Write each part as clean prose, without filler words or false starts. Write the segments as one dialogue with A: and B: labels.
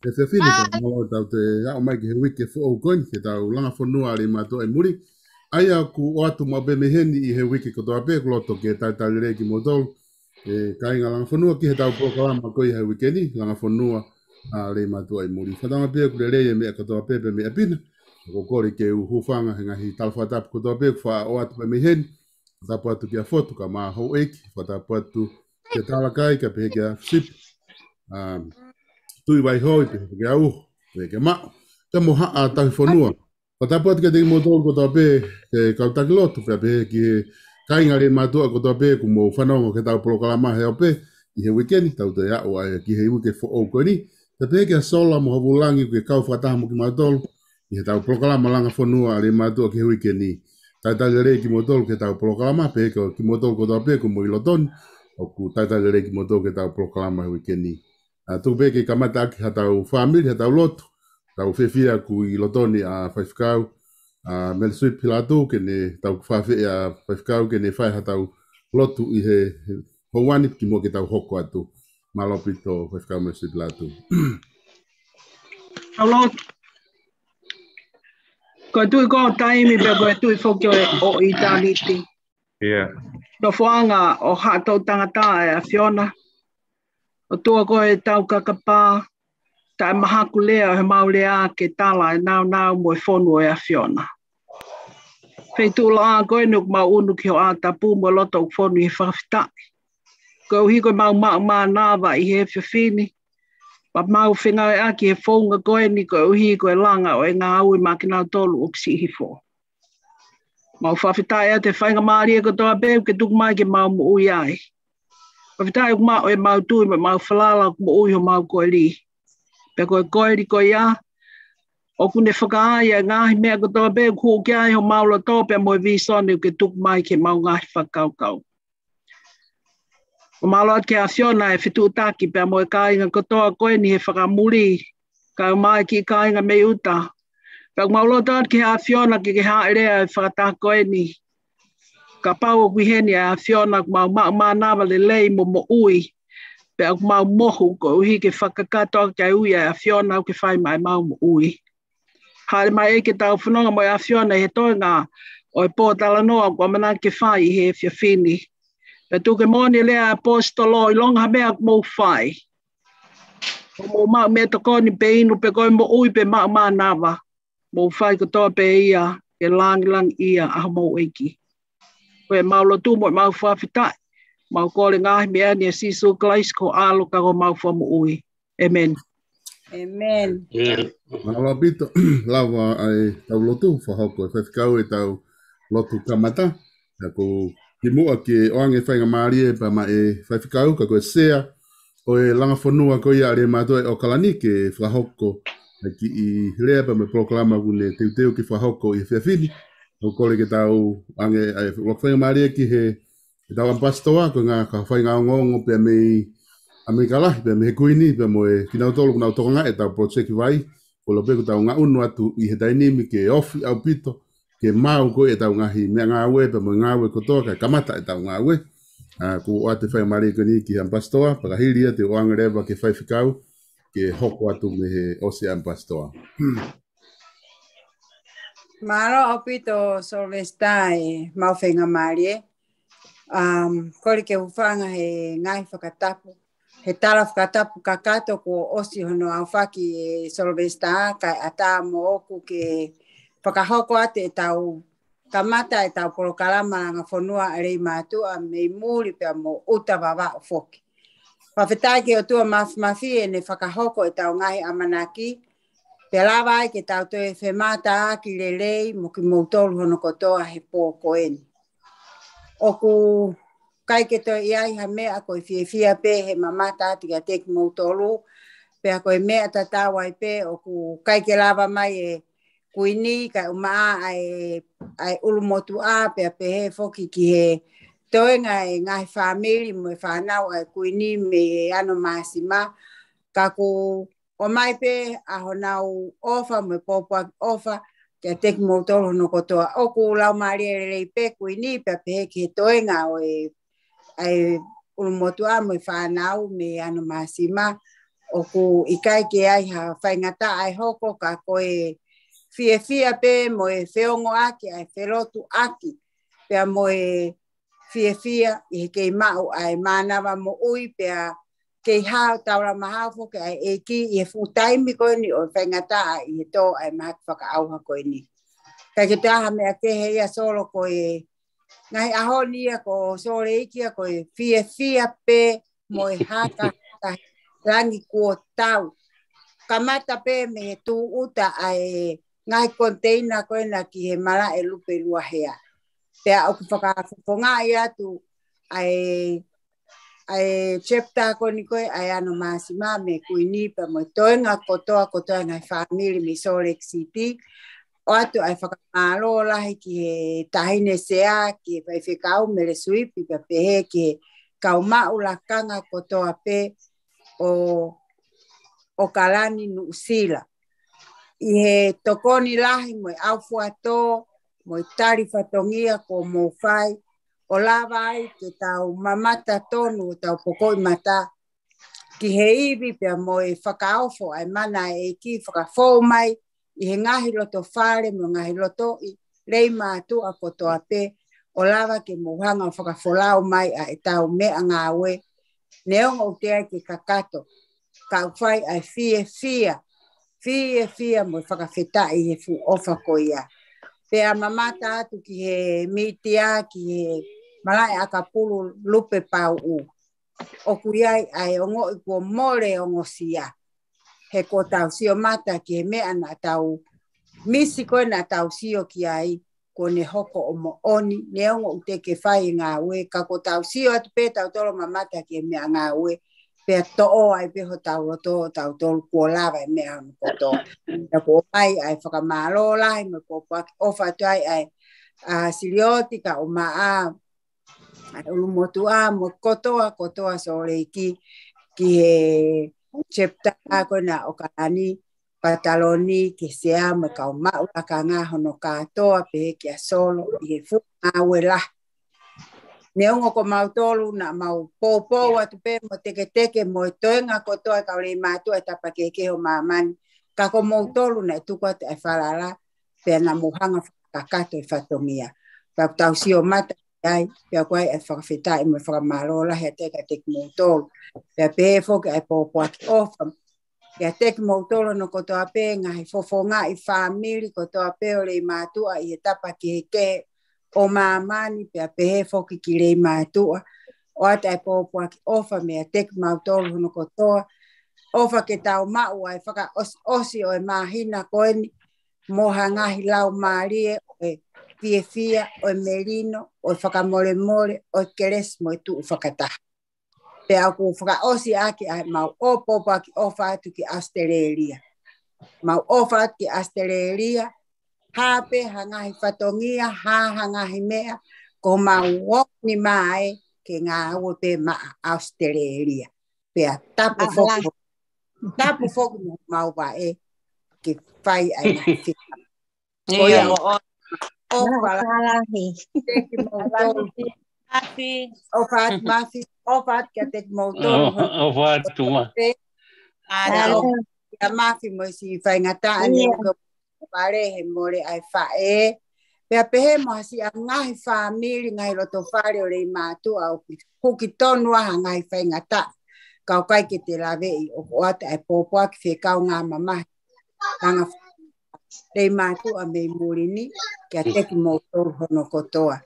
A: Se fini mo tau te au mai ke wiki fo o kon ke tau langa fo no ali mato e muri ai aku o atu mo be meheni I he wiki ko to be kloto ke tai tai le ki moto e kai nga langa fo no ki he tau programa ko I he wiki ni langa fo no ali mato e muri fa tanga pe ku le me ko to be me apina ko kori ke u hufanga nga hi tal fa tap ko to be fa o atu be meheni ta pa tu ki a foto ka ma ho ek fa ta pa tu ke tala kai ka pe ke sip tui vai hoi pe ke au ke ma te mo ha ta fonua pa ta pot ke te mo tol ko ta pe ke ka ta lotu pe ki kai ngare ma to ko ta pe ku mo fano ke ta programa he pe I he weekend ta te ya o ki he u ke fo o ko ni te pe ke sola mo bulangi ke ka fa ta mo ki ma tol I ta programa langa fonua le ma to ke weekend ni ta le ki mo tol ke ta programa pe ko ki mo tol ko ta pe ku mo iloton o ku ta le ki mo tol ke ta programa weekend ni tu be ke kamata ki hatau family hatau lotu tau fefia ku I lotoni a faifkau a melsui pilato ke ne tau fafe a faifkau ke ne fai hatau lotu I he howani ki mo ke tau hoko atu malopito faifkau melsui pilato
B: Hello ko tu ko taimi be ko tu fokio o italiti no foanga o hato tangata e Fiona o tua koe tau kakapa, ta mahaku lea he maulea ke tala e nau mo e whonu e a Fiona. Whei tūla a koe nuk mau unu ki ho a tapu mo loto u whonu I whawhitai. Ko hi koe mau nāwa I he whiwhini. Pa mau whenga e aki he whonga koe ni ko hi koe langa o e ngā aui makinau tolu o kisi hifo. Mau whawhitai a te whainga maari e kotoa beu ke tuk mai ke mau mo ui ai. Pavitai o mau e mau tui me mau whalala mo ui ho mau koe li. Pe koe koe ri koe ia. O kune whakaaya ngahi mea kotoa be ku ki ai ho mau la tōpea mo e visone ke tuk mai ke mau ngahi whakaukau. O mau at ke a Fiona e whitu utaki pe mo e kāinga kotoa koe ni he whakamuri. Ka mai ki kāinga me uta. Pe mau loto at ke a Fiona ke haerea e whakata koe ni. Ka pau o kuheni a Fiona mau nawa le lei mo ui. Pe au mau mohu ko uhi ke whakakato ke ui a Fiona au ke whai mai mau ui. Haere mai e ke tau whanonga mo a Fiona he toenga o e pōtala noa kua mana ke whai he whiawhini. Pe tu ke moni lea apostolo i longa mea mo whai. O mo mau me to koni pe inu pe koe mo ui pe mau maa nawa. Mo whai ko toa pe ia ke lang ia a mo eiki. Koe mau lotu mo mau whawhitai. Mau kore ngahi mea ni a sisu klais ko alo ka ko mau whamu ui. Amen.
C: Amen.
A: Malawa pito, lawa ai tau lotu, whahoko e whawhikau e tau lotu kamata. Ka ko ki mua ki oange whainga maari e pa ma e whawhikau, ka koe sea, o e langa whanua ko ia re mātua e o kalani ke whahoko. Ki i rea pa me proklama kune teu ki whahoko i whiawhini. O kore ke tau ange ai whainga maari e ki he tau ampastoa ko ngā ka whainga ngongo pe mei Amerikalahi pe me he kuini pe mo e kinau tolu kuna utokonga e tau project vai ko lo pe ko tau ngā unu atu i he tainimi ke ofi au pito ke mau ko e tau ngahi mea ngā ue pe mo ngā ue kotoa ka kamata e tau ngā ue ko o ate whai mari koni ki ampastoa pakahiria te oanga rewa ke whai whikau ke hoko atu me he osi ampastoa.
C: Maro au pito Solvesta e mau whainga mari e. Kore ke ufanga he ngai whakatapu. He tala whakatapu kakato ko osi hono au whaki e Solvesta kai ata mo oku ke whakahoko ate e tau kamata e tau polokalama nga whanua e rei mātua mei muri pia mo uta wawa o whoki. Whawhetai ke o tua mafi e ne whakahoko e tau ngahi amanaki. Pia lawa ai ke tau toe whemata ki lelei mo ki moutolu hono kotoa he pō koeni. Oku kai ke toi iai ha mea koe fia pe he mamata ati ka teki moutolu. Pea koe mea tatawa i pe oku kai ke lava mai e kuini kai umaa ai ulumotu a pea pe he foki ki he toenga e ngai whamiri mo e whanau ai kuini me e ano maasima. Kaku o mai pe aho nau ofa mo e popa ofa ke teki moutolu no kotoa. Oku lau maari e rei pe kuini pea pe he ki he toenga o e ai ulumotua mo whanau me ano masima o ku ikai ke ai ha whaingata ai hoko ka koe fia pe mo e whiongo aki ai wherotu aki pea mo e fia i kei mau ai manawa mo ui pea kei hao taura mahafo ke ai eki i e futaimi koe ni o whaingata ai he tō ai mahaki whakaauha koe ni. Kai ke taha mea ke heia solo koe ngai ahonia ko sore ikia ko fia pe mo haka rangi ko tau kamata pe me tu uta ai ngai container ko na ki he mara e lupe lua hea pe au whakafonga ia tu ai chapter ko ni ko ai ano masima me kuini pe mo toenga kotoa ngai family mi sore city o atu ai whakamaro lahi ki he tahine sea ki he whekau mere suipi pe pehe ki he kaumau lakanga kotoa pe o kalani nuusila. I he tokoni lahi mo au fuato mo tari whatongia ko mo whai o lava ai ke tau mamata tonu tau pokoi mata ki he iwi pe mo e whakaofo ai mana e ki whakafou mai i he ngahi loto whare mo ngahi loto i rei mātua kotoa pe o lava ke mohanga o whakafolau mai a e tau mea ngā we neonga o te ai ke kakato ka whai ai fia mo whakawhetai he fu ofa ko ia. Pea mamata atu ki he mitia ki he malai akapulu lupe pau u. O kuiai ai ongo i kua more ongo sia. He ko tau sio mata ki he mea na tau misi koe na tau sio ki ai ko ne hoko o mo oni neongo ute ke whai ngā ue ka ko tau sio atu pe tau tolo mamata ki he mea ngā ue pe to o ai pe ho tau roto tau tolo kua lava e mea no koto na ko ai ai whakamaro lai me ko ofa tu ai silioti ka o maa ulumotua mo kotoa sore ki he chapter ko na o kalani pataloni ke sea me ka mau ka nga hono katoa pe ke solo i fu awela Me ungo ko mautolu na mau popo atu pe mo teke mo toenga ko toa ka le matu e tapa ke o mamani. Ka ko mautolu na tu ko e falala pe na muhanga kakato e fatomia. Pa tau si o mata ai pe ko e fakafita e mo fakamalola he teka tek mautolu. Pe fo ke e popo atu ofa. Ya tek mautolu no ko toa pe ngai fofonga I family ko toa pe o le matu I tapa ke o mamani pe pehe foki ki rei mātua. O ata e pōpua ki ofa mea tek mautolu hono kotoa. Ofa ke tau mau ai whaka osi o e mahina koeni. Moha ngahi lau maarie o e fia o e merino o e whakamole mole o e keres mo e tuu whakataha. Pe au ku whaka osi aki ai mau o pōpua ki ofa atu ki Australia. Mau ofa atu ki Australia. Hape hangahi fatongia hangahi mea ko mau ni mai ke ngā ua pe maa Australia. Pea tapu foku mau wa e ke whai ai ngahi whika. Koia o whalahi. Teki mautolu. O whaat mafi. O whaat kia teki mautolu.
D: O whaat tuma.
C: Ada o kia mafi mo si whai ngata ane uka pare he more ai fae pe pehe mo si ngahi family ngai loto fare o le matu au kuki tonu ngai fai ngata kau kai ke te lave o ata ai popo ki fe kau nga mama tanga le matu a me murini ke teki motor hono kotoa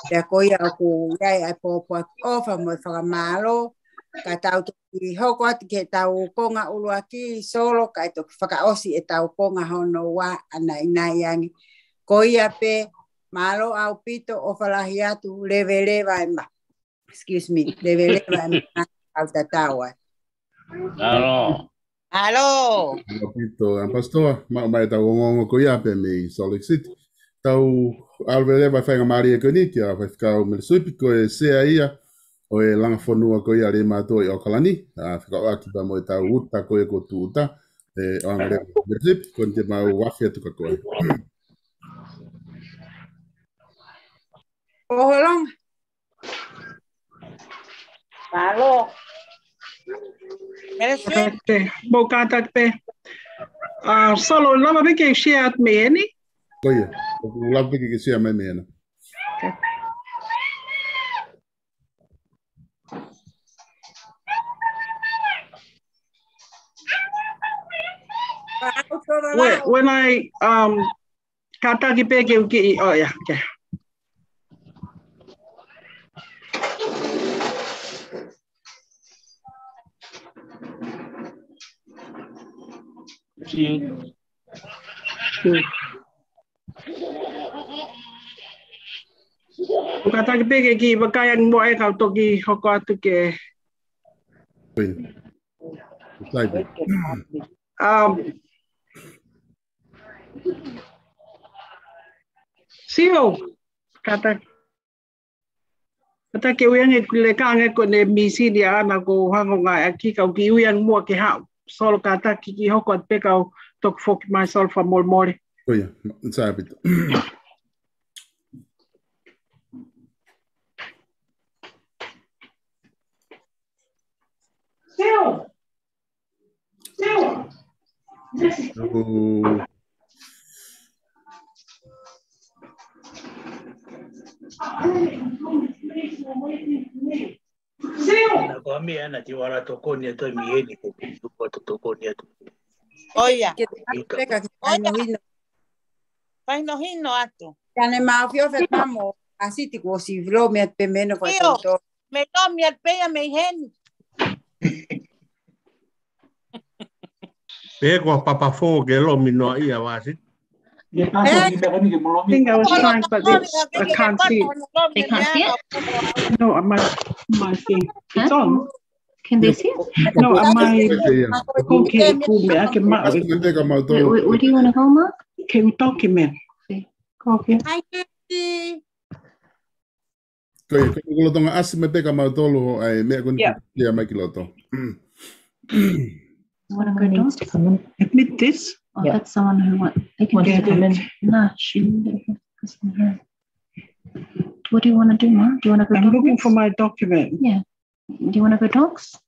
C: pe ko ia ku ngai ai popo ofa mo fa malo ka tau ki hoko ati ke tau konga uluaki solo ka ito whaka osi e tau konga hono wa ana inaiangi. Ko ia pe malo au pito o whalahi atu leveleva e ma. Excuse me, leveleva e ma au tatawa.
D: Alo.
E: Alo.
A: Alo pito, an pastor, mai tau ngongo ko ia pe me Salt Lake City. Tau alveleva whainga maria koniki a whaikau me suipi ko e sea ia. O e langa whanua ko ia re mātua I Okalani, whikao aki pa mo e tau uta ko e ko tu uta, e o angare Merzip, ko te mau wafi atu ka koe.
C: Oholong.
E: Malo. Merzip.
B: Bokata pe. Solo lama be ke share at me ni.
A: Koe, o lapu ki sea mai mena.
B: When I kataki peke uki oh yeah okay. Kataki peke ki bakayang mo ay kau toki hoko atu ke. Sio kata ke uyan e le kanga ko ne misi dia na ko hango nga aki ka ki uyan mo ke ha solo kata ki hoko at pe ka tok fok myself for more.
A: Oh yeah, sabe.
B: Sio.
D: Na kwa mia na tiwara tokoni ato mieni kwa tokoni ato.
E: Oia.
C: Oia.
E: Fai no hino ato.
C: Kane mafio fe tamo asiti ko si vlo me pe meno fa to.
E: Me to mi pe me hen.
F: Pego papafo que lo mino ia wasi.
B: I think I was trying, but I can't see it.
G: They can't see it?
B: No, on my thing. It's on.
G: Can they see it?
B: No, on my okay, cool. I can mark it.
G: Where do you want to go, Mark?
B: Can we document? Okay.
E: Ai que
A: Koe kulo tonga asi me peka mautolo ai mea kuni kia mai kiloto.
G: One of her needs to come in.
B: Admit this.
G: Oh, that's someone who wants to come in. No, she didn't get her. What do you want to do, Ma? Do you want to go
B: I'm
G: documents?
B: looking for my document.
G: Yeah. Do you want to go docs?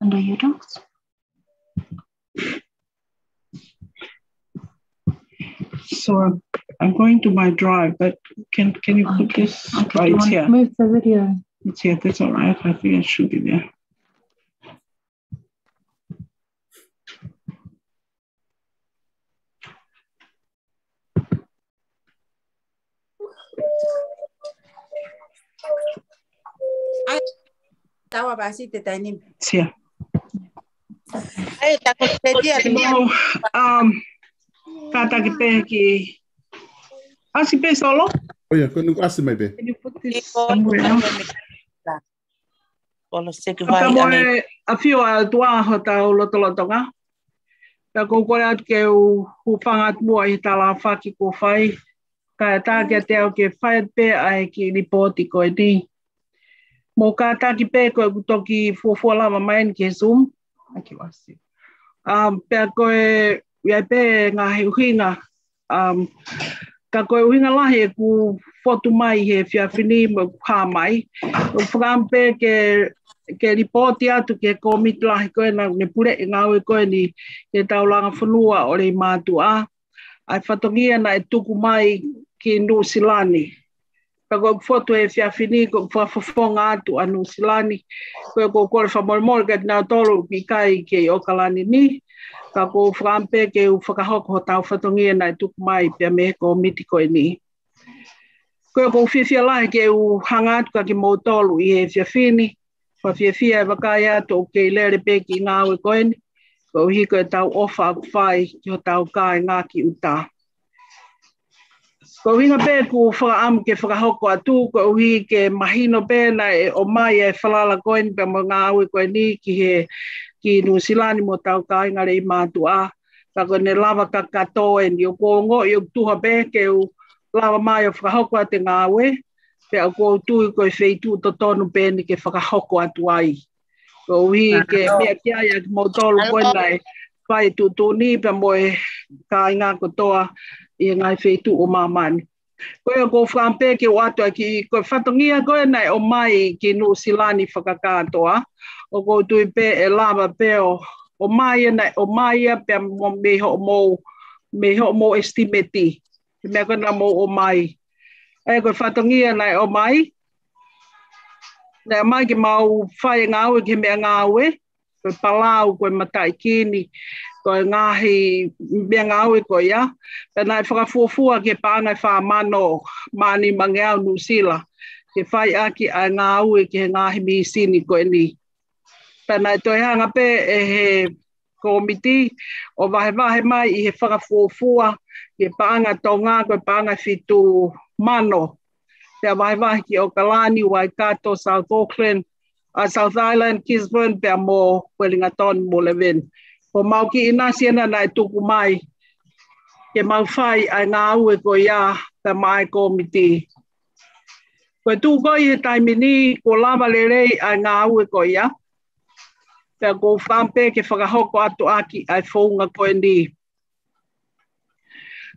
G: Under your docs?
B: So I'm going to my drive, but can you put this right here?
G: Move the video.
B: It's here. That's all right. I think it should be there. It's here.
E: Ay, takot sa dia.
B: Kata ki asi pe solo.
A: Oh yeah, kau nunggu asi mai be.
B: Can you put this somewhere else?
E: Polo se que
B: Ka
E: vai
B: mo
E: ane.
B: a fio a tua ho ta loto nga. Ka ko ko at ke u fangat mo I tala fa ki ko fai. Ka ta ke te o ke fai pe ai ki ripoti ko di. Mo ka ta ki pe ko to ki fo la mai ke Zoom. Aki wasi. Pe ko ia pe nga hinga ka koe uhinga lahi e ku fotu mai he whiawhini mo pā mai. O whakampe ke ripoti atu ke komit lahi koe na ne pure e ngau e koe ni ke taulanga whanua o le mātua. Ai whatongia na e tuku mai ki New Zealand. Ka koe fotu e whiawhini ko whawhawhonga atu a New Zealand. Koe ko kore whamormore ka tina tolu ki kai ke Okalani ni. Ka ko whakampe ke u whakahoko ho tau whatongia na e tuku mai pia me ko miti koe ni. Koe ko whiwhia lahi ke u hanga atu ka ki mōtolu I he whiawhini. Wha whiawhia e wakai atu o ke lere pe ki ngā ue koe ni. Ko hi koe tau ofa aku whai ki ho tau kai ngā ki uta. Ko hinga pe ku whakaamu ke whakahoko atu, ko hi ke mahino pe na e o mai e whalala koe ni pe mo ngā ue koe ni ki New Zealand mo tau ka inga rei mātua. Ka koe ne lava ka katoa e ni o kongo I o tuha pe ke u lava mai o whakahoko ate ngā ue. Pe au ko tui koe wheitu to tonu pe ni ke whakahoko atu ai. Ko hi ke mea kia ia ki mo tolu koe nai whai tutuni pe mo e ka inga kotoa I ngai wheitu o mamani. Koe ko whampe ke o atua ki koe whatongia koe nai o mai ki New Zealand whakakatoa. O ko tui pe e lava pe o mai nai o mai pe mo me ho mo estimati. Me ko na mo o mai. E ko whatongia nai o mai. Nai mai ki mau whai ngāue ki mea ngāue. Koe palau koe matai kini. Koe ngahi mea ngāue koe ia. Pe nai whakafuafua ke pāngai whamano mani mangeau New Zealand. Ke whai aki a ngāue ke ngahi mi sini koe ni. Pena toi hanga pe e he komiti o wahe mai I he whakafuafua ke paanga tonga koe paanga whitu mano. Pea wahe ki Okalani, Waikato, South Auckland, South Island, Gisborne, pea mo Wellington, mo Levin. Ko mau ki ina siena nai tuku mai ke mau whai ai ngā ue ko ia pe mai komiti. Koe tū koe he taimini ko lava lerei ai ngā ue ko ia. Pea ko whampe ke whakahoko atu aki ai whaunga koe ni.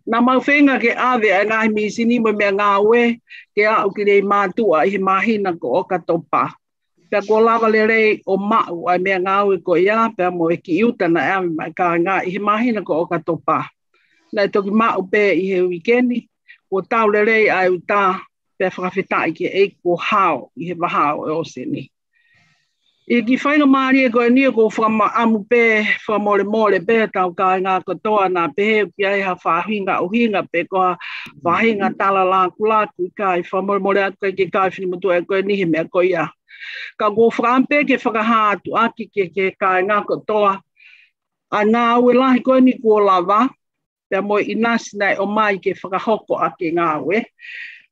B: Nā mau whenga ke awe ai ngāhi misini mo mea ngā ue ke au ki rei mātua I he mahina ko Okatopa. Pea ko lava lerei o mau ai mea ngā ue ko ia pea mo e ki iuta na ame mai ka ngā I he mahina ko Okatopa. Nai toki mau pe I he wikeni ko tau lerei ai uta pea whakawhitai ke e ko hao I he wahao e o seni. I ki whainga maari e koe nia ko whakaamu pe whamore pe tau ka ngā katoa nā pe ki ai ha whahinga o hinga pe koa whahinga tala laku I kai whamore atu ke kai whinimutu e koe nihi mea koe ia. Ka ko whakampe ke whakahātu aki ke kai ngā katoa. A ngā ue lahi koe ni ko lava pea mo inasi nei o mai ke whakahoko aki ngā ue.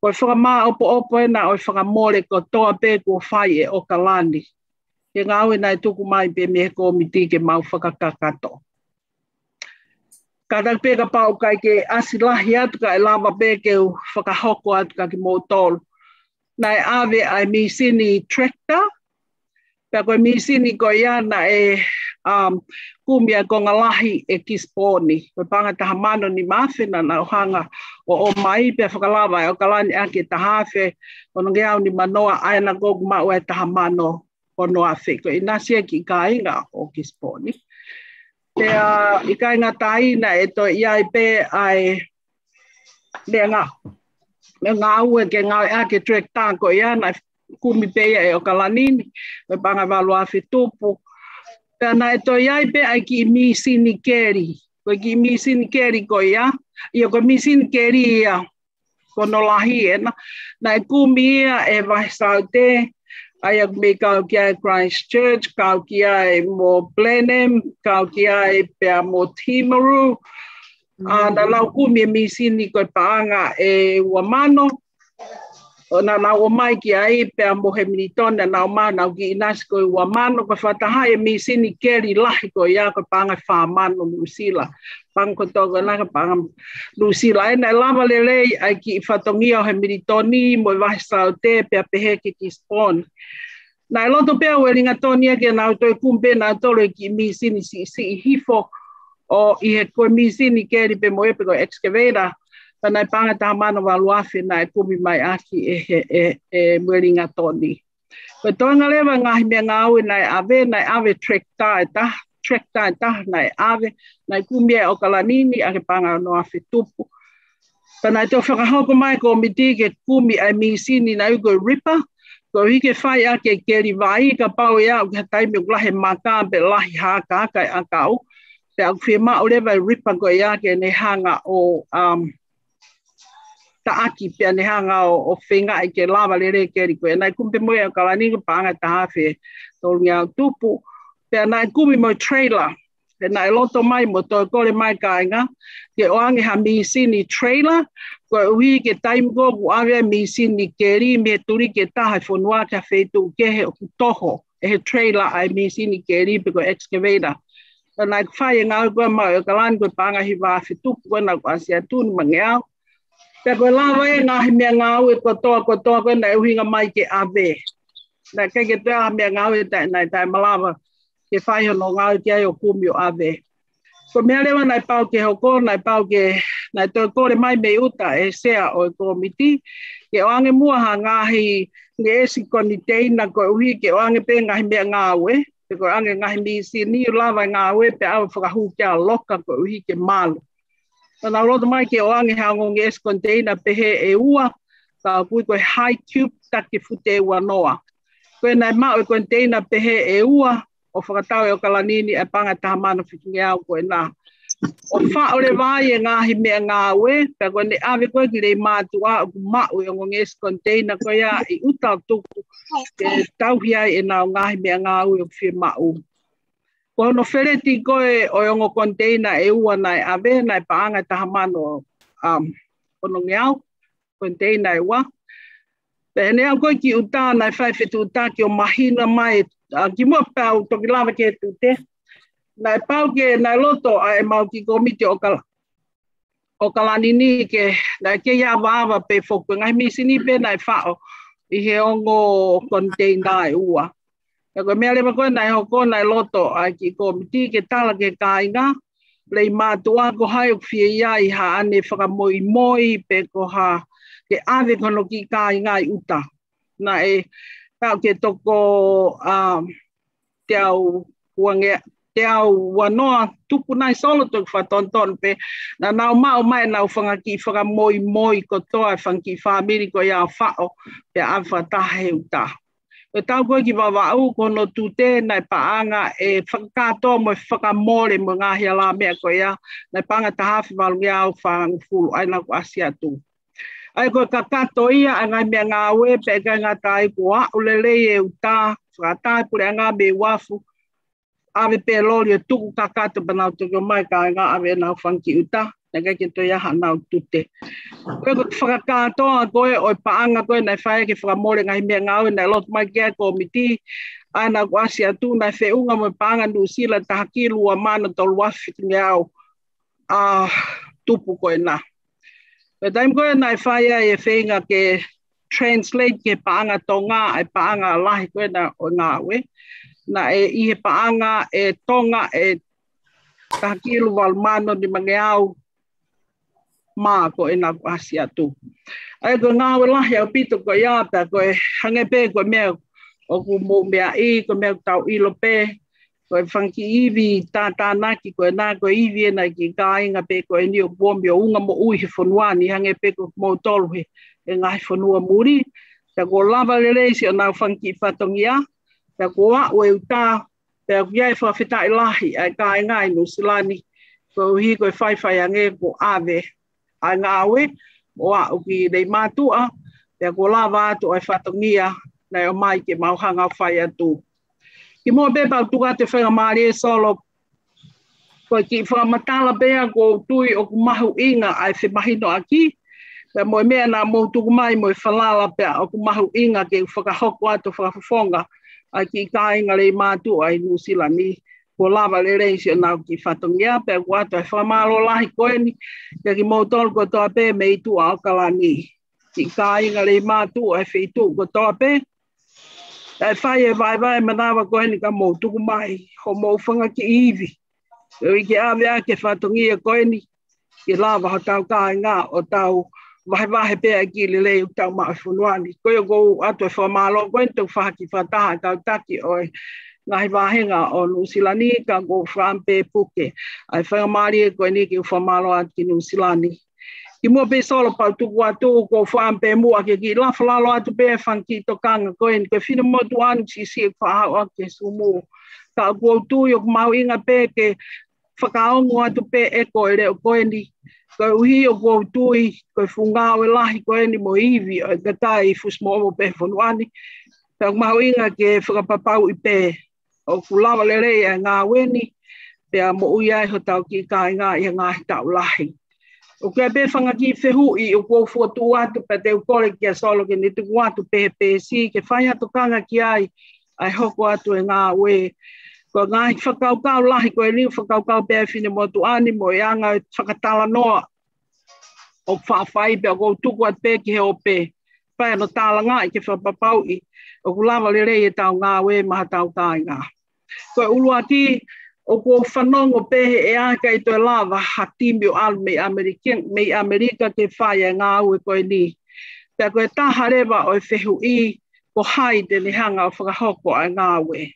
B: Koe whakamā opo e na o whakamore katoa pe ko whai e Okalani. Ke ngāwe nai tuku mai pe me komiti ke mau whakakakato. Ka tak pe ka pau kai ke asilahi atu ka e lava pe ke whakahoko atu ka ki mōtolu. Nai awe ai misini tractor. Pea koe misini ko ia na e kumia ko ngalahi e kisponi. Koe panga taha mano ni mawhina na ohanga o mai pe whakalawa e o kalani ake tahawhe o ngeau ni manoa aina gogu mau e tahamano o noa whiko. I nasia ki ka inga o Kisponi. Pea i ka inga taina e to iai pe ai lea ngā. Me ngā ue ke ngā ake trek tāko ia na kumi peia e o kalanini. Me panga walu awhi tupu. Pea na e to iai pe ai ki misini keri. Ko ki misini keri ko ia. Ia ko misini keri ia. Ko no lahi e na. Na e kumi ia e vahisau te. Ai ak me kau ki ai Christchurch, kau ki ai mo Blenheim, kau ki ai pea mo Timaru. Na lau kumi e misini ko paanga e Wamano. O na lau o mai ki ai pea mo he minitone na o mana ki inasi ko i Wamano. Ko whatahai e misini keri lahi ko ia ko paanga whamano Lusila. Panga ko toga na ka paanga Lusila. E na lava lelei ai ki whatongia o he minitoni mo i vahisau te pea peheke ki Spawn. Na e loto pea ue ringa tonia ke nau toi kumpe nau tolo ki misini si hifo o i he koe misini keri pe mo epe ko excavator. Pana i panga taha mana waluafi na e kumi mai aki e mue ringa toni. Koe toanga lewa ngahi mea ngā ue na e ave trek tae taha na e ave na i kumi e o kalanini a ke panga no afi tupu. Pana i te whakahoko mai ko miti ke kumi ai misini na uko ripa. Ko hike whai ake keri vai ka pau ia o ke taimi o lahe maka pe lahi haka kai akau. Te au whima o lewa ripa ko ia ke ne hanga o taaki pia ne hanga o whenga i ke lava lere keri koe. Nai kumpe moe o kalani ko paanga tahawhe tolu ngā tupu. Pea nai kumi mo trailer. Pe nai loto mai mo toi kore mai kāinga. Ke oange ha misini trailer. Koe uhi ke taimi ko ku awea misini keri me turi ke taha whonua ka whetu kehe o kutoho. E he trailer ai misini keri pe ko excavator. Pe nai whai e ngā koe mai o kalani koe paanga hi wāwhi tupu koe na ko asia tūni mangeau. Pea koe lawa e ngāhi mea ngāu e kotoa koe na e uhinga mai ke ave. Na kei ke tua mea ngāu e tai malawa ke whaiho no ngāu ki ai o kumi o ave. Ko mea lewa nai pau ke hoko, nai pau ke nai toi kore mai me uta e sea o e komiti. Ke oange mua ha ngāhi le esi koni teina koe uhi ke oange pe ngāhi mea ngāu e. Pe koe ange ngāhi misi ni lawa ngāu e pe au whakahu kia loka koe uhi ke malu. Nā roto mai ke oange hango nge es container pehe e ua, ka kui koe high cube take fute e ua noa. Koe nai mao e container pehe e ua, o whakatau e o kalanini e panga taha mana whikinge au koe nā. O wha ore vai e ngāhi mea ngā ue, pia koe ne ave koe ki rei mātua o ku mau e o nge es container koe ia i uta tuku ke tauhiai e nā ngāhi mea ngā ue o whia mau. Ko no whereti koe o yongo container e ua nai ave, nai paanga taha mano ono ngeau, container e ua. Pene au koe ki uta nai whaiwhetu uta ki o mahina mai, ki mua pau toki lawa ke tu te. Nai pau ke nai loto a e mau ki komiti o kalanini ke, nai ke ia wawa pe whoku, ngai misini pe nai whao i he ongo container e ua. E koe mea lewa koe nai hoko nai loto ai ki komiti ke tala ke kāinga. Lei mātua ko hai o whia ia i ha ane whakamoi moi pe ko ha ke ave kono ki kāinga i uta. Na e pau ke toko te au wanoa tupu nai solo toku whatonton pe na nau mao mai nau whangaki whakamoi moi ko toa e whanki whamiri ko ia whao pe awha tahe uta. E tau koe ki wawau kono tūte nai paanga e whakatoa mo e whakamore mo ngāhi ala mea ko ia nai paanga tahawhi walungi au whangufuru aina ko asia tū. Ai koe ka kato ia a ngai mea ngā ue pe kai ngā tai kua ulelei e uta whakatai pure a ngā me wafu ave pe lori e tuku ka kato panau tuku mai ka ngā ave e nau whanki uta na kai ke toi aha nau tute. Koe ko whakakatoa koe o i paanga koe nai whae ke whakamore ngai mea ngā ue nai lotu mai kia komiti aina ko asia tū nai whiunga mo i paanga Nusila tahakilu a mana tolu wafi tinge au tupu koe nā. Pe taim koe nai whaia e whenga ke translate ke paanga tonga ai paanga lahi koe na o ngā ue. Na e ihe paanga e tonga e tahakilu wal mano ni mange au mā ko e nā kuasi atu. Ai ko ngā walahi au pito ko iāta ko e hange pē ko mea o ku mō mea I ko mea tau ilo pē ko e whanki iwi tā naki ko e nā ko iwi e nai ki kāinga pē ko e ni o kuomi o unga mo ui he whanuani hange pē ko mō tolu he e ngai whanua muri. Ta ko lava le reisi o nā whanki whatongia. Ta ko a o e utā te aku iai whawhita I lahi ai kāinga I Nusilani ko uhi ko e whaiwhai ange ko ave ai ngā awe o a o ki rei mātua te ako lava atu ai whatongia nei o mai ke mauhanga whai atu. Ki mua bepa tuka te whainga maari e solo ko ki whakamatala bea ko tui o ku mahu inga ai whemahino aki pe moe mea nā mou tuku mai moe whalala bea o ku mahu inga ke whakahoko atu whakafonga ai ki kāinga rei mātua ai Nusilani. Ko lava le reisi o nau ki whatongia, pe ko atu e whamalo lahi koe ni, ke ki mautolu ko toa pē me I tua o kalani. Ki kāinga rei mātua e whitu ko toa pē. E whai e vai manawa koe ni ka mou tuku mai, ho mou whanga ki iwi. E ki awea ke whatongia koe ni, ki lava ho tau kāinga o tau wahe pēa ki le lei o tau maa whunuani. Koe o kou atu e whamalo koe ni tau whaki whataha tau taki oi. Ngahi wahenga o Nusilani ka ko whampe puke. Ai whangamari e koe ni ki whamalo atu ki Nusilani. Ki mua pe solo pau tuku atu ko whampe mua ke ki lawhalalo atu pe whanki tokanga koe ni ke whina motu anu si si e whahau ake sumu. Ka kua tui o mau inga pe ke whakaongu atu pe e koe reo koe ni. Ko uhi o kua tui koe whungao e lahi koe ni mo iwi o katai fusmo o pe whanuani. Ka mau inga ke whakapapau I pe. O kulawa le rei e ngā weni, pea mo ui ai ho tau ki kāinga I ngā tau lahi. O kia pe whangaki whehui o kua fuatu atu pe te ukore kia solo ke ni tuku atu pe si, ke whai atu kanga ki ai hoko atu e ngā we. Ko ngā whakaukau lahi ko e ni whakaukau pe whine motu ani mo e anga whakatala noa o whawhai pe o kou tuku atu pe ki he o pe. Pai ano tāla ngā I ke whapapau I o kulawa le rei e tau ngā we maha tau kāinga. Ko ulua ki o ko whanongo pehe e aka I toi lava hatimi o alu mei Amerika ke whai e ngā ue koe ni. Pea koe taha rewa o e whehu I ko haide ni hanga o whakahoko ai ngā ue.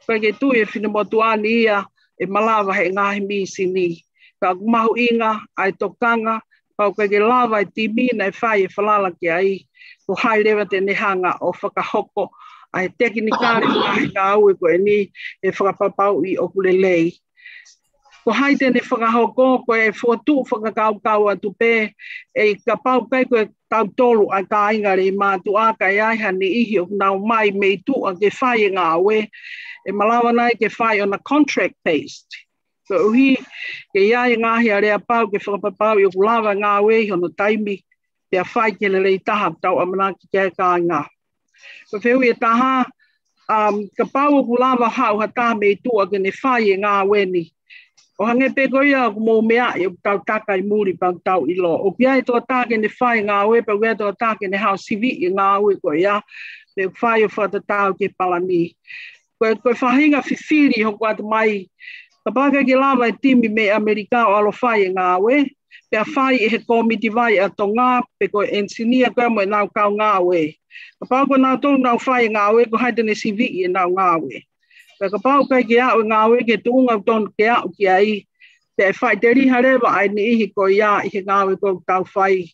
B: Koe ke tui e whinamotu ani ia e malawa he ngāhi misi ni. Ka kumahu inga ai tokanga, pau koe ke lava e timi na e whai e whalala ki ai. Ko hai rewa te ni hanga o whakahoko ai tekinikari ngā ue koe ni e whakapapau I okulelei. Ko hai te ni whakahoko koe e whuatu whakakaukau atu pē e ka pau kai koe tau tolu ai ka inga rei mātu a kai ai hani ihi o nau mai mei tu a ke whai e ngā ue e malawa nai ke whai on a contract based. Ko uhi ke iai ngāhi a rea pau ke whakapapau I okulawa ngā ue I hono taimi pia whai ke le rei taha tau amanaki kia ka ngā. Ko whehui e taha, ka pau o kulawa hau hata mei tua ke ne whai e ngā weni. O hange pe ko ia o mō mea I o tau taka I muri pau tau ilo. O kia e toa tāke ne whai ngā ue, pau ia toa tāke ne hao sivi I ngā ue ko ia, pe whai o whatatau ke palani. Koe whahinga whiwhiri hoko atu mai, ka paka ke lawa e timi me Amerika o alo whai e ngā ue, pea whai e he komiti vai a to ngā, pe ko ensinia koe mo e nau kau ngā ue. Ka pau ko nau tōu nau whai ngā ue, ko haite ne sivi I nau ngā ue. Ka pau kai ke au ngā ue ke tūnga tōnu ke au ki ai, te whai te riha rewa ai ni ihi ko ia I he ngā ue ko tau whai.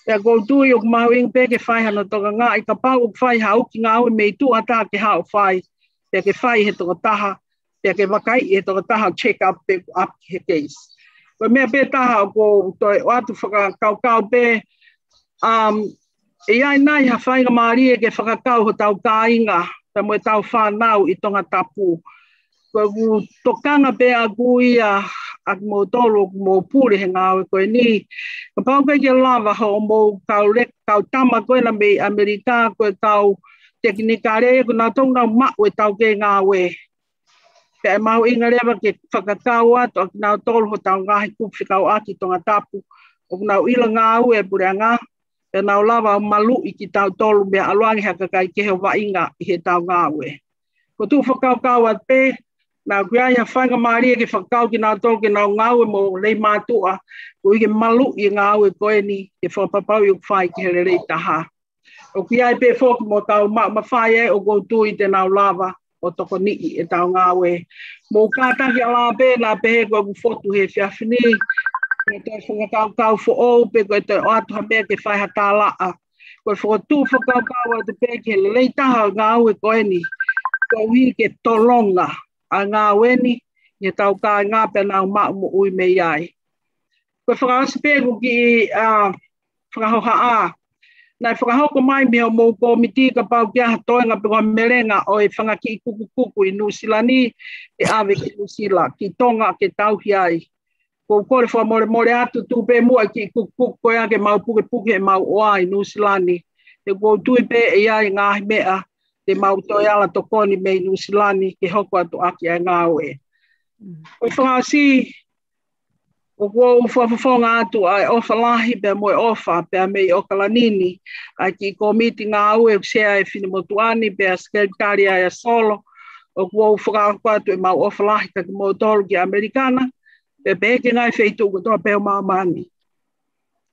B: Pea ko tui o mahu inga pe ke whai hana toka ngā, I ka pau o whai hau ki ngā ue mei tu ata ke hau whai, pea ke whai he toka taha, pea ke wakai he toka taha check up pe up he case. Ko mea pe taha o ko toi o atu whakaukau pe, e ai nai ha whainga maari e ke whakakau ho tau kāinga, ta moe tau whanau I tonga tapu. Ko ku tokanga pe a kuia ak mo tolo mo pure he ngā ue koe ni. Ka pau kai ke lava ho mo kau tama koe na mei Amerika koe kau teknikare ko nā tong nau mak ue tau ke ngā ue. Te e mau inga rewa ke whakakau atu ak nau tolo ho tau ngahi kupwhikau aki tonga tapu. O nau ila ngā ue pure ngā. E nau lawa malu I ki tau tolu mea aluangi haka kai ke he wa inga I he tau ngā ue. Ko tu whakaukau at pe, Na kuia ia whainga maria ke whakau ki nā tō ke nā ngau e mo lei mātua. Ko i ke malu i ngau e koe ni ke whapapau i whai ki hele rei taha. O kuia e pē whoki mo tau mawhai e o koutu i te nau lava o toko nii e tau ngau e. Mo kātaki ala pē nā pehe koe ku whotu he whiawhini. E te whakakau fo o pe koe te o atu ha mea ke whai hata laa. Koe whakatū whakakau a te pē ki hele rei taha ngau e koe ni. Ko hi ke tolonga. A ngā weni, i tau kā ngā pēnā mā mo ui me iai. Koe whakaasi pēku ki whakahoha ā. Nai whakahoko mai mea o mō komiti ka pau kia hatoenga pēkua merenga o e whangaki i kuku kuku i Nusilani e awe ki Nusila, ki tonga ke tauhi ai. Ko kore wha more atu tūpē mua ki kuku kuku koe ake mau puke puke e mau oa i Nusilani. Te kou tui pē e iai ngāhi mea. Te mau toi ala tokoni mei Nusilani ke hoko atu aki ai ngāwe. Koe whangasi, o kua uwhawhawhonga atu ai ofa lahi pia moe ofa pia mei Okalanini, ai ki komiti ngāwe sea e whinamotuani pia skelektari ai a solo, o kua uwhakako atu e mau ofa lahi ka ki mo tolu ki Amerikana, pia peke ngai wheitu ko toa peo maamani.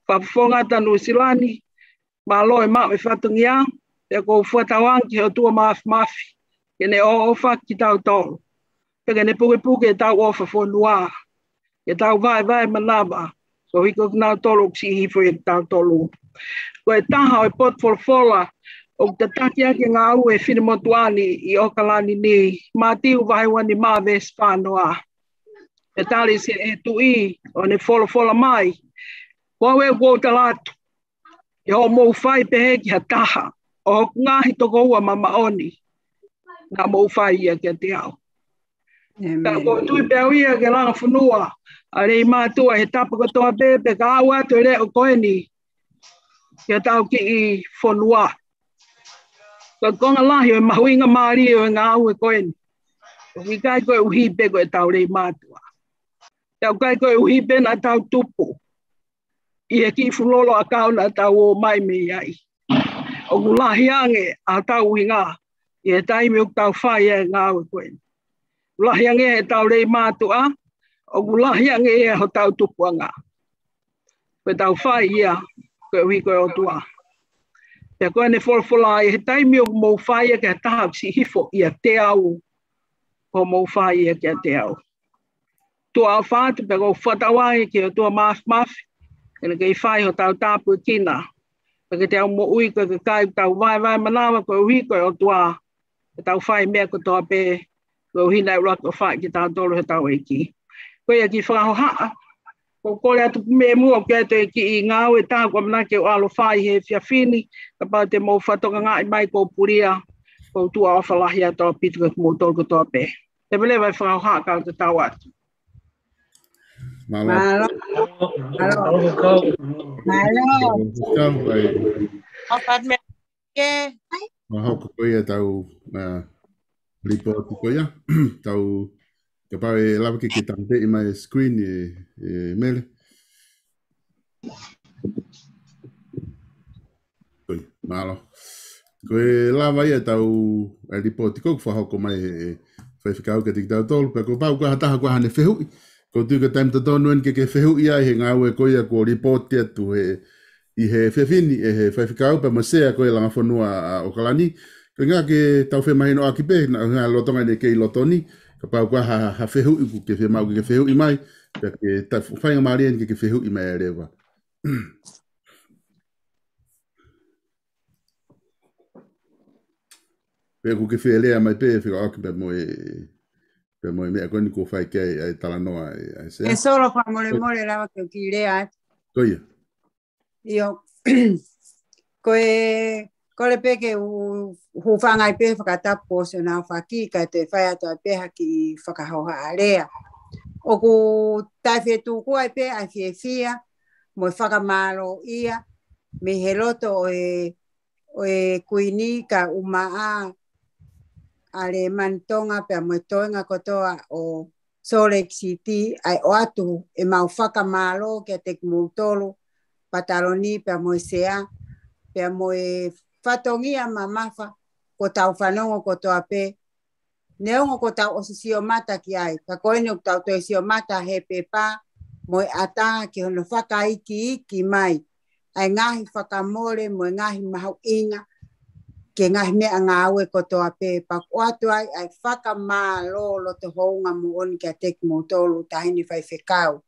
B: Whawhawhonga ata Nusilani, ma loe maa me whatungi au, e ko fuatawangi o tua mafi, kene o ofa ki tau tolu. Peke ne puke e tau ofa whonua, e tau vai manawa, so hiko nau tolu si hifo e tau tolu. Ko e taha o e pot folfola, o te taki ake ngā ue whinamotuani i Okalani ni, mā tiu vaiwani mā ves whānoa. E tali se e tui, o ne folfola mai, ko e kua talatu, e ho mou whai pehe ki ha taha, o ngahi toko ua mamaoni, nā mou whai ia kia te au. Tā ko tui pēu ia ke langa whanua, a rei mātua he tapa katoa pepe, ka au atu e re o koe ni, kia tau ki i whanua. Ka konga lahi o e mahuinga maari o e ngā au e koe ni. Ki kai koe uhipe koe tau rei mātua. Tau kai koe uhipe na tau tupu, i e ki fulolo a kauna tau o mai me iai. O kulahi ange a tau hinga, i e taimi o tau whai e ngā ue koe. Kulahi ange e tau rei mātua, o kulahi ange e ho tau tupuanga. Koe tau whai ia, koe ui koe o tua. Pea koe ne wholawhala e he taimi o mou whai e kia taha si hifo i a te au, o mou whai e kia te au. Tua au whātu, pea kou whatawai ki o tua mafi, kena kei whai ho tau tāpu e kina. Pake te au mo ui koe ke kai tau vai manawa koe ui koe o tua e tau whai mea ko toa pē koe ui nei rako whai ki tau tolu he tau eiki. Koe a ki whakahoha, ko kore atu me mua kia te ki i ngāu e tā kua manake o alo whai he whiawhini, ka pau te mou whatonga ngai mai ko puria, ko tua o whalahi a toa pitu ka mo tolu ko toa pē. Te mele vai whakahoha kau te tau atu.
C: Malo.
E: Opat me ke.
A: Mahau ko ia tau report ko ia tau ka pau e lava ki tampe i mai screen e mele. Koi, malo. Ko e lava ia tau report ko whahau ko mai e whaiwhikau ka tiki tau tolu, pa ko pau ka hataha ko hane whehui. Ko tu ka taim tatonu en ke whehui ia he ngā ue ko ia ko report ia tu he i he whewhini e he whaiwhikau pa masea ko e langa whanua a Okalani. Ko ngā ke tau whemahino aki pē, ngā lotonga ne ke i lotoni, ka pau kua ha whehui ku ke whemau ke whehui mai, ka ke whainga maari en ke whehui mai a rewa. Pē ku ke whelea mai pē, whika aki pē moe mea koni ko whai kei ai talanoa ai sea.
C: E solo pa more lava ke o ki rea.
A: Koia.
C: Io, koe peke hu whangai pe whakatapo se nā whaki ka te whai ato ai peha ki whakahoha a rea. O ku tai whetu kua pe ai whia, mo whakamaro ia, me he loto o e kuini ka umaa ale mantonga pe mo toenga kotoa o Salt Lake City ai o atu e mau whakamaro ke te kumutolu pataloni pe mo sea pe mo e whatongia mamafa ko tau whanongo kotoa pe Neongo ko tau o sio mata ki ai. Ka koene o tau toi sio mata he pepa mo ata ki hono whakaiki mai. Ai ngahi whakamore mo ngahi mahau inga ke ngahi mea ngāwe kotoa pepa. O atu ai whakamalo lo te hounga mo oni kia teki mo tolu tahini whai whekau.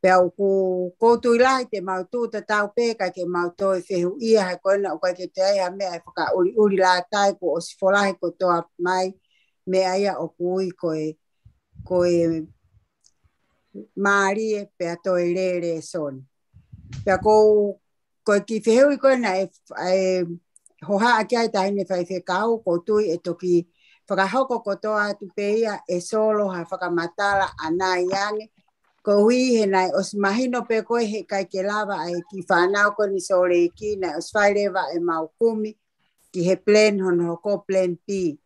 C: Pea ku koutu ilahi te mautu ta tau peka ke mauto e whehu ia hai koena o kai ke te ai ha mea e whaka uri la tai ko o sifolahi kotoa mai mea ia o kui koe maarie pea toi rere son. Pea koe ki whehu i koena e hoha aki ai tahini whai whekau koutui e toki whakahoko kotoa atu pe ia e solo ha whakamatala anai iange. Ko hui he nai os mahino pe koe he kai ke lava ai ki whanau ko ni sore ki nai os whairewa e mau kumi ki he plan hono hoko plan P.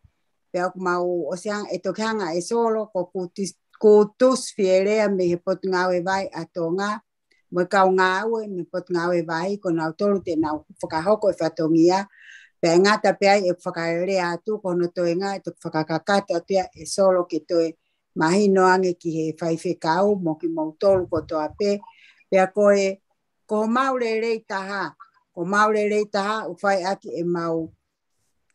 C: Pe aku mau osiang e tokianga e solo ko kutus fierea me he pot ngawe vai atonga. Mo kau ngawe me pot ngawe vai ko nau tolu te nau whakahoko e whatongia. Pe ngata pe ai e whakaarea atu kono toe ngā e tuk whakakakata tia e solo ke toe mahino ange ki he whaiwhekau mo ki mautolu kotoa pe. Pea koe ko maure rei taha. Ko maure rei taha u whai aki e mau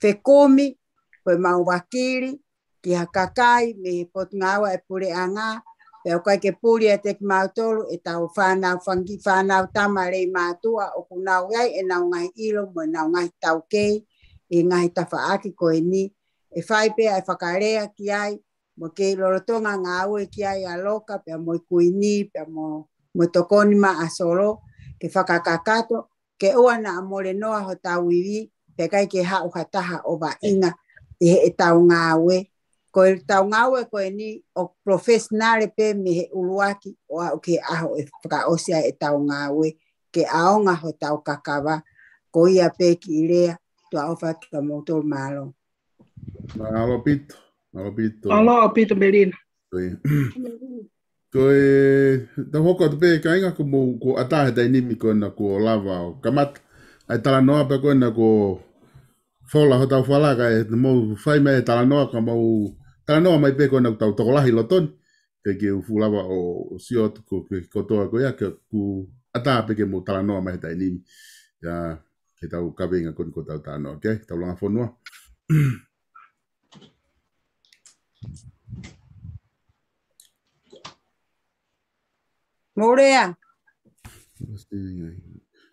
C: whekumi, koe mau wakiri, ki ha kakai me he pot ngawa e pure anga. Pea koe ke puri e te ki mautolu e tau whanau whangi whanau tama rei mātua o kunau iai e nau ngai ilo mo nau ngai tau kei e ngai tawha aki koe ni. E whai pea e whakarea ki ai mo ke lorotonga ngā ue ki ai a loka, pea mo kuini, pea mo tokoni ma a solo, ke whakakakato, ke ua na amore noa ho tau iwi, pe kai ke hau hataha o wa inga e tau ngā ue. Ko e tau ngā ue koe ni o profesionale pe me he uluaki o au ke aho e whakaosia e tau ngā ue, ke aonga ho tau kakawa, ko ia pe ki irea, tua ofa ki ka motor malo.
A: Malo pito.
B: Alo, Pito Melina.
A: Koe, ta hoko te pe ka inga ko atahe tai nimi ko na ko lava o kamat. Ai tala noa pe ko na ko fola ho tau whala ka e mo whai mai tala noa ka mau tala noa mai pe ko na tau tokolahi loton. Ke ufu lava o siot ko kotoa ko ia ke ku atahe pe ke mo tala noa mai tai nimi. Ya, ke tau kawenga ko tau tala noa, okay? Tau longa whanua.
C: Morea.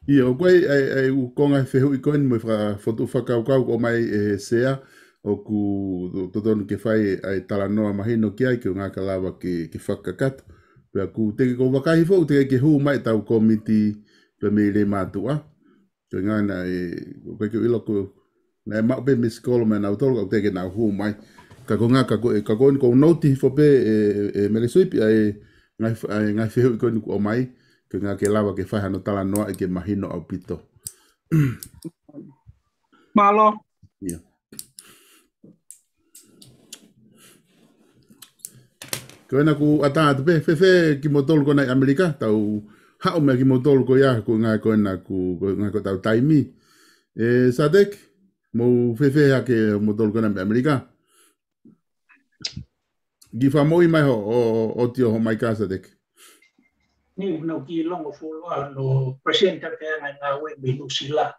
A: Ia, o koe ai u konga whehu i koen mo whotu whakaukau o mai e sea o ku totonu ke whai ai tala noa mahino ki ai ki o ngā kalawa ki whakakato. Pea ku teke ko wakahi fo, teke ke hu mai tau komiti pe me re mātua. Ko ngana e, koe ke ilo ko, na e mau pe miskolo me nau tolu au teke nau hu mai. Ka ko ngā ka koe ni ko noti fo pe e mele suipi ai ngai whehu i koe o mai, ke ngā ke lawa ke whahano tala noa i ke mahino au pito.
B: Malo.
A: Ia. Koe na ku atātu pe, whewhe ki motolu ko nei Amerika, tau hao mea ki motolu ko ia, ko ngā koe na ku ngā ko tau taimi. E Sadek, mo whewhe hake motolu ko nei Amerika. Gi whamoi mai o tio ho mai ka Sadek.
D: Ni nau ki longo foloa no presenta te ngā ue minu sila.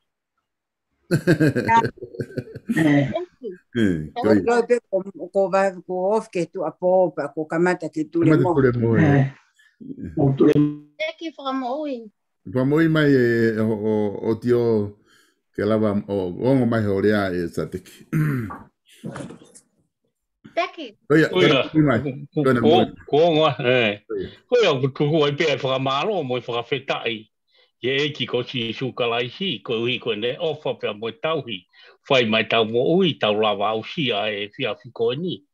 C: Ko of ke tu apo pa ko kamata ke tu le mo.
E: Teki whakamoi.
A: Whamoi mai o tio ke lava o ongo mai ho rea e Sadek.
E: Teki.
F: Koia, koia kuku ai pia whakamalo mo whakawhetai. Ye eki ko si sukalai si, ko ui ko ne ofa pia mo tauhi. Whai mai tau mo ui tau lawa au sia e whiawhi ko ni.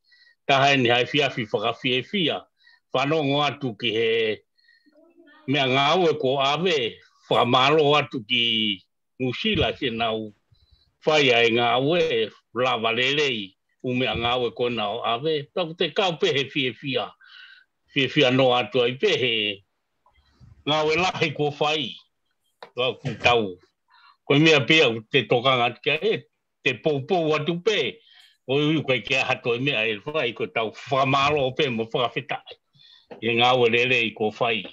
F: Taha ni hai whiawhi whakawhie whia. Whanongo atu ki he mea ngāue ko awe. Whakamalo atu ki Nusila si nau whai ai ngāue lawa lelei. Umea ngāwe ko nao awe. Taku te kau pehe whia. Whia no atu ai pehe. Ngāwe lahi ko whai. Tau. Koe mea pia te tokanga tika e. Te poupou atu pe. o ko ke ha to me ai fai ko tau whamalo pe mo whakawhita e ngā werere i ko whai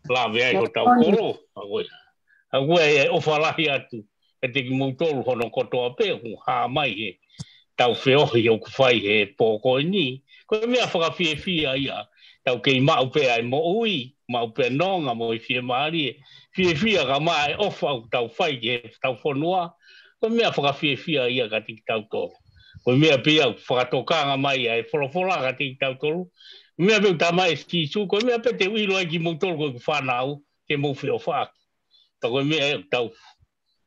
F: la vea ko tau koro a koe e ofalahi atu e te ki moutolu hono kotoa pe hu ha mai he tau whiohi o ku whai he pōko ni ko mea whakawhiewhia ia tau kei mau pe ai mo ui mau pe nonga mo i whie maari whiewhia ka mai ofa au tau whai he tau whanua ko mea whakawhiewhia ia ka tiki tau tō ko mea pia whakatokanga mai ai wholofola ka tiki tau tōru mea peu tamai ski su ko mea pe te uilo ai ki moutolu ko ku whanau ke mo whio whaaki ko mea tau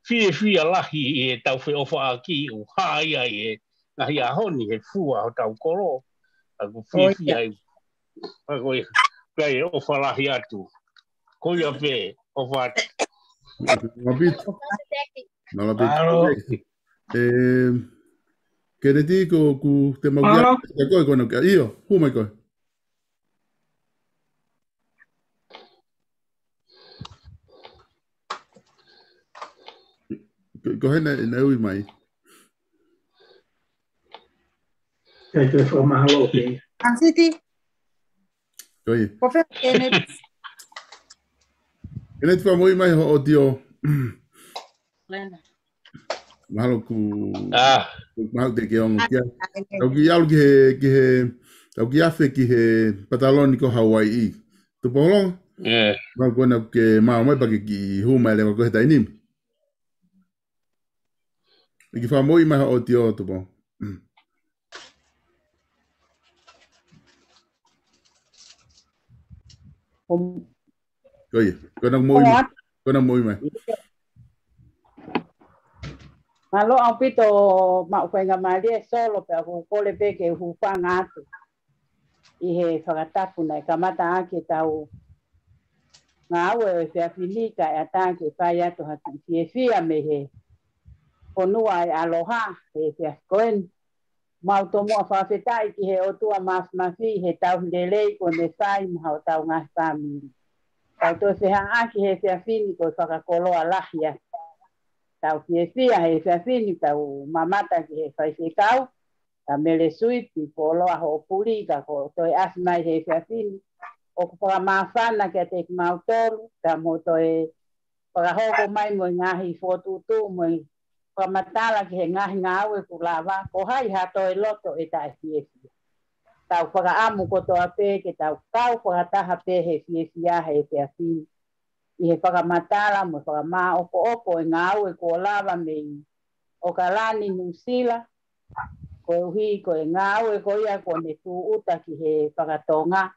F: whiewhia lahi e tau whio whaaki u hai ai e ngahi a honi he fua o tau koro aku whiewhia ai ako kai o whalahi atu ko ia pe o what
A: Mapito. Kere ti ko ku te maukia te koe kono kia. Iyo, hu mai koe. Ko hena e ui mai.
D: Kei te whamahalo ki.
C: Ansiti.
A: Koe.
C: Ko whea kene.
A: Kene te whamui mai ho o tio.
E: Lena.
A: Mahalo ku... Mahalo te ke ongo kia. Tau ki alu ki he... Tau ki awhi ki he pataloni ko Hawaii. Tu poholonga? Mahalo kona ke maa mai pake ki huma ele wako he tainimi. Iki whamui mai ho o tio tu po. Koe, kona moi mai. Kona moi mai.
C: Malo au pito ma whainga maria solo pe aku kole peke hufanga atu. I he whakatapu nei kamata ake tau ngā aue o te awhinika e atake whai atu hatu ki e whia me he ponua e aloha he te askoen. Mau tomoa whawhetai ki he otua mawhi he tau hilelei ko ne whai mahau tau ngā whamiri. Tau tō whiha aki he whiawhini ko whakakoloa lahi atu. Tau whia he whiawhini tau mamata ki he whaiwhekau. Ta mele suipi poloa ho puri ka ko toi asmai he whiawhini. O ko whakamawhana kia te mautoru. Ta mo toi whakahoko mai mo ngahi whotutu mo whakamatala ki he ngahi ngāwe ku lawa. Ko hai hato e loto e tae whiawhia. Tau whakaamu kotoa pē ke tau kau whakataha pē he whiawhia he whiawhini. I he whakamatala mo whakamā opo e ngāu e ko lawa mei o ka lani nusila ko uhi ko e ngāu e ko ia ko ne tū uta ki he whakatonga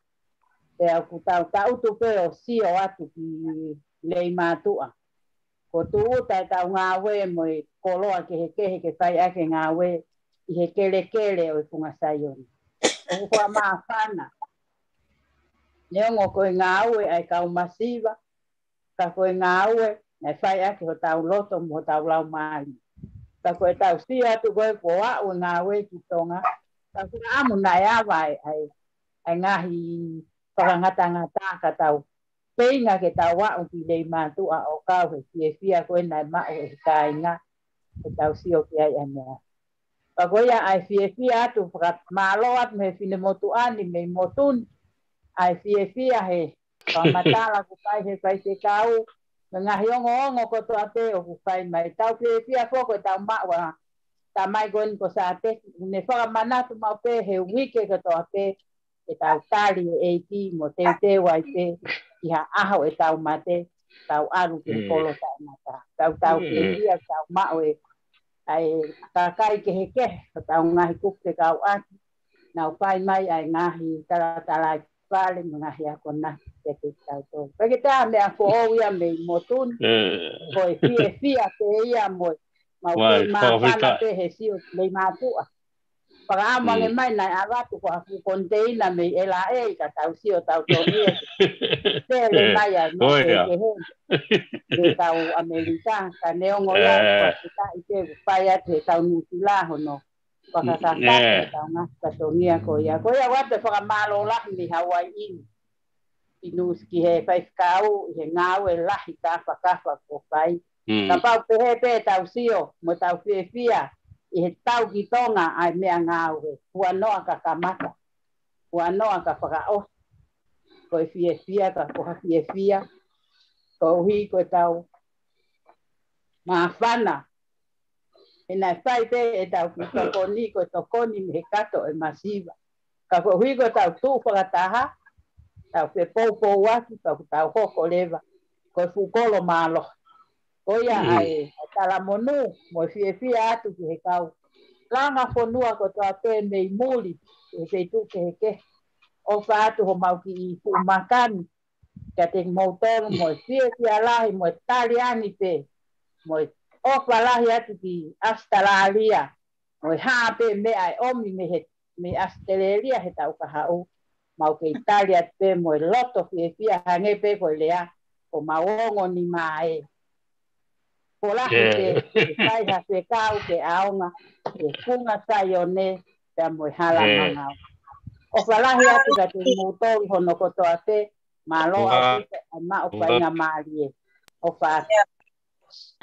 C: e au ku tau tautu pe o sio atu ki lei mātua ko tū uta e tau ngāwe mo e koloa ki he kehe ke whai ake ngāwe i he kele o i punga saioni o kua maa whana neongo ko e ngāu e ai kau masiva ka koe ngā ue, nei whai ake ho tau loto mo tau lau maali. Ka koe tau si atu koe ko au ngā ue ki tonga. Ka koe amu nai awai ai ngahi whakangata ka tau peinga ke tau wau ki lei mātua o kau he whia koe nai mao he kāinga he tau si o ki ai anea. Ka koe ai whia atu whakamalo atu me whine motu ani me motun ai whia he matala ku pai he pai te kau ngahi ongo ko to ate o ku pai mai tau pia foko tau mawa ta mai gon ko sa te ne fa mana tu ma pe he wike ko to ate e tau tali e ti mo te wai te ia aho e tau mate tau aru ke kolo ta mata tau pia tau mawe ai ka kai ke tau ngahi ku te kau ati na pai mai ai ngahi tala vale ngahi ako na te tau to. Peke ta me ako o ia me motun. Ko e fia te ia mo. Ma o ma pana te he sio le matua. Para amange mai na aratu ko aku container me ela e ka tau sio tau to ni. Te le mai a no te he. Tau Amerika ka neongo ia ko ta ite paia te tau nutila hono. Pakakaka tau nga katonia ko ia wate whakamalo lahi mi Hawaii inus ki he whaifkau he ngāu e lahi ka whakafa ko whai ka pau pehe pe tau sio mo tau whiawhia
H: I he tau ki tonga ai mea ngāue. Kua noa ka kamata. Kua noa ka whakaos. Ko e fia ka koha fia. Ko uhi ko tau. Mā whana. E nai whai pe e tau ki tokoni ko tokoni me he kato e masiva. Ka ko uhi ko tau tū whakataha. Tau pe pou waki ka tau hoko lewa. Ko e fukolo mālo. Ko ia ai tala monu mo fia atu ki he kau. Langa whanua ko tau pe mei muli. E peitu ke he ke. O whaatu ho mau ki i fumakani. Ka te mautoru mo fia lahi mo tali ani pe. Mo ofa lahi atu ki Australia. Mo haa pe me ai omi me Australia he tau ka hau. Mau ke Italia pe mo loto fia hange pe ko lea. Ko maongo ni mae. Ko lahi pe kai ha se kau ke aonga. Ke kunga sayone pe mo hala mangau. O walahi atu ka te moutori hono kotoa te, ma loa pute a ma o painga maari e. O whaati.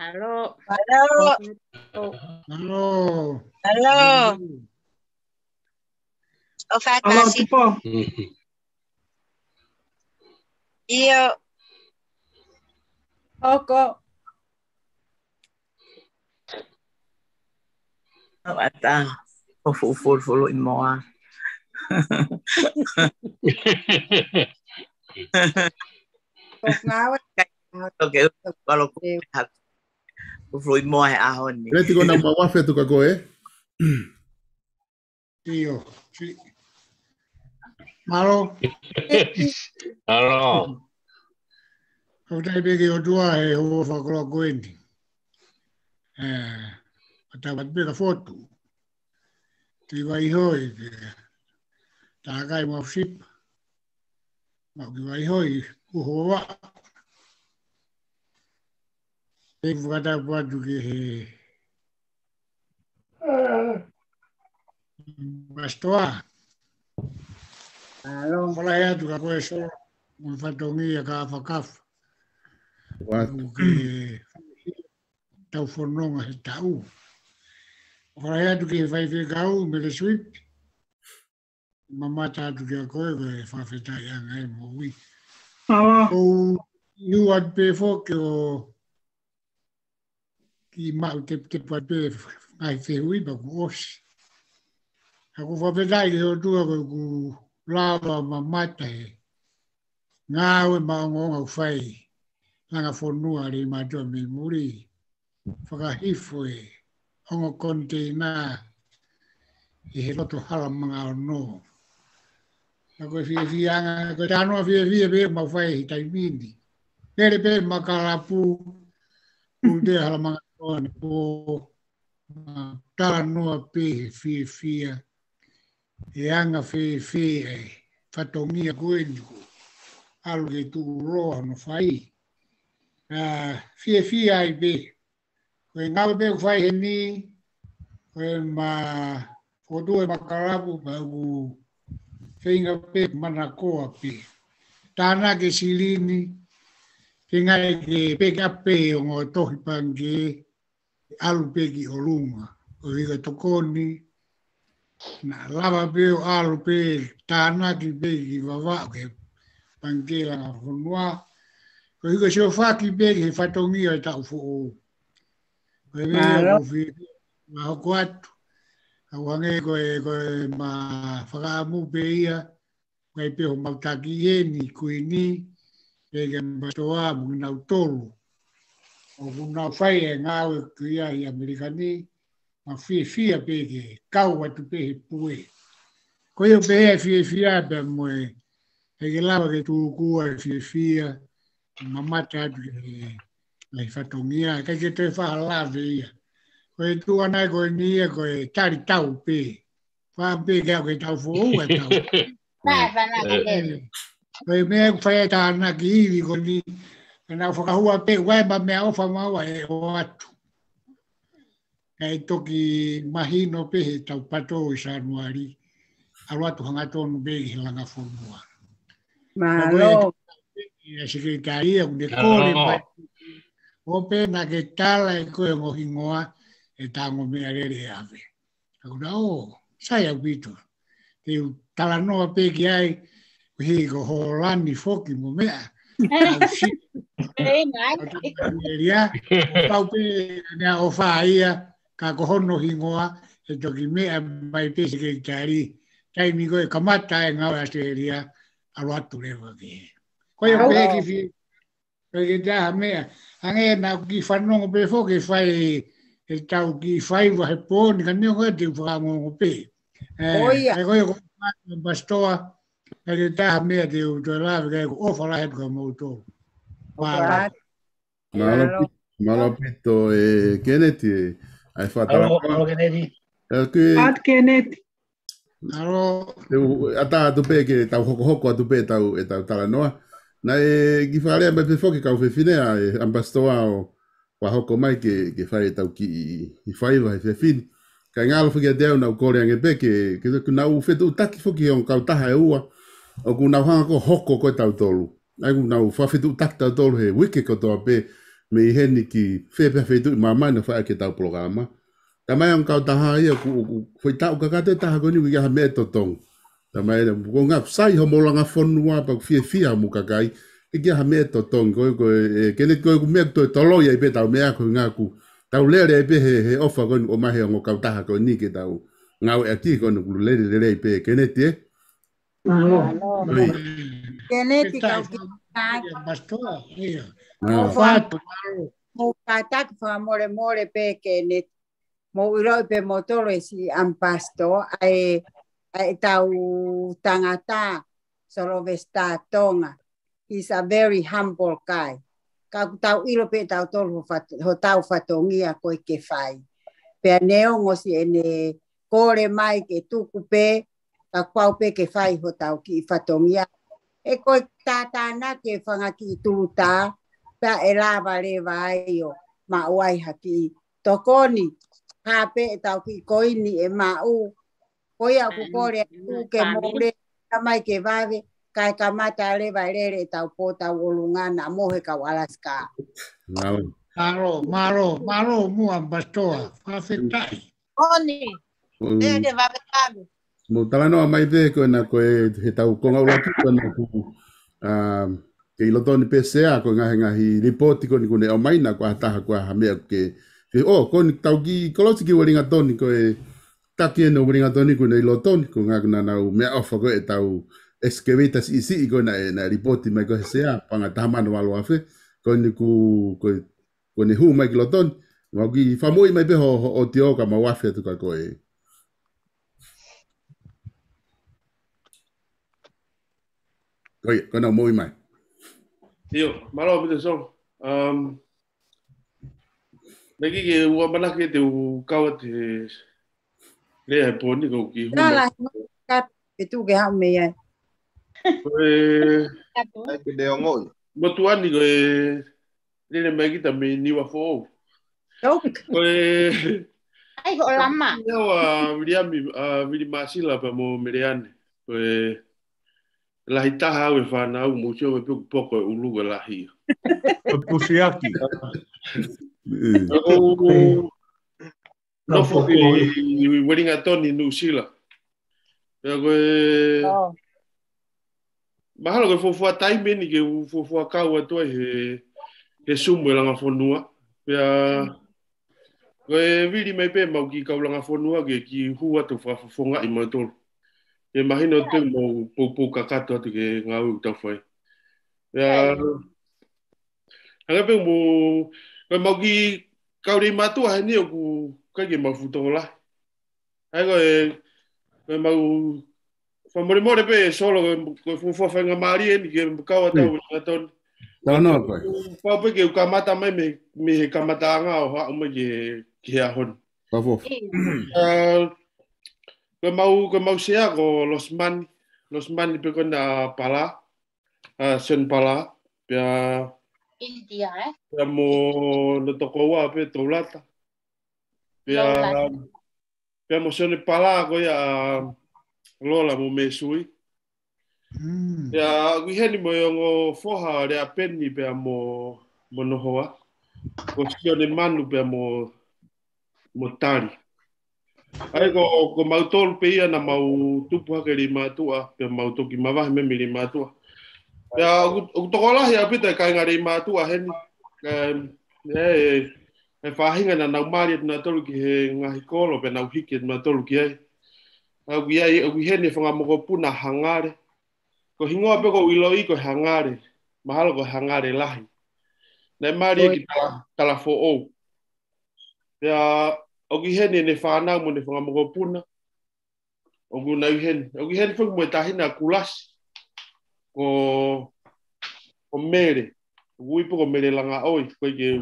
E: Alo.
C: Hello.
I: Hello.
C: Hello. O whakasi. Io. Oko.
J: O ata. O fulu i moa. Okay, kalau ku flui mo ai ahon ni.
A: Reti kona mawafe tu ka koe.
I: Io. Malo.
F: Alo.
I: O tai begi o tua e o whakolo koendi. O tai wat bega fotu. Ti vai hoi. Tā kai mau ship. Mau ki vai hoi. Uho wa. E whakata patu ki he. Bastoa. Wala hea tu ka koe so. Mun whatongi a ka whakafu. Tau whanonga he tau. Wala hea tu ki he whaiwhi kau me le sweep. Mama tātu kia koe koe whawhetai anga e mo ui. O iu at pe fōke o ki mau te pat pe ngai whehui pa ku osi. Ako whawhetai ki o tua koe ku lawa mamata e. Ngāwe maongonga whai. Langa whonua ri matua me muri. Whakahifo e. Ongo konte nā. I he loto hala mga o no. Ako fie anga, ko tanoa fie pe ma whai hi taimini. Nere pe makalapu, ude hala mga toane po, tala noa pe fie, e anga fie e, whatongia koeniko, alu ke tu roa no whai. Fie ai pe, koe ngawe pe whai he ni, koe ma, kodue makalapu pa u, whenga pe manakoa pe. Tāna ke silini, whengai ke peka pe o ngō tohi pange, alu pe ki o lunga. O higa tokoni, na lava pe o alu pe, tāna ki pe ki wawa ke pange langa whanua. O higa seo whaki pe ki whatongia e tau fo o. O higa o whiri, ma hoko atu. Wange koe ma whakaamu pe ia, koe pe ho mautaki eni, koe ni, e ke mbatoa muna utolu. O kuna whai e ngāwe kuia i Amerikani, ma fia pe ke kau atu pe he pue. Koe o pe he fia pe moe, e ke lawa ke tūkua e fia, ma mata atu ke lai whatongia, kai ke te whahalawe ia. Koe tuanai koe nia koe tari tau pe. Whampe kia koe tau fōu e tau. Koe mea whae tāna ki iwi koe ni. Nā whakahua pe waima mea ofa maua e o atu. Kei toki mahino pe he tau pato i Sanuari. Alo atu hangatonu pe i langa whonua.
C: Malo.
I: E sekretaria unde kore mai. O pe na ke tala e koe ngohi ngoa. e tango mea rere ave. Aku rao, sai au pito. Te tala noa pe ki ai, hi ko holani foki mo mea. Au si. Pau pe nea o wha ia, ka kohono hingoa, e toki mea mai pese ke tari. Tai mi koe kamata e ngau a te ria, alo atu lewa ke. Koe o pe ki fi, koe ke taha mea. Ange na ki whanongo pe foki whai, e tau ki whai wa he pōni, ka nio koe te whanongo pe. E koe ko bastoa, e ke taha mea te utoe lawe, ke ko ofa lahe tuka mautou.
A: Malapito e Kennedy ai fatala.
D: Alo Kennedy.
B: At Kennedy.
I: Alo.
A: Ata tu pe ke tau hoko tu pe tau e tau tala noa. Na e ki whare mai pe foki kau whewhinea e ambastoa o wa hoko mai ke whare tau ki i whaiwa he whewhini. Ka ngalo whaki a deo nau kore ange pe ke nau whetu utaki foki on kau taha e ua. O ku nau hanga ko hoko koe tau tolu. Ai ku nau whawhetu utaki tau tolu he wike kotoa pe me i heni ki whepea whetu i mamai na whae ke tau programa. Ta mai on kau taha ia ku whaitau kakate taha koni wiki aha mea totongu. Ta mai ko ngā sai ho molanga whonua pa fia mu kakai. Iki aha mea totongu koe kenet koe ku mea toi tolo ia i pe tau mea koe ngā ku tau lere i pe he ofa koni o mahe o kau taha koe ni ke tau ngau e ati koni ku lere i pe kenet e.
C: Kenet i kau ki
I: Bastoa, ia.
C: Mo kataki wha more pe Kenet. Mo uroi pe motoro e si ampasto ai tau tangata Solovesta Tonga. He's a very humble guy. Ka tau ilo pe tau tolu ho tau whatongia koe ke whai. Pea neongo si ene kore mai ke tuku pe, ka kwau pe ke whai ho tau ki whatongia. E koe tātāna ke whanga ki tūtā, pea e lava lewa ai o ma uai haki. Tokoni, hape e tau ki koini e mau. Koi aku kore atu ke mōre, kamai ke wawe, kai kamata lewa lere e tau pōta wolungana, mohe kau Alaska.
I: Maro, mua bastoa, whawhetai.
H: Oni, e te wawe tamu.
A: Mo tala noa mai pe koe na koe he tau konga ulaki koe na ku ke ilotoni PCA koe ngahi ripoti koe ni kune au maina koe hataha koe hamea ke koe ni tau ki kolosi ki waringa toni koe taki ene waringa toni koe na ilotoni koe ngā kuna nau mea ofa koe tau excavators isi koe na ripoti mai koe SCA panga tahamana walo afe koe ni koe ni hu mai ki ilotoni ngau ki whamui mai pe o tioka ma wafe atu koe Oi, kena moi mai.
K: Yo, malo pito so. Lagi ke ua mana ke te kau te le ai poni ko ki hu.
C: Nala, itu ke hau me ai.
K: Ai ke de ngoi. Motuani ko le mai kita me niwa fo.
E: Ai ko lama.
K: Yo vidi masila pa mo meriane. Lahi taha au e whanau mo tio me puku poko e ulu e lahi.
L: Pusiaki.
K: No fo i weringa toni New Zealand. Pea koe... Mahalo koe fofua taimeni ke fofua kau atua he sumu e langa whanua. Pea... Koe viri mai pe mau ki kau langa whanua ke ki hua tu whafonga i mai tolu. E mahino te mo pou kakato atu ke ngau u tau whai. Hanga pe mo mau ki kauri matua he ni o ku kai ke mau futongo la. Hai koe mau whamore pe solo koe fufua whainga maari e ni ke kau atau ngaton.
A: Tau noa koe.
K: Pau pe ke u kamata mai me he kamata anga o hao mai ke ahon.
A: Pafo.
K: Koe mau sea ko Los Mani pe kona pala, sen pala, pea
E: India,
K: pea mo no toko ua pe taulata. Pea mo sene pala ko ia lola mo me sui. Pea wiheni mo yongo foha rea peni pea mo nohoa. Ko sione manu pea mo tari. Ai ko mau tolu pe ia na mau tupu hake ri mātua, pe mau toki mawahe me mi ri mātua. Pea o tokola hea pita kai ngā ri mātua heni. E whahinga na nau maari na tolu ki he ngahi kolo pe nau hiki na tolu ki ai. Au ki ai, au ki heni whanga moko puna hangare. Ko hingoa pe ko ilo i ko hangare. Mahalo ko hangare lahi. Nei maari ki tala fo ou. Pea o ki heni ne whanau mo ne whanga moko puna. O ki nau heni. O ki heni whangu mo e tahina kulasi. Ko mere. O uipo ko mere langa oi. Koe ke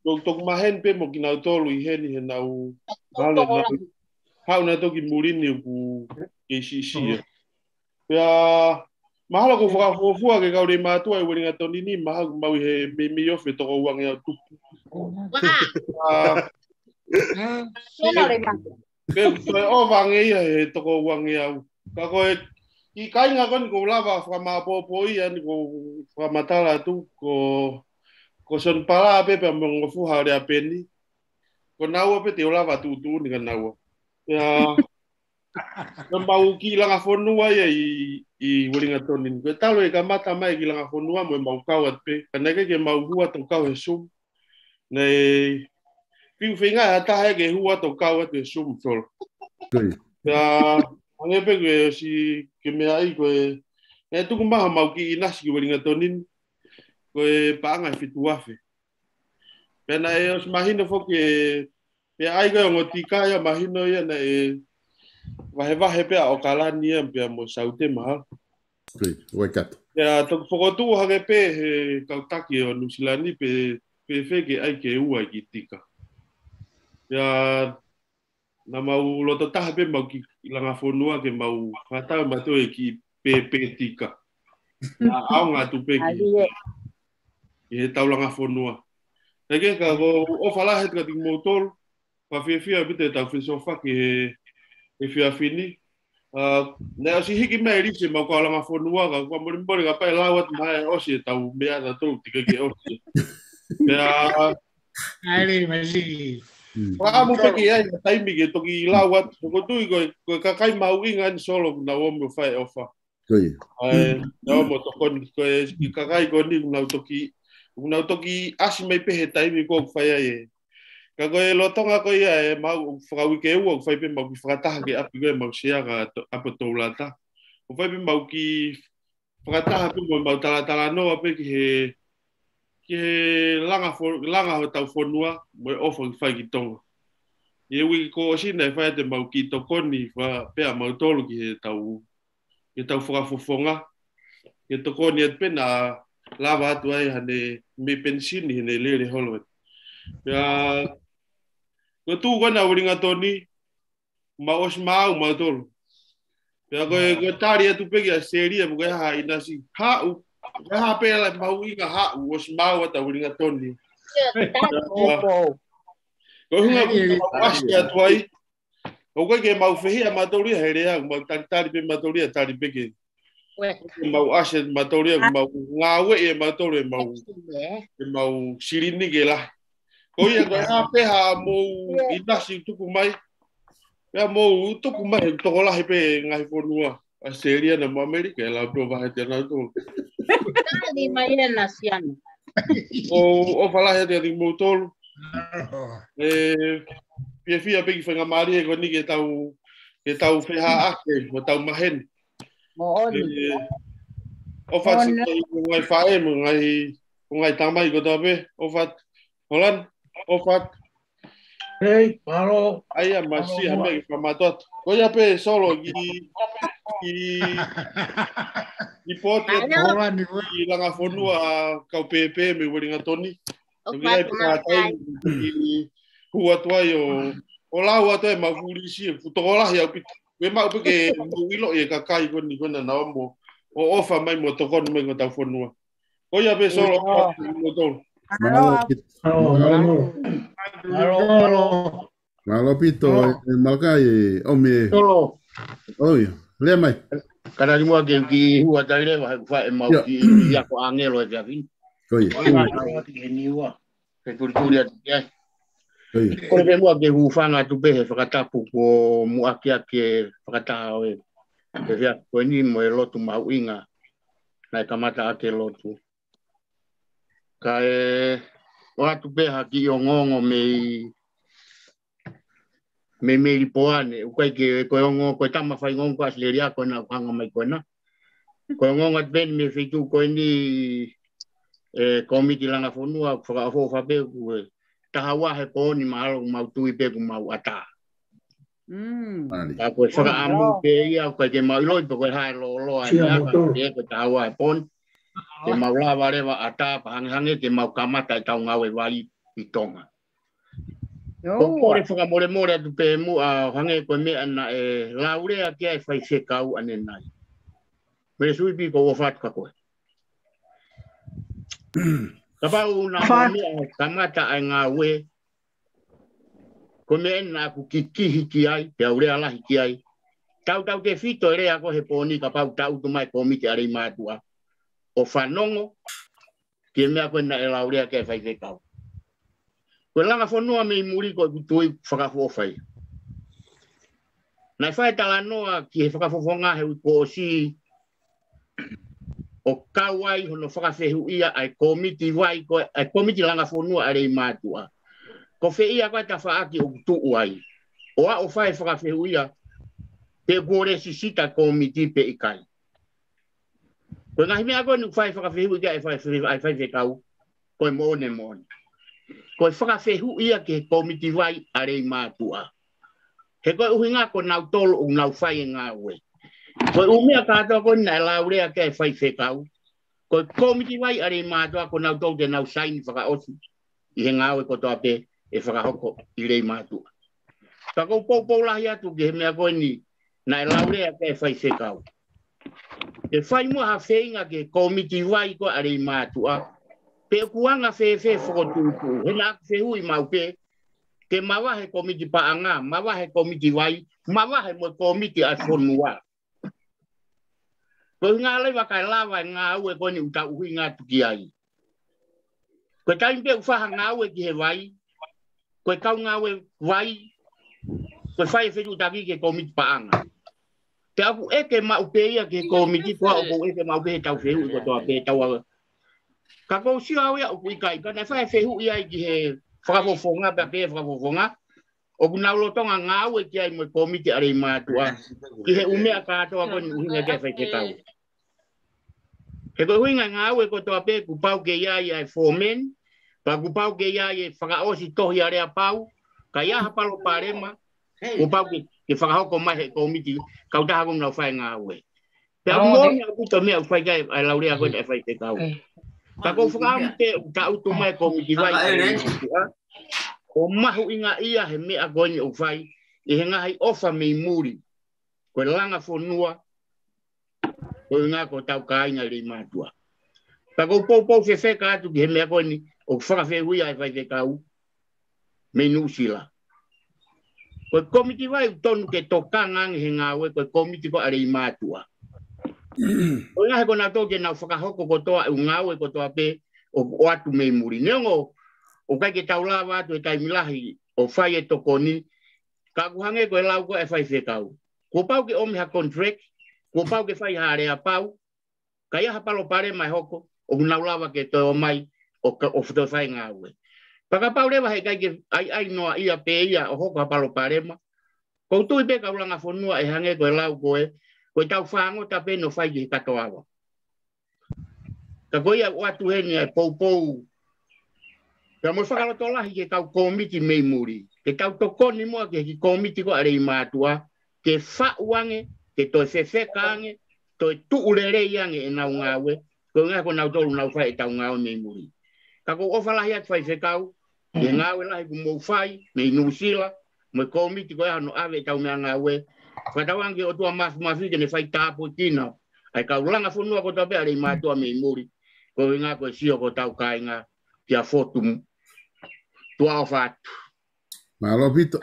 K: Tok mahen pe mo ki nau tolu i heni he nau hau na toki murini ku ke sisia. Pea mahalo ko whakafofua ke kaure mātua i weringa tonini mahalo mau he me ofe toko uangi au tupu. Pe o wange ia he toko uangi au. Ka koe i kainga koni ko lava whakamapopo ia ni ko whakamatala tu ko son pala pe mo fuha rea peni. Ko naua pe te olava tutu ni ka naua. Ya mau ki langa fonua ia i Weringa Tonin. Ko talo e ka mata mai ki langa fonua mo mau kawat pe. Kaneke ke mau hua tau kau he sum. Nei piu whinga hata he ke hua tau kawat he sum tol. Ya angepe ke si ke mea i ko e tuku maha mau ki inasi ki Weringa Tonin. Ko e paanga e fituafe. Pena e os mahino fo ke pe ai ga ngo tika ya mahino ia na e vahe pea o kalani ia pea mo saute mahal.
A: Oi kato.
K: Ya to fokotu hage pe he kautaki o Nusilani pe feke ai ke ua ki tika. Ya na mau loto taha pe mau ki langa fonua ke mau kata mato e ki pe tika. Au nga tu pe ki. He tau langa fonua. Nake ka o fala het ka ting motor pa fia bite tau fisofa ki he fia fini. Na si hiki mai rise mau ka langa fonua ka kwa morimbori ka pai lawat mai osi tau mea na tau tika ki osi. Ya
I: Ai masi.
K: Wa mo pe ki ai taimi ke toki lawat ko tu ko ka kai mau ingan solo na o mo fai ofa. Ai na mo to kon ko ka kai ko ni na toki asi mai pe he taimi ko fai ai. Ka ko lotonga ko ia e mau whakawi ke ua fai pe mau ki whakataha ke api koe mau sea ka apa toulata. Ko fai pe mau ki whakataha pe mau talatala noa pe ki he langa ho tau whonua mo e ofa ki whai ki tonga. I wiki ko o sina e whai te mau ki tokoni pea mau tolu ki he tau whakafofonga. Ke tokoni at pe na lava atu ai hane me pensini hene lere holo. Ya ko tu ko na Weringa Toni ma os mau ma tol. Ya ko tari atu pe ya seria mo ha inasi ha ha pe la mau inga ha os mau ata Weringa Toni. Ko hunga ko atu ai. O ko ke mau fehia ma tori herea mau tari pe ma tori tari pe ke. Mau ashe ma tori mau ngawe e ma tori mau sirini ke la. Ko ia ko ha pe ha mo inasi tuku mai. Ya mo tuku mai to la pe ngai fonua. A seria na America la prova ha tena to.
E: Ni mai na sian.
K: O fala he de motor. Fia pe ki fanga mari ko ni ke tau feha ake mo tau mahen. O fat ngai fae mo ngai tamai ko tabe o fat Holan o fat
D: Hey, paro.
K: Ai masi hame ki pamatot. Ko ya pe solo pote
I: Holan
K: i langa fonua kau pepe me Weringa Toni. Ko ia pe tai hua tuai o lau atu ma fulisi futola ya pi we ma pe ke wilo e ka kai ko ni kona na mo o ofa mai mo to kon me ko ta fonua. Ko ya pe solo mo
A: Malo pito malkai ome.
F: Solo.
A: Oi, le mai.
F: Kana ni mo ki hua tai le fa e mau ki ia ko angelo e javi.
A: Oi.
F: Ni wa. Ke tu ya. Ko le mo ke hufanga tu be whakatapu ko muakia ke whakataha e. Ke vea ko ni mo e lotu mauinga. Nai kamata ake lotu. Ka e watu be haki o ngongo me ripoane. Ukai ke ko ngongo ko tama fai ngongo asleria ko na hanga mai ko na. Ko ngongo at ben me fitu ko ni komiti langa fonua whakafo whape ku tahawa he po ni mahalo mautui pe ku mau ata. Ako whakaamu pe ia ko ke mau iloi pe ko hae lo ai ia ko tahawa he pon. Ke mau lawa rewa ata pahange ke mau kamata tau ngawe wai i tonga. Ko kore whakamore atu pe mu a hange ko mea na laurea kia e whai sekau ane nai. Mere sui pi ko wafat ka koe. Kapau na mea kamata ai ngā we. Ko mea na ku kikihi ki ai, te aurea lahi ki ai. Tau te fito e rea ko he poni kapau tau tu mai komite arei mātua. O whanongo, ki mea koe na e laurea ke whai whekau. Koe langa whanua me i muri koe kutui whakafowhai. Nai whai tala noa ki he whakafofonga he uko o si o kawai hono whakawhehu ia ai komiti wai koe, ai komiti langa whanua arei mātua. Ko whe ia koe ta whaaki o kutu ai. O a o whai whakawhehu ia, pe gore sisita komiti pe ikai. Koe ngahi mea koe nuk whai whakawhehu ia ai whai whekau, koe mone. Koe whakawhehu ia ke komiti wai arei mātua. He koe uhi ngā ko nau tolo u nau whai ngā we. Koe umea kātoa koe nai laurea ke whai whekau. Koe komiti wai arei mātua ko nau tolo te nau saini whakaosi. I he ngā we ko toa pe e whakahoko i rei mātua. Ka kou pou lahi atu ke he mea koe ni nai laurea ke whai whekau. Te whai mua ha wheinga ke komiti wai ko arei mātua. Pe kuanga whewhe whakotuku. He nā whehui mau pe. Ke mawahe komiti paanga, mawahe komiti wai, mawahe mo komiti a whonua. Ko ngā lewa kai lawa ngā ue koni uta uhi ngā tuki ai. Ko taimpe uwhaha ngā ue ki he wai, ko kau ngā ue wai, ko whai whetu taki ke komiti paanga. Te aku eke maupeia ke komiti, kua oku eke maupehe tau whehu ko toa pe tau awa. Ka kou siwa awea uku ikai, ka nai whai whehu iai ki he whakafofonga, pe pe whakafofonga. O kuna ulotonga ngā ue ki ai mo komiti arei mātua, ki he umea kātoa koni uhinga kia whai te tau. He koe huinga ngā ue ko toa pe ku pau ke iai ai foreman, pa ku pau ke iai e whakaosi tohi a rea pau, ka iaha palo pārema, ku pau ke whakahoko mai he komiti, kau taha kum nau whai ngā ue. Pe au mōni au kuta mea u whai kai ai laurea koe te whai te tau. Ka kou whakaamu te ka utu mai komiti vai arei mātua, o mahu inga ia he mea koe o whai, i he ngahi ofa mei muri, koe langa whonua, koe ngā ko tau kāinga rei mātua. Ka kou pou whewheka atu ki he mea koe ni, o whakawhehui ai whai whekau, mei nusila. Koe komiti vai tonu ke tokangang he ngā ue, koe komiti ko arei mātua. Koe ngā he kona tō ke nau whakahoko ko toa u ngā ue ko toa pe, o atu mei muri. Neongo, o kai ke taulawa atu e taimilahi, o whai e tokoni, ka kuhange koe lau ko e whai whekau. Ko pau ke omiha contract, ko pau ke whai harea pau, ka iaha palo pare mai hoko, o kunaulawa ke toi o mai, o whutoi whai ngā ue. Paka pau rewa he kai ke ai noa ia pe ia, o hoko ha palo pare ma. Kou tui pe kaulanga whonua e hange koe lau koe, koe tau whango ta pe no whai ki katoa awa. Ka koe ia watu heni ai pou. Ka mo whakalotolahi ke kau komiti mei muri. Ke kau tokoni mua ke ki komiti ko arei mātua. Ke whauange, ke toi whewhekange, toi tuurerei ange e nau ngāwe. Ko ngā ko nau tolu nau whai e tau ngāwe mei muri. Ka ko ofalahi atu whai whekau. Ke ngāwe lahi ku mou whai, mei nusila. Mo komiti ko e hano ave e tau mea ngāwe. Whatawange o tua mafi ke ne whai tāpo tina. Ai kau langa whunua ko tape arei mātua mei muri. Ko ngā ko sio ko tau kāinga kia whotumu. Tua o whātu.
A: Mahalo pito.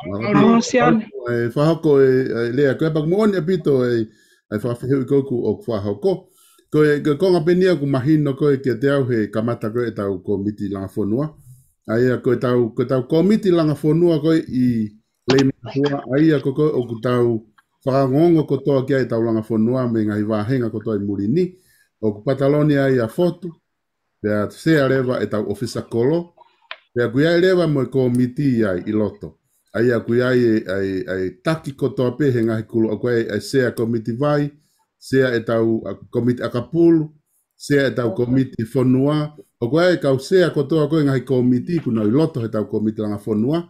A: Mahalo sian. Whahoko e lea koe pak mōni a pito e whawhihu i kouku o whahoko. Koe konga penia ku mahino koe kia te au he kamata koe e tau komiti langa whonua. Aia ko tau komiti langa fonua ko I le mahua aia ko o tau whakangongo ko toa kia I tau langa fonua me ngai wahenga ko toa I Murini o ku Patalonia aia fotu pea sea rewa e tau ofisa kolo pea kuia rewa mo komiti ai I loto aia kuia ai taki ko toa pe he ngai kulu o koe ai sea komiti vai sea e tau komiti akapulu sea e tau komiti fonua o koe kau sea kotoa koe ngai komiti kuna I loto he tau komiti langa fonua.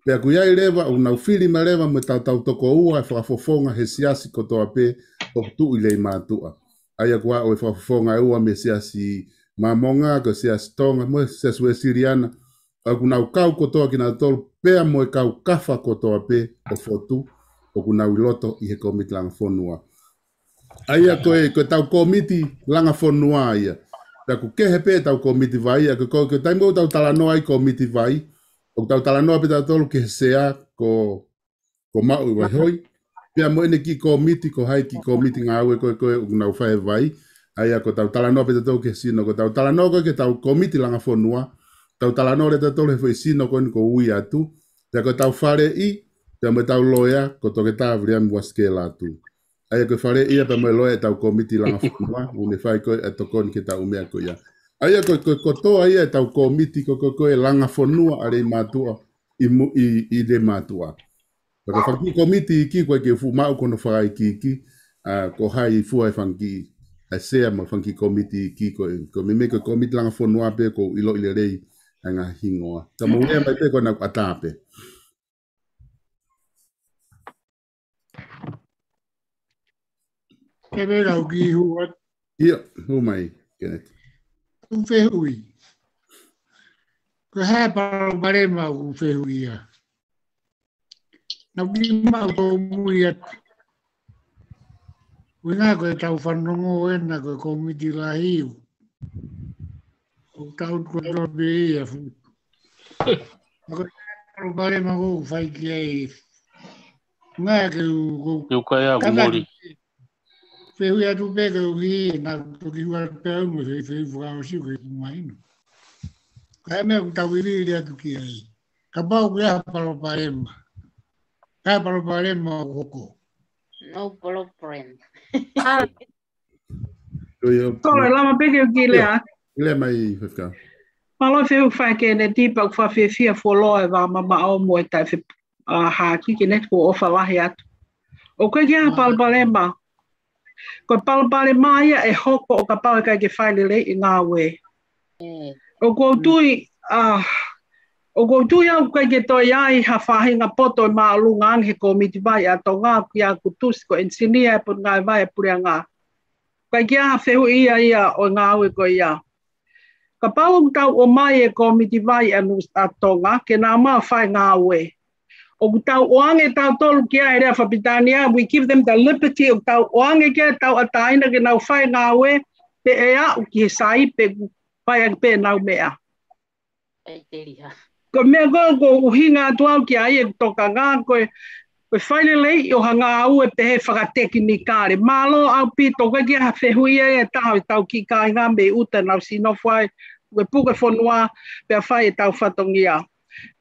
A: Pea kuiai lewa o nau whiri ma lewa me tau toko ua e whakafofonga he siasi kotoa pe o tu I lei mātua. Aia kua o e whakafofonga e ua me siasi mamonga ko siasi tonga mo siasi we siriana. O kunau kau kotoa ki nau tolu pea mo e kau kafa kotoa pe o fotu o kunau I loto I he komiti langa fonua. Aia koe tau komiti langa fonua ia. Pea ku kehe pe tau komiti vai ia ko taimo tau talanoa I komiti vai. O tau talanoa pe tau tolu ke sea ko mau I wahoi. Pea mo ene ki komiti ko hai ki komiti ngā ue koe unau whae vai. Aia ko tau talanoa pe tau tolu ke sino ko tau talanoa koe ke tau komiti langa fonua. Tau talanoa re tau tolu he fai sino koe ni ko ui atu. Pea ko tau whare I. Pea mo tau loea ko toke tāwri ami waske la atu. Aia ko whare ia pe mo loea tau komiti langa fonua. Une whai koe e tokoni ke tau umea koe ia. Aia ko toa ia tau komiti ko e langa fonua are I mātua I le mātua. Ko whaki komiti ki koe ke fu mau kono whakai ki ko hai fua e whanki a sea ma whanki komiti ki koe. Ko me ko komiti langa fonua pe ko ilo I le rei a ngā hingoa. Ka mo ea mai pe ko na atape.
I: Ke vera o ki hua.
A: Ia, hu mai, Kenneth.
I: Un whehui. Ko hea paro marema un whehui ia. Nau ki mau tō mui atu. Wina koe tau whanongo ena koe komiti la hiu. O tau koe tō be ia futu. Ko hea paro marema kou whai ki ei. Ngā ke u...
F: Eu kai a kumori.
I: Whehui atu peke u hi na toki hua pēu mo whei whakao siu kei kumainu. Kai mea ku tau iri atu ki ai. Ka pau ku ea paro parema. Ea paro parema o hoko.
E: No problem.
B: Tole lama peke u ki lea.
A: Lea mai whiwhika.
B: Malo wheu whai ke ne tipa ku whawhi fia wholoa e wā mama au mo e tai haki ki net ko ofa lahi atu. O koe ki aha palpalema. Ko palapale maia e hoko o ka pau kai ke whaile lei I ngā we. O koutui au kai ke toi ai ha whahinga poto I maa lunga he komiti vai a tō ngā ki a kutusi ko ensinia e put ngā vai e puri a ngā. Kai ki aha whehu ia o ngā we ko ia. Ka pau tau o mai e komiti vai a tō ngā ke nā maa whai ngā we. O tau oange tau tolu kia e rea whapitania, we give them the liberty o tau oange kia tau ataina ke nau whai ngā we, pe e au ki he sai pe whai ang pe nau mea. Ko mea ko uhinga atu au kia ai e toka ngā koe whaile lei o hanga au e pe he whakateki ni kāre. Mālo au pi toka kia ha whehuia e tau ki kāi ngā me uta nau sino whai, koe puke whanua pe a whai e tau whatongia.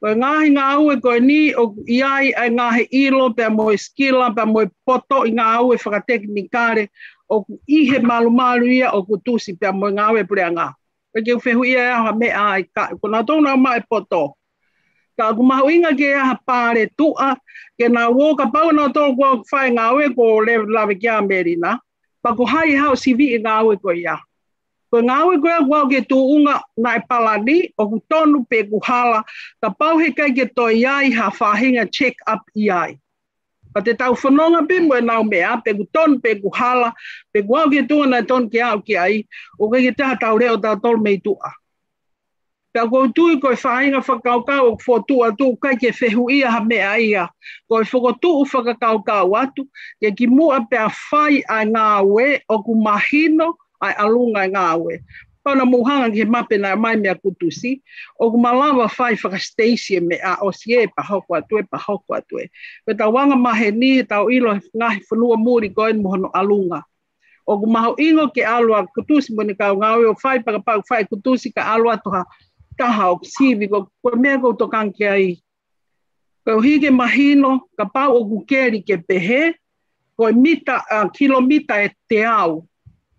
B: Ko ngahi ngā aue koe ni o iai ai ngahi ilo pe mo skila pe mo poto I ngā aue whakateki ni kāre o ihe malu ia o kutusi pe mo ngā aue pure ngā. Ko ke whehu ia ha me ai ka ko na tōna mai poto. Ka ku mahu inga ke ha pare tua ke na wo ka pau na tō ko whai ngā aue ko le lawe kia merina. Pa ko hai hao sivi I ngā aue ko ia. Ko ngāwe koe wau ke tūunga na e palani o ku tonu pe ku hala ka pau he kai ke toi iai ha whahinga check up iai. Pa te tau whanonga pe mo e nau mea pe ku tonu pe ku hala pe ku wau ke tūunga na tonu ke au ki ai o kai ke taha tau reo tau tolu mei tua. Pea koe tui koe whahinga whakaukau o whotua tu kai ke whehu ia ha mea ia. Koe whakotu whakaukau atu ke ki mua pe a whai a ngāwe o ku mahino ai alunga ngā we. Pauna muhanga ki he mapena mai mea kutusi, o ku malawa whai whakastasi me a osie e pahoko atu e. Pe tau wanga mahe ni, tau ilo ngahi whanua muri koe muhono alunga. O ku maho ingo ke alua kutusi mo ni kau ngā we o whai pakapau whai kutusi ka alua toha taha o sivi ko mea ko tokan ke ai. Ko hige mahino ka pau o kukeri ke pehe ko mita kilomita e te au.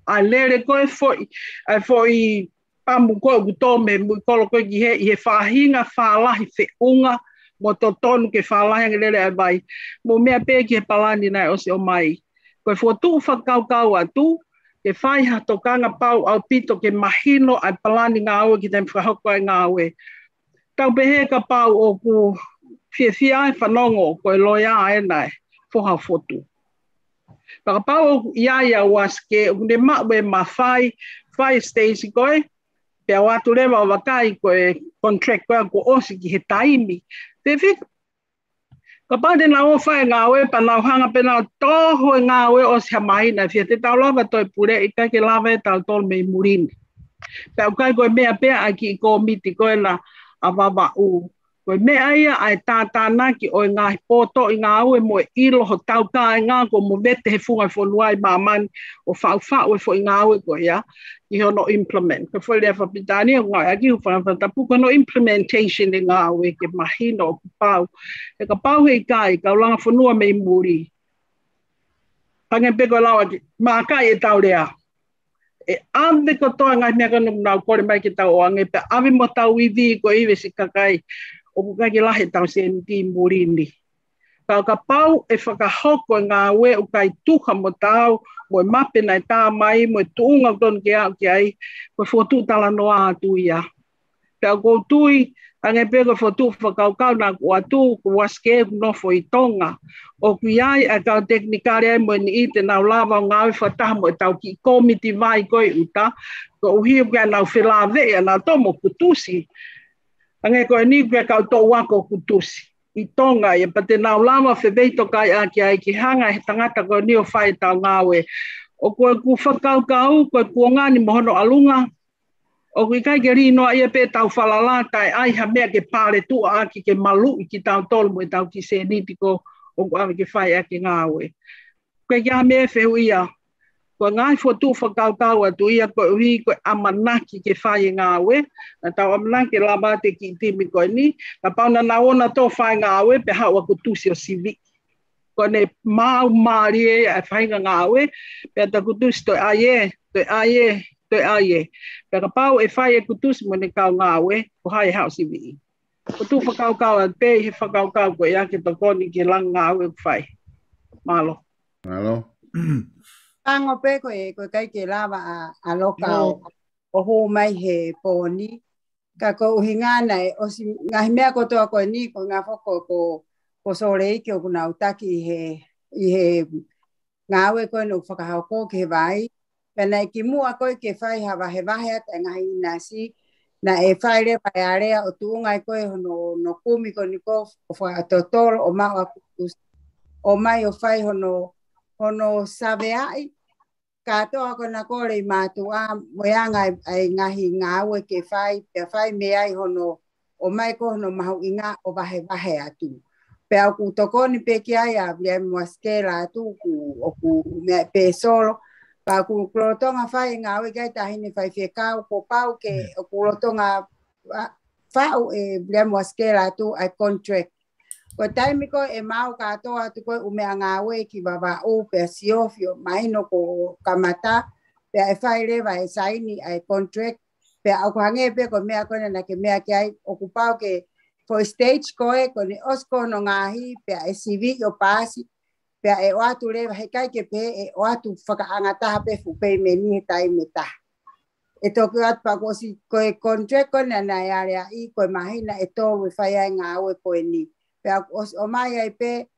B: A lere ko e foi pamu ko tome mu kolo ko ki he fahinga falahi fe unga mo to tonu ke whalahi lere ai mai. Mo mea pē ki he palani nai o se o mai. Koe whotu whakau atu, ke whai hatokanga pau au pito ke mahino ai palani ngā aue ki te mwhahoko ai ngā aue. Tau pehe ka pau o ku whiawhia ai whanongo koe loia ai nai, whoha whotu. Paka pau o iaia waske, o kune mawe ma whai stage koe, pia watu rewa o wakai koe contract koe ko osi ki he taimi. Whiwhika. Ka pāne nā o whae ngā oe, pa nā hanga pe nā tōho ngā oe o si hamaina, whia te tau lava toi pure, i kai ke lava e tau tolu mei murini. Pea kai koe mea pea ai ki i kō miti koe na a wawa u. Koe mea ia ai tātāna ki o ngā poto i ngā oe mo e ilo ho tau kāi ngā ko mo mete he funga i whonuai māmani o whau e fo i ngā oe koe ia, i ho no implement. Ka whoi lea whapitani o ngā aki u whanawhatapu, ka no implementation i ngā oe ke mahino o pau. E ka pau hei kai, ka ulanga whanua mei muri. Pange peko lawa ki, mā kai e tau rea. E ave ko toa ngai mea kanu nau kore mai ki tau oange, pe ave mo tau iwi ko iwe si kakai, o kukai ki lahe tau se niti murini. Ka pau e whakahoko ngā ue o kai tuka mo tau, mo e mape nai tā mai, mo e tuunga tonu ke au ki ai, ko whotu tala noa atu ia. Pea ko tui, ange peko whotu whakaukau nā ko atu, ko waske no fo i tonga. O kui ai a kau teknikare ai mo ni i te nau lava o ngāwe whataha mo e tau ki komiti vai koe uta, ko uhi o kia nau whilawe e nā tomo kutusi. Ange koe ni kia kau tō wako kutusi. I tonga e pa te nau lama wheweito kai a ki ai ki hanga he tangata koe ni o whai tau ngāwe. O koe ku whakaukau, koe kuongani mohono alunga, o kui kai ke rino ia pe tau whalalata e ai ha mea ke pāre tua aki ke malu i ki tau tolu mo e tau ki se niti ko o kua ke whai ake ngāwe. Koe kia mea whehu ia, koe ngai whotu whakaukau atu ia koe uhi koe amanaki ke whai ngāwe, na tau amanaki lama te ki timi koe ni, na pauna na ona tō whai ngāwe pe haua kutusi o sivi. Koe ne mau maari e a whainga ngāwe, pe ta kutusi toi aie, toi aie, toi aie. Pe ka pau e whai e kutusi mo ne kau ngāwe, ko hai hao sivi. Ko tu whakaukau a te he whakaukau ko ia ke tokoni ke lang ngāwe whai. Malo.
A: Malo.
C: Pango pe koe kai ke lava a lokau o hō mai he pōni. Ka ko uhi ngānei, o si ngahi mea kotoa koe ni, ko ngā whoko ko sore iki o kuna utaki i he ngāwe koe no whakahauko ke he vai. Pena ki mua koe ke whai hawa he wahe ata ngahi nasi, na e whai rea pai area o tuungai koe no kumi ko niko o whakatotoro o mau akutus. O mai o whai hono saveai, katoa ko na kore i mātua, moeanga ai ngahi ngāwe ke whai, pia whai meai hono, o mai ko hono mahu inga o wahe atu. Pea ku tokoni pe ki ai a via muaskela atu o ku mea pe solo, pa ku kulotonga whai ngāwe kai tahini whai whekau, ko pau ke o kulotonga whau e via muaskela atu ai contract. Ko taimi ko e mau katoa tu ko umea ngāwe ki wawa o pe siofio maino ko kamata pe e whai rewa e saini ai contract pe au hange pe ko mea kone na ke mea ki ai okupau ke for stage koe ko ni osko no ngahi pe e CV o pasi pe e watu rewa he kai ke pe e watu whakaangataha pe fupe meni he taimi ta. E toku atu pa ko si koe contract ko na area i koe mahina e tōru whai ai ngāwe koe ni. Pea o mai ai pe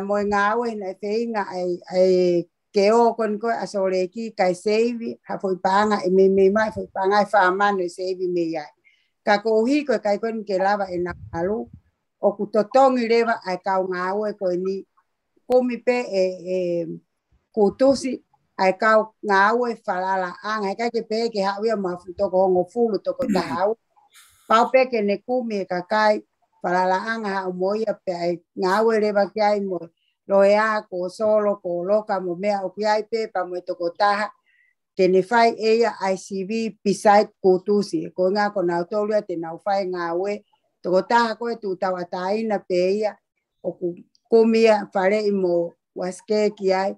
C: moe ngāwe na whainga ai ke o kon koe a sore ki kai seivi ha fwoi pānga e me mai fwoi pānga e whaamano e seivi me ai. Ka ko uhi koe kai kon ke lava e nakalu o ku totongi rewa ai kau ngāwe koe ni kumi pe kutusi ai kau ngāwe whalala anga. Hai kai ke pe ke hawia mafu toko hongo fulu toko tahau. Pau pe ke ne kumi e kakai Palalaanga ha umoia pe ai ngāwe rewa ki ai mo loea ko solo ko loka mo mea o ki ai pe pa mo e toko taha ke ne fai ea ICV beside kutusi ko nga ko na tolu te na fai nga we to ta ko tu tawatai na pe ia o ku komia fare imo waske ki ai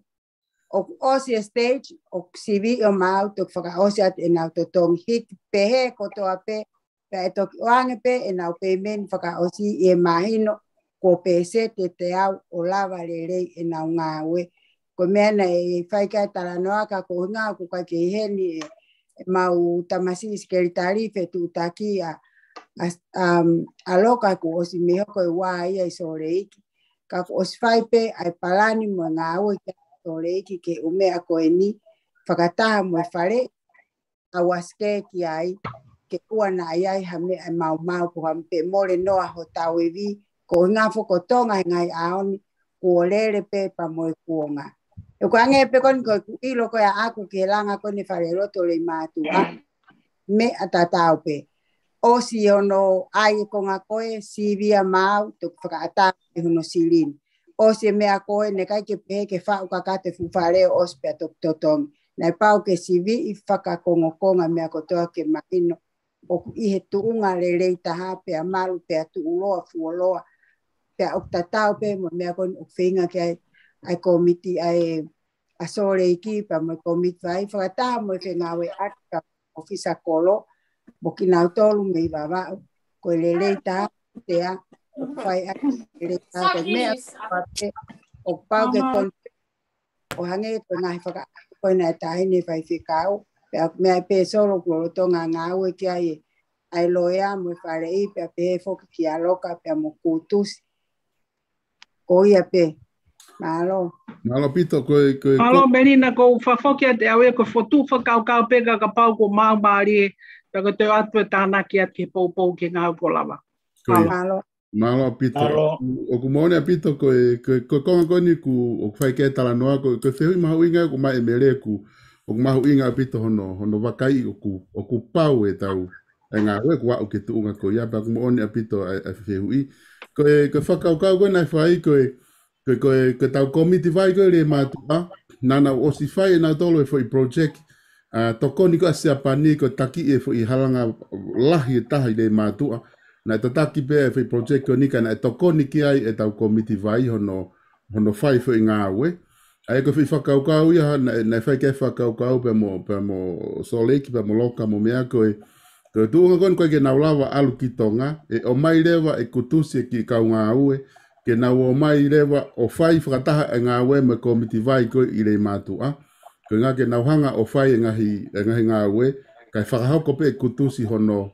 C: o osi stage o CV o mau to faka osi at en auto tong hit pe ko to ape pe to wange pe en au pe men faka osi e mahino ko pe se te au o lava le en au nga we ko mena e fai ka tala noa ka ko nga ku ka ke heni mau tamasi sekretari fe tu takia aloka ku osi meho ko wa ia sore ka os fai pe ai palani mo nga we ka sore ke ume ako eni fakata mo fare awaske ki ai ke kuana ai hame mau ko ampe more no a hotawevi ko nga fo ko tonga ngai aoni ko lele pe pa mo kuonga e ko ange pe kon ko ilo ko aku ke langa ko ni fare roto le matua me atatau pe o si ono ai ko nga koe si via mau to fakata no silin o si me a koe ne kai ke pe ke fa ka te fu fare o spe to totom na pau ke si vi i faka kongo konga me ko to ke makino o i he tu unga le le ta ha pe amalu pe tu ulo fu ulo pe o tatau pe mo me ko finga ke ai komiti ai asore iki pa mo komit vai fakata mo ke ngawe aka ofisa kolo bokina tolu me baba ko le ta te a fai le ta ko me o pau ke kon o hange ko ngai faka ko na ta ni fai fikau pe me pe solo ko to nga ngawe ki ai loya mo fare i pe fo ki aloka pe mo kutus ko ia pe malo
A: pito ko
B: malo menina ko fafokia te awe ko fotu fakau kau pega ka pau ko mau mari ta ko te atu tana ki at ke pou ke ngau ko lava
A: malo pito o ku mone pito ko ko ni ku o fai ke tala noa ko fei mau inga ko mai mele ku o mau inga pito hono wakai o ku pau e tau nga we ko o ke tu nga ko ya ba ku mone pito a fei ko fakau kau ko na fai ko tau komiti vai ko le matua nana o si fai na tolo e foi project tokoni ko se apani ko taki e foi halanga lahi tahi le matua na tataki pe e foi project ko ni kana tokoni ki ai e tau komiti vai hono fai foi nga we ai ko fi fakau kau ya na fai ke fakau kau pe mo soleki pe mo loka mo mea ko tu ngon ko ke na lava alu kitonga e o mai leva e kutusi ki kau nga ue ke na o mai lewa o fai whakataha e ngā we me komiti vai ko i le mātua. Ko ngā ke nauhanga o fai e ngahi ngā we, kai whakahauko pe kutusi hono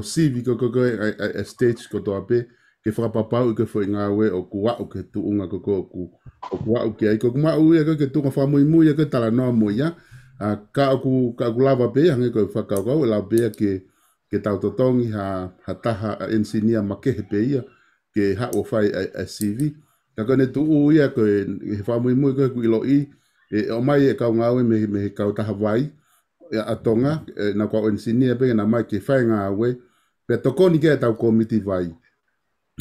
A: sivi ko e stage ko toa pe, ke whakapapau i ke whai ngā we o kuwau ke tuunga ko kuwau ke ai. Ko kumau ia ke tunga whamui mui ke tala noa mui ya, ka aku lava pe, hange ko whakaukau e lau pe ke tautotongi ha taha ensinia makehe pe ia, ke ha o fai a CV ka kone tu ia ko e famui muy ko ilo i o mai e ka ngawe me ka ta Hawaii a tonga na ko ensinia pe na mai ke fai nga we pe to koni ke ta komiti vai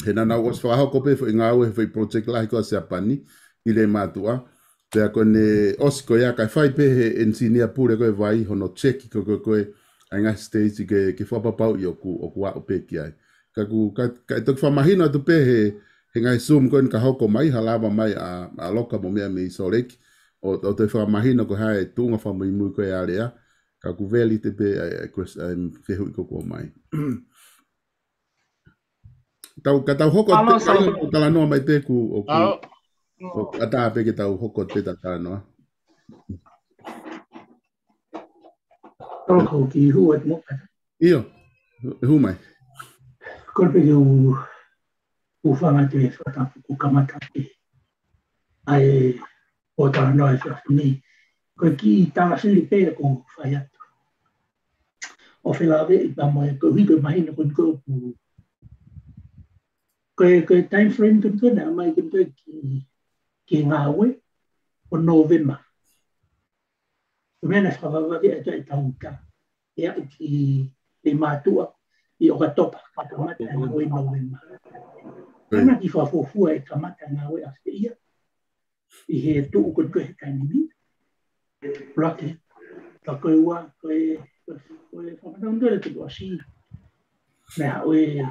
A: he na os fa ko pe ngawe fai project la ko se apani ile matua pe kone os ko ya ka fai pe ensinia pure ko vai hono check ko anga stage ke fa pa yo ku o ku pe ki ai ka tok famahina tu pe he ngai sum kon ka hoko mai halava mai a loka mo me sorek o te famahina ko hai tunga famai mu ko area ka ku veli te pe ko fe hu ko mai tau ka tau hoko tala no mai te ku o ata pe ke tau hoko te tala no
D: ko ki hu at mo
A: io hu mai
D: kolpe u fanga te whata ku kamata te ai o tala noa e ni ko ki tala sili pe ko whai atu o whilawe i pa moe ko hiko mahina ko time frame ko na mai ko ki ngawe o November ko mena whawawa e tai tauka e au ki le matua i o ka topa ka kamata nga we November. Ana ki whafofua e kamata nga we a ia. I he tu ko he kainimi. Rake. ka koe ua, koe whamatau le tuku asi. Me haue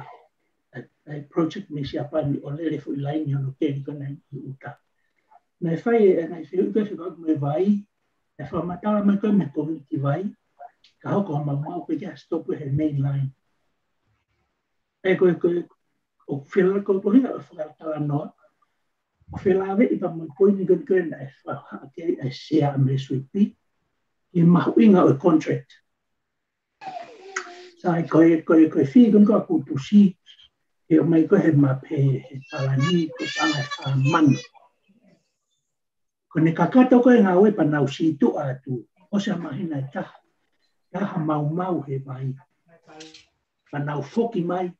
D: ai project me si apani o lere fu ilaini ono keri kona i uta. Nei whai e nei whiu koe whiu me vai, e whamatala mai koe me community vai, ka hoko ha mau koe kia stopu he main line. E koe o whila koe pohinga o whakatala noa, o whila ave i pa mai poini koe na e whakake e sea a me suipi, i mahu inga o contract. Sai koe whi koe ku pusi, e o mai koe he mape he talani ko tanga e manu. Ko ne kakata koe ngā ue pa nau si tu atu, o se mahina e taha. Taha mau he mai. Pa nau foki mai,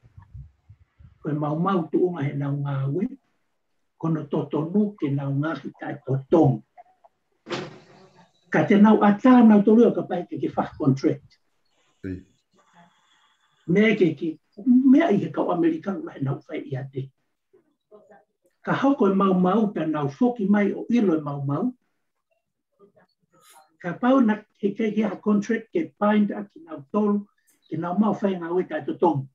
D: koe mau tu unga he nau ngā ue, kono totonu ke nau ngahi tai totong. Ka te nau ata nau tolua ka pai ke whak contract. Mea i he kau Amerikanu mahe nau whai i ate. Ka hoko e mau pe nau foki mai o ilo e mau. Ka pau na he ha contract ke bind a ki nau tolu, ke nau mau whai ngā ue tai totong.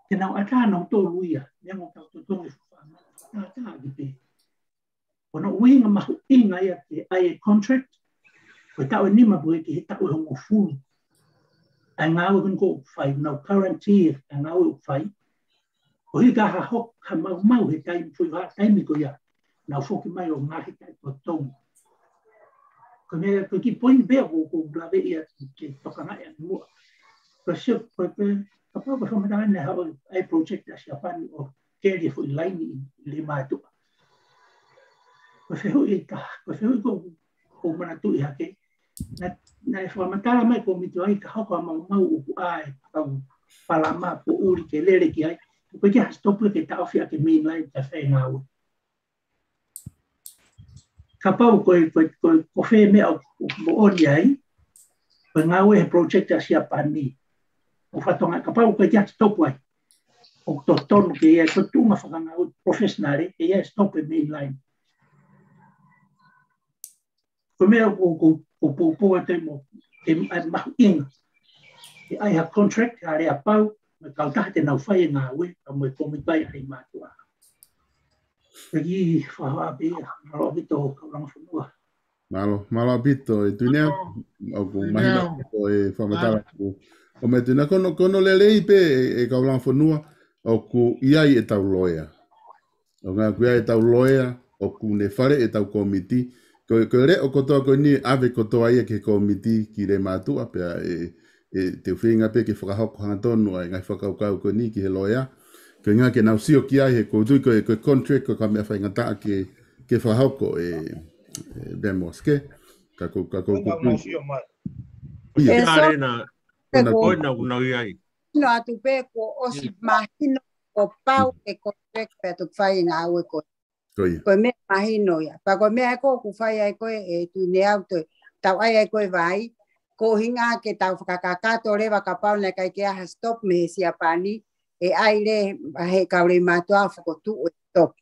D: Ke nau ata nau tolu ia, mea ngō tau totong e whawha. Ata ki pe. Kono uinga mahu inga ia ke ai contract, koe tau e nima bue ki he tau e hongo fulu. Ai ngā ue kun ko whai, nau guarantee ai ngā ue whai. O hi ka hok ka mau he taimi fui wha taimi ko ia. Nau foki mai o ngahi tai totong. Ko mea ko ki poini bea ko blave ia ke tokanga e mua. Ko se ko ka pau ka whamatanga ne hao ai project a siapani o keri fui laini i le mātua. Ko whihu i ka, ko whihu i ko manatu i hake. Na e whamatala mai ko mitu ai ka hoko a mau uku ai kau palama po uri ke lere ki ai. Ko kia stopu ke tawhi a ke mainline ta whai ngā ue. Ka pau ko whai mea o ori ai, ko ngā ue he project a siapani. O whatonga, ka pau ko kia stopu ai. O to tonu ke ia, ko tunga whakanga ue professionale, ke ia stopu e mainline. Ko mea ko pōpua te mo, ke mahu inga. Ke ai ha contract, a rea pau, me kau taha te nau whai ngā ue, ka moe komitai ai mātua. Kaki whaha pia, malo pito kau ranga whanua.
A: Malo pito, e tuinea, au ku mahina o e whamatara. O me tuinea, kono lelei pe e kau ranga whanua, au ku iai e tau loea. O ngā ku iai e tau loea, o ku ne whare e tau komiti. Ko re o kotoa ko ni ave kotoa ia ke komiti ki re mātua, pia te whinga pe ke whakahoko hanga tonu ai ngai whakaukau ko ni ki he loea. Ko ngā ke nau sio ki ai he koutui ko contract ko ka mea whaingata ke whakahoko bemoske. Ka kou
L: kupu. Ia arena, koina unau iai.
C: No atu pe ko osi mahino ko pau ke contract pe tu whai ngā ue ko. Koe mea mahino ia. Pa koe mea ko ku whai ai koe e tuine au toi. Tau ai koe vai. Ko hinga ke tau whakakakato rewa ka pau na kai ke aha stop me he siapani. E ai le he kaure mātua whakotu o stop.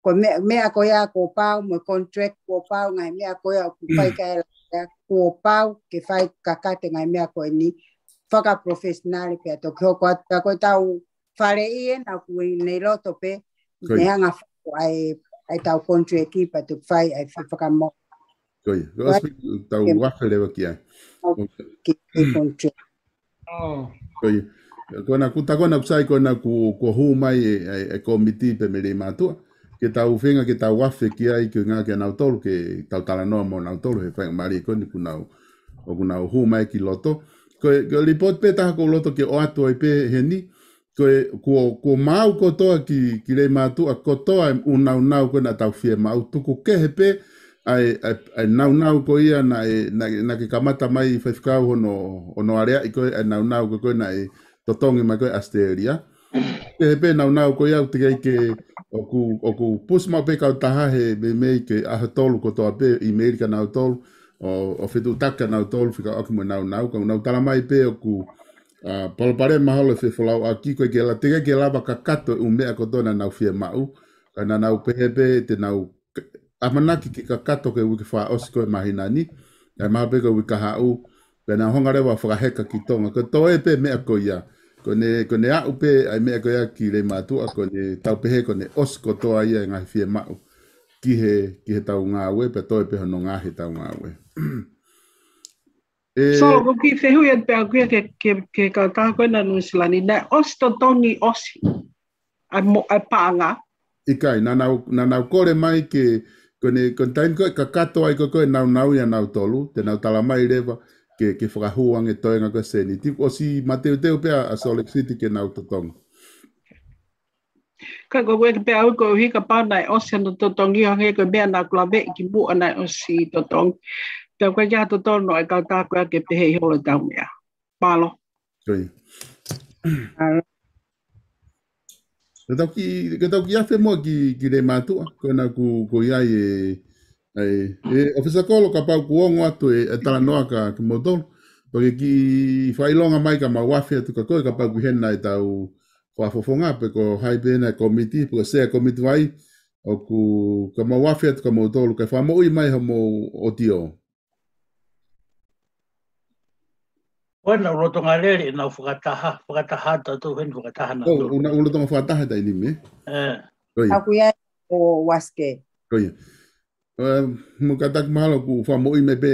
C: Ko mea koe a ko pau mo contract ko pau ngai mea koe a ku whai ka e ko pau ke whai kakate ngai mea koe ni. Whaka professionale pe ato kio koe atu. Koe tau whare ie na ku nei roto pe. Me hanga ai tau contract ki pa tu whai ai whakamo.
A: Koe, tau wafe lewa ki ai. Koe, kona kutakona kusai kona ku hu mai e komiti pe me le mātua. Ke tau whenga ke tau wafe ki ai ki ngā ke nau tolu ke tau talanoa mo nau tolu he whainga mari koni kunau hu mai ki loto. Koe, report pe taha ko loto ke o atu ai pe he ni. Koe, ko mau kotoa ki le mātua, kotoa unau kona tau whia mau tuku kehe pe, ai nau ko ia na ke kamata mai whaifkau ono area i koe, ai nau ko koe na e totongi mai koe Asteria. Kehe pe nau ko ia utika i ke oku pusma pe kau taha he mei ke aha tolu kotoa pe i Amerika nau tolu, o whetu taka nau tolu whika aki mo nau, ka nau tala mai pe oku palapare mahalo fe folau aki koe ke la tega ke lava kakato umea kotona nau fie mau, ka na nau pehe pe te nau amanaki ki kakato ke wiki wha osi koe mahina ni, Ai maha pe ko wika hau, pe na honga rewa whakaheka ki tonga. Ko toe pe mea ko ia. Ko ne au pe ai mea ko ia ki le mātua, ko ne tau pehe ko ne os ko toa ia ngai fie mau. Ki he tau ngā ue, pe toe pe hono ngā he tau ngā ue.
B: So, ko ki whehui at pēr kuia ke ka kākoina nuisilani, ne os to tongi osi, ai pāanga.
A: Ikai, nau kore mai ke, kone tain koe ka kato ai koe nau ia nau tolu, te nau tala mai rewa, ke whakahuange toenga koe seni. Tiku osi mateo teo pēr a Salt Lake City ke nau totonga.
B: Ka ko ke pe au ko hika pa nai osi no to tongi hange ko be na klabe ki bu ana osi to tong te ko ja to tono ai ka ta ko ke pe he ho ta mea palo
A: oi ke tau ki afe mo ki le matu ko na ku ia ofisa kolo ka pa ku ongo atu e tala noa ka modon porque ki failonga mai ka mawafe tu ka ko ka pa ku hena e tau kwa fofonga pe ko hai pena committee pe se committee vai o ku ka mawafe ka modol ka fa mo i mai mo o tio
D: Ona roto ngalere na fukataha ta tu hen fukataha na tu
A: una roto fukataha dai ni me
C: aku ya o waske
A: koia mo katak malo ku fa mo i me be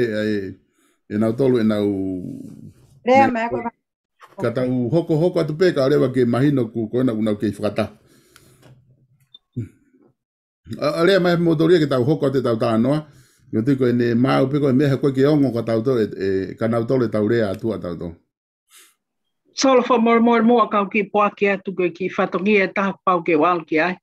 A: e na tolu e na
C: rea me ko
A: kata hoko atu pe ka rewa ke mahino ku kona una ke whakata. Area mai motoria ke tau hoko te tau tānoa, yo tiko e ne mau pe ko e meha koe ke ongo ka tau to ka nau tole tau rea atua tau to.
B: Solo fa mo ka ki poaki atu ko ki fatongi e taha pau ke wal ki ai.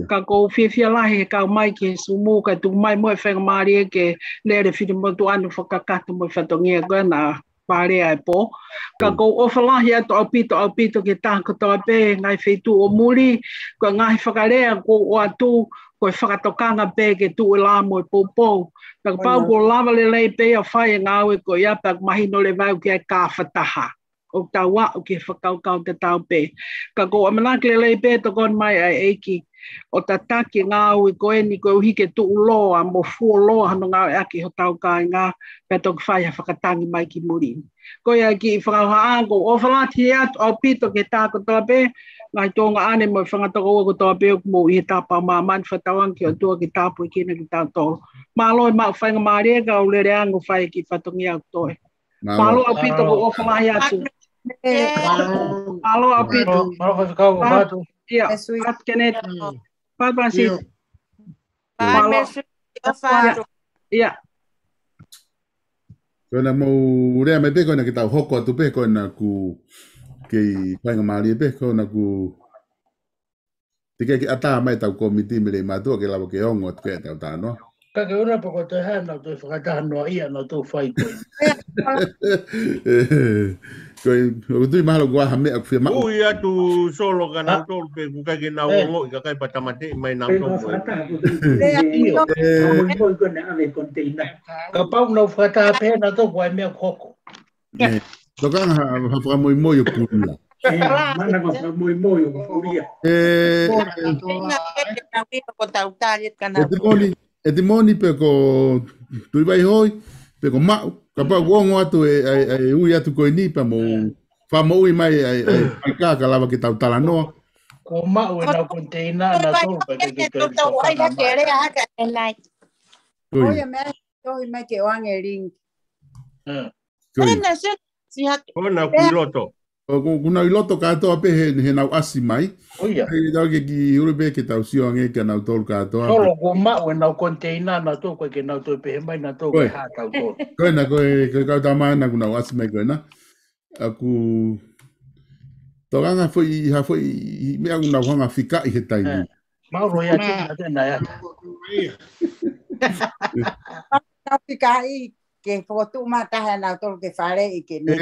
B: Ka ko fia lahi ka mai ke sumu ka tu mai mo e whenga maari ke lere whiri mo tu anu whakakatu mo fatongi e koe na pare ai po ka ko ofalahi ato apito ke ta ko to pe ngai feitu o muri ko ngai whakarea ko o atu ko whakatokanga pe ke tu la mo popo ka pau ko lava le lei pe a whai ngawe ko ia pa mahino le vau ke ka whataha o tawa o ke whakau te tau pe ka ko amanaki le lei pe to kon mai ai eiki o tataki ngāui ko eni ko hike tu loa mo fu loa hano ngāui aki ho tau kai ngā petok whai whakatangi mai ki muri. Ko ia ki whakauhaango o whalati atu au pito ke tāko toa pe ngai tōnga ane mo whangatoko ua ko toa pe mo i he tāpau māmani whatawangi o tua ki tāpui kina ki tāu tō. Māloi mau whainga mārie ka o lere ango whai ki whatongi au toi. Māloi au pito ko o whalahi atu. Māloi au pito.
D: Māloi whakau o mātu.
B: Ia, at kenet. Papansi. Ia.
A: Kona mo rea me pe kona ki tau hoko atu pe kona ku kei whainga maari pe kona ku tika ki ata mai tau komiti me le matua ke lawa ke ongo atu ke tau tānoa.
D: Ka ke ura pako te hana tu whakataha noa ia no tu whai koe.
A: Koe, o tui mahalo kua hame aku whia mau.
L: Ui atu solo ka nau tolu pe kukai ke nau ongo i ka kai patamate mai nau tolu.
D: Ka pau nau whakataha pe na tō kua mea koko.
A: Tokanga hawhaka moi moi o kuria.
D: Mana ko moi moi o kuria.
A: E te moni pe ko tui vai hoi, pe ko mau, ka pa wongo atu e ui atu koe ni pa mo, wha mo ui mai ai kāka lawa ki tau tala noa.
D: Ko mau e nau konteina na tō pa ke tō
C: Oia mea tohi mai ke oange ring.
L: Kona kui loto.
A: Kuna i loto katoa pe he nau asi mai.
D: Oia.
A: He tau ke ki uripe ke tau sionge ke nau tolu katoa.
D: Solo ko mau e nau konteina na tō koe ke nau tō pe he mai na tō koe hā tau tō.
A: Koe na koe kau tau mai na kuna asi mai koe na. Aku tokanga foi ha foi mea kuna whanga whika i he taimi.
D: Mauro ia tēnā ata.
C: Nau whika i ke whotu mataha nau tolu ke whare i ke ne.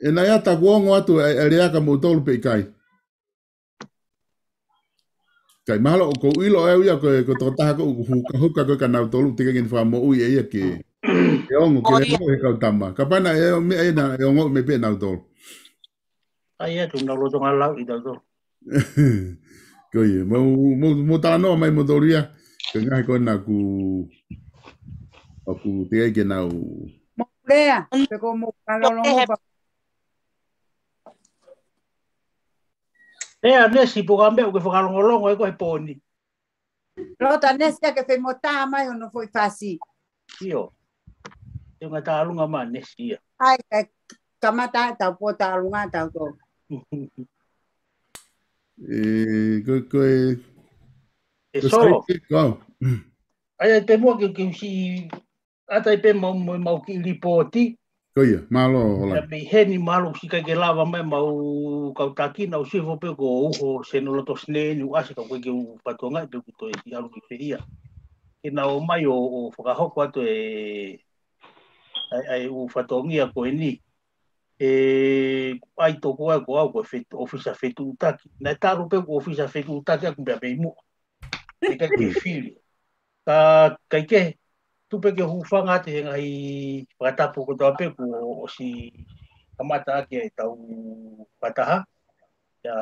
A: E nai ata kuongo atu e reaka mo tolu pe kai. Kai mahalo ko ilo e uia ko totaha ko huka ko ka nau tolu tika ngin wha mo ui e ia ke ongo ke he kau tama. Ka pana e me e na e ongo me pe nau tolu.
D: Ai atu nau roto ngā lau i tau tolu.
A: Ko ia, mo tala noa mai mo tolu ia. Ka ngai ko na ku O ku te ke nau.
C: Mo lea, pe ko mo kalolongo pa.
M: Ea nesi po gambe o ke whakalongolongo e ko he pōni.
C: Lota nesi ke fe mota mai no foi fasi.
M: Io. Te ngā tālunga mā nesi ia.
C: Ai, kamata tau po tālunga tau to.
M: E solo. Ai te mua ki usi atai pe mau ki ripoti.
A: Koia, malo hola.
M: Me heni malo si kai ke lava mai mau kautaki na usifo pe ko uho se no loto sne ni asa ka ke u patonga pe ko e alu ki feia. Ke na o mai o whakahoko atu ai u whatongia ko e ni. Ai toko ai ko au ko ofisa fetu utaki. Na taru pe ko ofisa fetu utaki aku pe me mu. E kai ke fili. Kai ke tupe ke hufanga te ngai patapu ko tape ko o si kamata ke tau pataha ya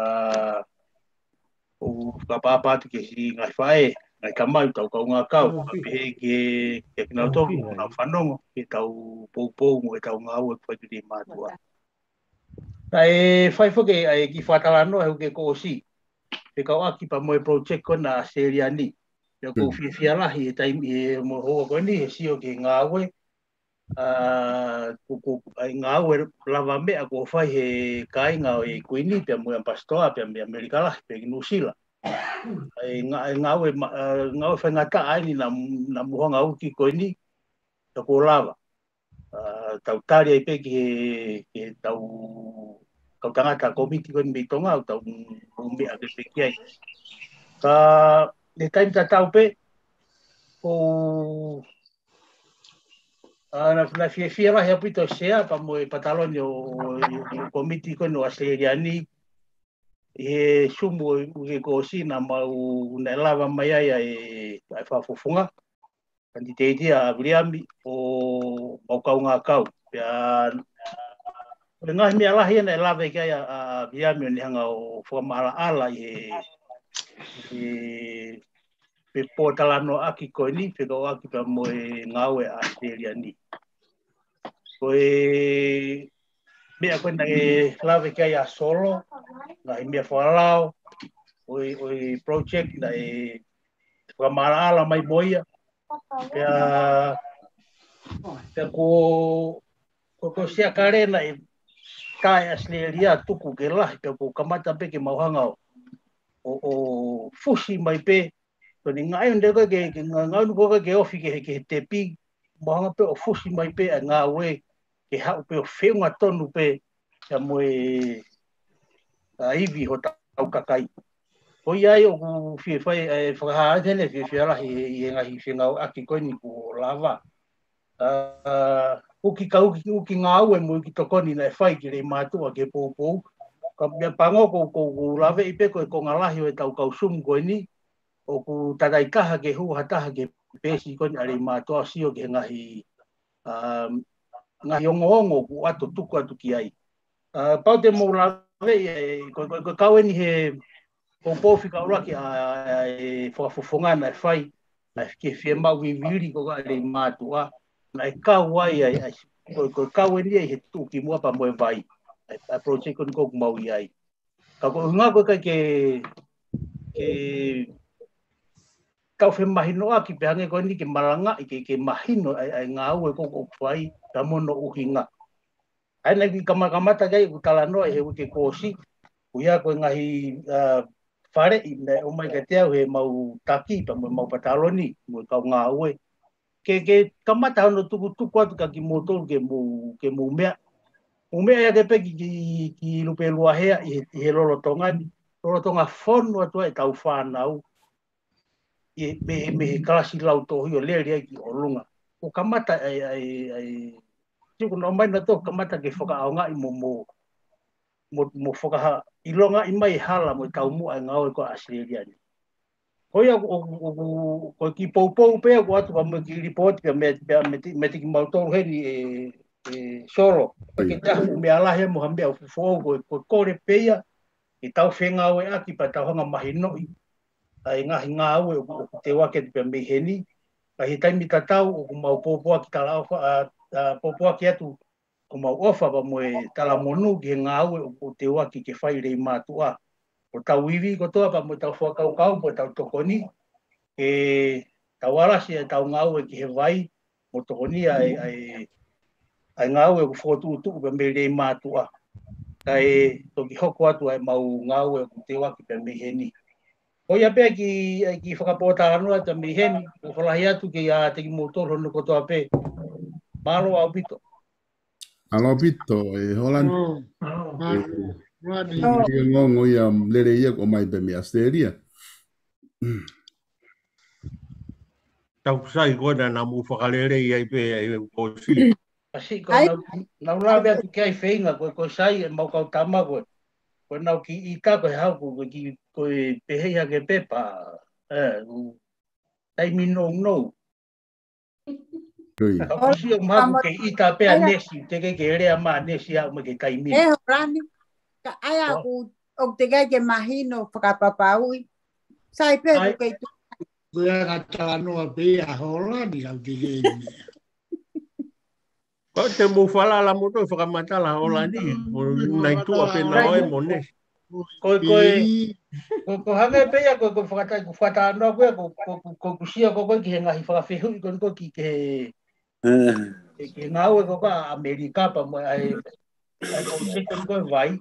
M: o papa ke si ngai fae ngai kamai tau ka nga kau pe ke na to na fanongo ke tau popo mo tau nga o pa ki matua ai fai fo ke ai ki fatalano e ke ko si pe ka aki pa mo project ko na seriani ya ko fia lahi e tai mo ho ko ni si o ke ngawe ko ai ngawe lava me ko fai he kai nga e kuini pe mo pastoa pe Amerika la pe Nusila ai ngawe fa ngata ai ni na mo nga u ki ko ni ko lava tau tari ai pe ke tau kau tangata komiti ko ni tonga tau me a ke ai ka de time tau pe o na fia vai apito sea pa mo pataloni o komiti ko no aseriani e sumo ke ko sina mau na lava mai ai fa fofunga kandidate a Briami o mau kau nga kau ya ngai me ala hina lava ke a Briami ni hanga o forma ala pe potalano aki ko ni pe ko aki pa mo ngawe Australia ni ko me a kwenda lave ke ya solo na me falao o project na ala mai boia ya ko sia karena kai Australia tuku ke la pe ko kamata pe ke mauhanga o fusi mai pe to ni ngai onde ko ke ngai no ko ke ofi ke te pi mo pe o fusi mai pe nga we ke ha pe o feunga tonu pe ya mo ivi ho tau kakai o ia o fi fai fa ha tele fi ala i nga hi finga aki ko ni ko lava o ki nga we mo ki tokoni na fai ki le matu ke po ka me pango ko lava i pe ko ngalahi o tau kausum ko ni o ku tatai kaha ke hu hataha ke pesi ko ari mato sio ke ngahi ngahi ongo ku atu tuku atu ki ai pau te mo la ko kaweni he ko pofi ka ora ki fo fofonga na fai ke fie mau viviri ko ari mato na ka wai ai ko kaweni he tuki mo pa mo vai a project ko mau ai ka ko nga ko ke kau fe mahino aki pe hange ko ni ke malanga ke mahino ai ngau e ko fai tamono uhinga ai na ki kamata kai utalano e ke kosi uya ko ngahi fare i me o mai ke te he mau taki pa mau pataloni mo kau ngau e ke kamata no tuku atu ka ki motor ke mo mea ya ke pe ki lupe lua hea i he lolo tonga fono atu e tau whanau me klasi lau to hio le ki o lunga o kamata ai tuku no mai na to kamata ke foka aunga i mo foka i longa i mai hala mo tau mu ai ngau ko Australia ni hoia ko ki popo pe ko atu pa mo ki report pe me ki mau to he ni solo ke ta me ala he mo hambe fo ko kore peia i tau whenga oe aki pa tau hanga mahino ai ngahi ngā aue o te wake te pe meheni he taimi tatau o ku mau popoa ki tala popoa ki atu ku mau ofa pa mo e tala monu ki he ngāue o te waki ke whai rei mātua. O tau iwi ko toa pa mo tau whakaukau po tau tokoni e tau arasi e tau ngāue ki he vai mo tokoni ai ngāue ku whotu pa me rei mātua. Ka e toki hoko atu ai mau ngāue o te waki pa me heni. O ia pēr ki whakapota anua ta miheni, o whalahi atu ki a te ki motoro no kotoa pē. Malo au pito.
A: Alo pito, e Holland. E ngongo ia lere ia ko mai pe me Australia.
L: Tau sai kona na mu whakalere ia i pē e ko si.
M: Asi, ko nau lawe atu ki ai whainga, ko sai e mau kau tama koe. Ko nau ki i tā koe hau ko e pehea ke pepa. Taimi nou. Ko si o mahu ke i tā pēa nesi, te ke rea maa nesi au me ke taimi.
C: E horani, ka ai aku o te ke mahino whakapapaui. Sai pēa ku kei tu.
I: Koe ka tānoa pēa horani au te geni.
L: Ko te mu whalala mo toi whakamatala Holandi, nai tua pe na oe mo nesi.
M: Ko hange pea ko whakata anō koe ko kusia ko koe ki he ngahi whakawhihui ko ki ke ngāue ko ka Amerika pa mo ai ko sekon koe vai.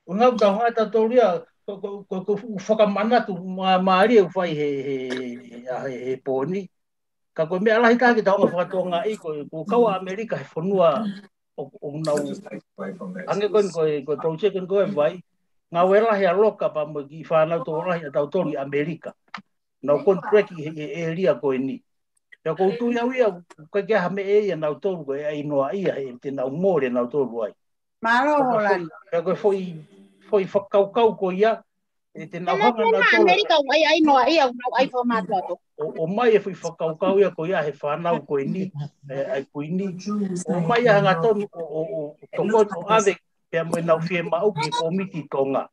M: O ngau tau hata tōria ko whakamanatu maari e whai he pōni. Ka koe mea lahi tāki tau whakatonga i ko kaua Amerika he whanua o nau. Hange koe tau sekon koe vai. Ngā wera he aloka pa mo ki whanau tō rahi a tau tōri Amerika. Nau kontreki he area koe ni. Pea kou tui au ia, koe kia hame e ia nau tōru koe ai noa ia he te nau mōre nau tōru ai.
C: Maro Holland.
M: Pea koe foi whakaukau ko ia, e te nau hanga nau tōru.
E: Amerika ai noa ia, nau ai whamātua tō.
M: O mai e foi whakaukau ia ko ia he whanau koe ni, ai koe ni. O mai a hanga tōru o tokoto ave, pea mo nau whie mau ki komiti tonga.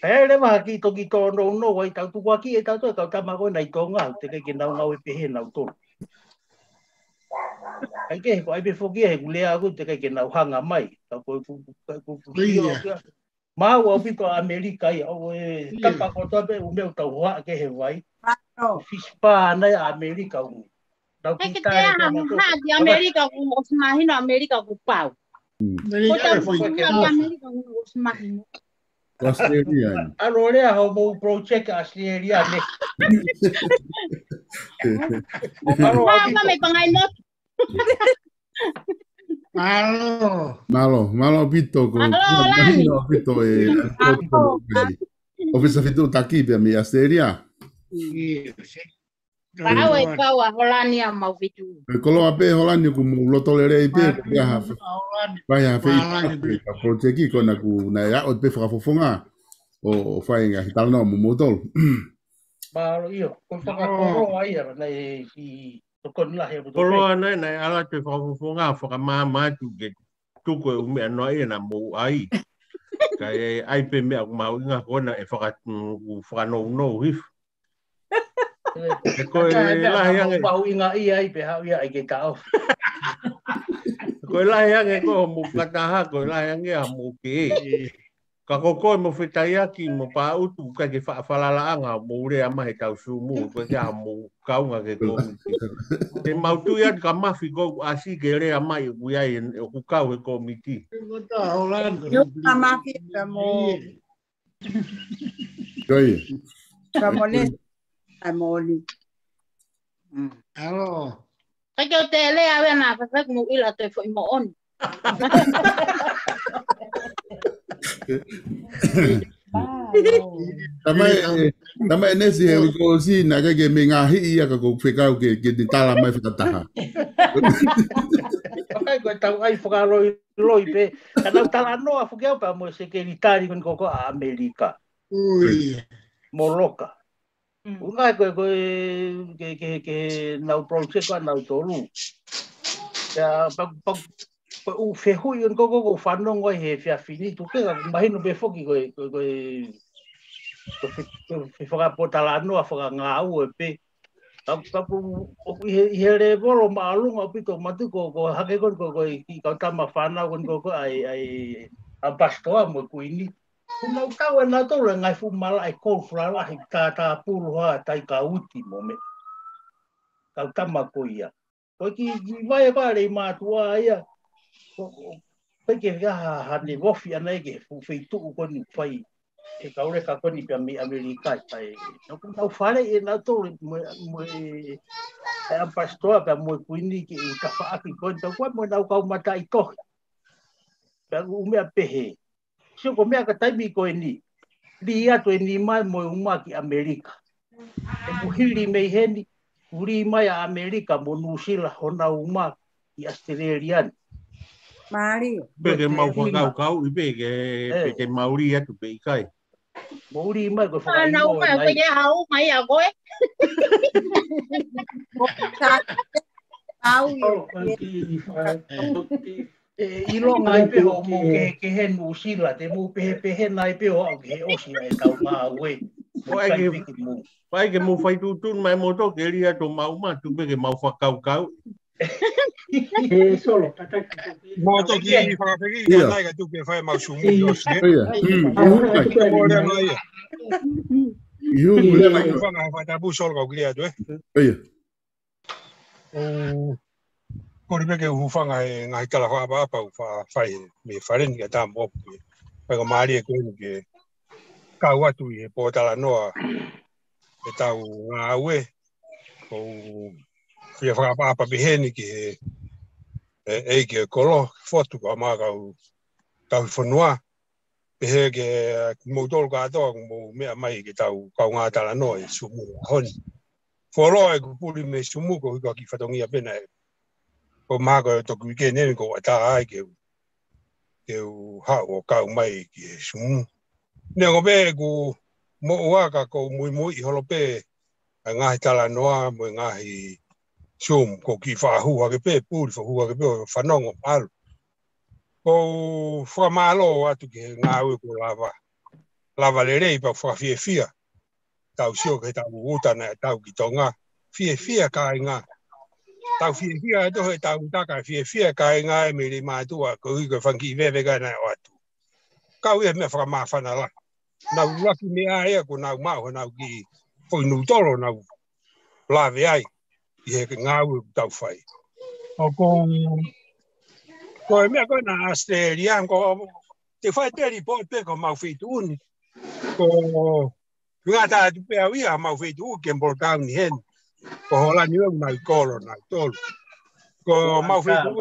M: Pea rewa ki toki tōno no wai tau tukua ki e tau tō kau tamako nei tonga te kei nau ngau e pehe nau tōru. Ai ke he ko ai pe whokia he kulea aku te kei nau hanga mai. Mau au pito Amerika ia o e tapa ko tope u meu tau hoa ke he vai. Fispa nei Amerika u.
E: Hei ke te aha muha di Amerika ku o smahino Amerika ku pau.
A: Australian.
M: Alo lea hau mou project Australia ne.
E: Mama me pangai not.
A: Malo pito ko. Malo pito e. O visa fitu taki pe mi Australia.
E: Pau e pau a Holania mau fitu.
A: Kolo ape Holania ku mu lotolere pe ya ha. Vai ha fe project ki kona ku na ya o pe fofonga o fainga hitalno mu motol.
M: Malo io, ko whakakoro ai ara nei ki tokon la he.
L: Kolo nei ala te fofonga whakamama tu ke tuko u me no ai na mo ai. Kai ai pe me aku mau inga kona e whakano no hif. Koe lahi ange.
M: Mau inga i ai pe hau ia ai ke tau.
L: Koe lahi ange ko mo kataha, koe lahi ange a mo ke. Ka koko mo whetaiaki mo pautu ka ke whalalaanga mo ure ama he tau sumu. Koe kia mo kaunga ke komiti. Te mautu ia ka mafi ko asi ke rea mai uiai e kukau he komiti.
C: Ka mafi ka mo.
A: Koe.
C: Ka mo ne. Amoli.
I: Alo.
E: Kai ke te lea wea na whawhak mo ila te whai mo on.
A: Tamai nesi he ko si na ke me ngahi ia ka ko whekau ke te tala mai whakataha.
M: Kai ko tau ai whakaroi loi pe. Kanau tala noa whukeo pa mo sekeritari kon koko a Amerika. Moloka. Ungai ke nau project ko nau tolu. Ya u fehui on koko whanongo he fia finito ke mahino be foki ko whakapotala noa whakangau e pe Kapu here bolo maalunga pito matu ko hake ko ki ka tama fana ko ai abastoa mo kuini kuna utawe na to ngai fu mala ai ko flala hi ta pulu ha tai ka uti mo me ka tama ko ia ko ki vai le ma tua ia ko ke ha ni wofi ana ke fu feitu ko ni fai e kaure ka koni pe Amerika tai no kun fale e na to mo e pastor pe mo kuini ki u ta fa ki ko to ko mo na ka mata i to pe u me pehe si ko me ka tai mi ko ni dia to ni mai mo uma ki Amerika e mo hili me heni uri mai a Amerika mo nusila hona uma ki Australian
C: Mari
L: Bege mau kau bege mauri atu be kai
M: Mauri mai ko fa
E: na uma ko ye hau mai a koe
M: ilo ngai pe o mo ke he nu sila te mo pe nai pe o ke o si e tau ma we
L: Pai ke mo fai tu mai mo to ke ria to mau ma tu bege mau fa kau
D: solo
N: mo to ki fa pegi ya nai ka tu ke fa mau sumu yo se
A: you
N: fa na fa ta bu sol ko glia tu ko ri ke hu fa ngai kala fa ba pa fa fa me fa ren ga ta mo pa ko mari ko ni ke ka wa tu e po ta la no e ta nga we ko fia fa pa beheni ke e ke kolo foto ko ma ka fonua he ke mo dol ga do mo me mai ke tau ka nga ta la no e sumu hon folo e ku puli me sumu ko ki fatongia pena ko ma ko to ku ke ne ko ta ai ke ha o ka mai ke sumu ne go be ku mo wa ka ko muy holope nga ta la no mo nga hi sum ko ki fa hu ke pe pu fa hu ke pe fa no al ko fa malo atu ke nga we ko lava le rei pa fa fia tau sio ke tau uta na tau ki tonga fia ka nga tau fia do he tau ta ka fia ka nga e me le ma tu ko i ko fa ki ve ga na atu ka we me fa ma fa na la na ua ki me ai ko na ma ho na ki fo nu tolo na la ve ai ye ke ngau tau fai o ko me ko na Australia ko te fai te report pe ko mau fitu un ko nga ta tu pe ia mau fitu ke bol down hen ko hola ni na ko na tol ko mau fitu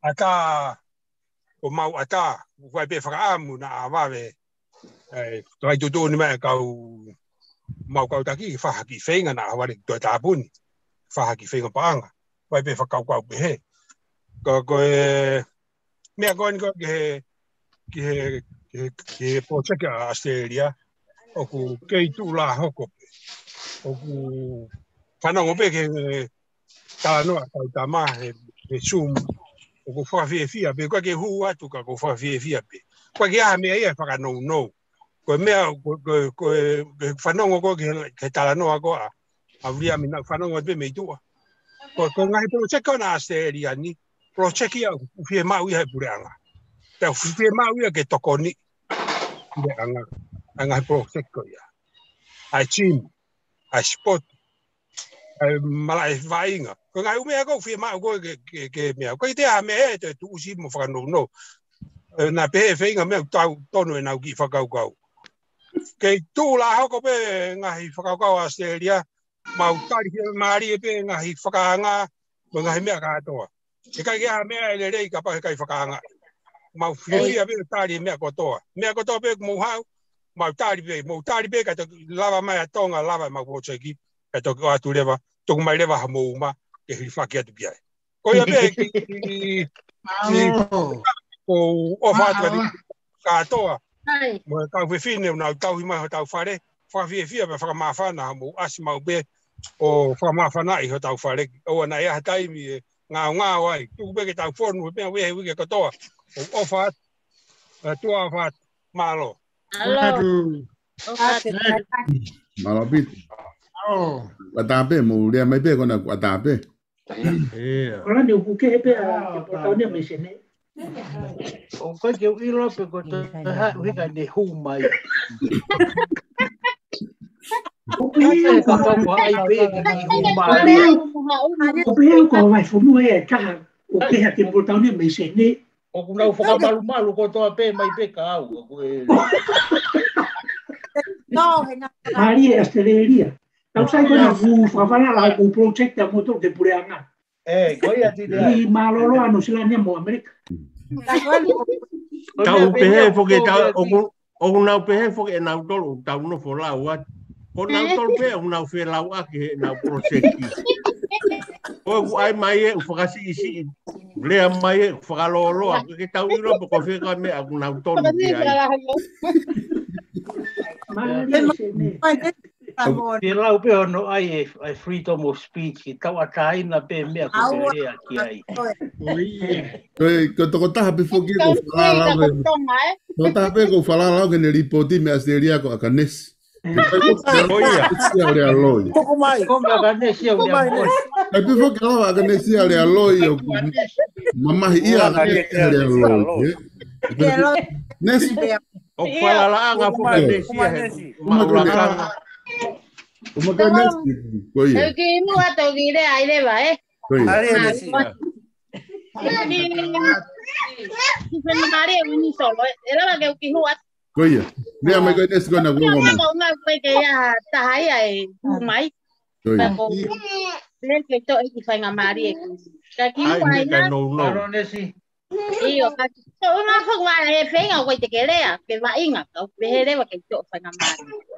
N: ata ko mau ata vai pe fra amu na va ve trai tu ni me ka mau kau taki fa ki fenga na wa to ta bun fa ki fenga panga vai pe fa kau pe he ko me ko ke po cheka Australia o ku ke tu la hoko o ku fa no pe ke ta no ta ma he sum o ku fa fia pe ko ke hu atu ka ko fa fia pe ko ke a me ia fa no ko mea ko whanongo ko ke tala noa ko a ria mina whanongo pe me tua ko ngai project na Australia ni project ia fie mau ia pureanga te fie mau ia ke tokoni de anga project ko ia ai gym ai sport ai mala vainga ko ngai mea ko fie mau ko ke mea ko te a me te tu si mo whanongo na pe feinga me tau tonu na ki whakau ke tu la hoko pe ngahi whakakau Australia mau tari ke mari pe ngahi whakanga ngahi mea katoa e kai ke mea le rei ka pa kai whakanga mau fia pe tari mea kotoa pe mo hau mau tari pe ka lava mai tonga lava mau pocheki ka to atu leva to mai leva ha mo ma ke hi fakia tu bia ko ya pe ko ofa tu katoa mo ka fine na tau mai tau fare fa fia fa ma fa na mo asi mau be o fa ma fa na i tau fare o na ia tai mi nga wai tu be ke tau fonu pe we ke kotoa o fa tu fa malo
E: malo
A: Malapit Atape mo le mai pe kona atape.
D: Ora ni ku ke pe a po tau ni me sene.
M: O ko ke u ilo pe ko te ha u ka de hu mai.
D: O pe ko ko ai pe ki hu mai. O pe ko vai fu nu e ka o ke ha ke po tau ni me sene.
M: O ku na foka malu ko to pe mai pe ka au ko
C: No, henga.
D: Maria esteleria. Tau sai ko na fu fa fala la ku project a motor de pureanga.
M: Ko ia ti de.
D: Ni malolo ano sila ni mo America.
L: Tau pehe foke tau o na pehe foke na tol tau no fola wa. O na tol pe o na fe la wa ke na project. O ai mai e fakasi isi le mai e fakalolo ke tau iro ko fe ka me na tol ni ai.
M: Te lau pe ono ai e freedom of speech ki tau atai na pe mea ko te rea ki ai.
A: Ko to ta pe foki ko fala la. No ta pe ko fala la ke ne ripoti me asteria ko akanes.
L: Oia.
A: Le aloi.
M: Ko mai. Ko me akanes ia le aloi.
A: Ai pe foki la akanes ia le aloi. Mama ia le aloi. Nesi.
L: O fala la nga foka nesi. Maulaka.
A: Como que nesi? Oia.
E: Eu que mo ato gire ai le va,
L: Ari nesi.
E: Ni se Maria ni solo. Era la que ki huat.
A: Oia. Mira mai ko nesi ko na go mo.
E: Nga ko ke ya ta hai ai mai.
A: Oia.
E: Le que to e ki fa nga Maria. Ka ki mai na.
M: No nesi.
E: Iyo ka to na fo wa e fe nga ko te ke le ke va inga ka pe hele wa ke to fa nga Maria.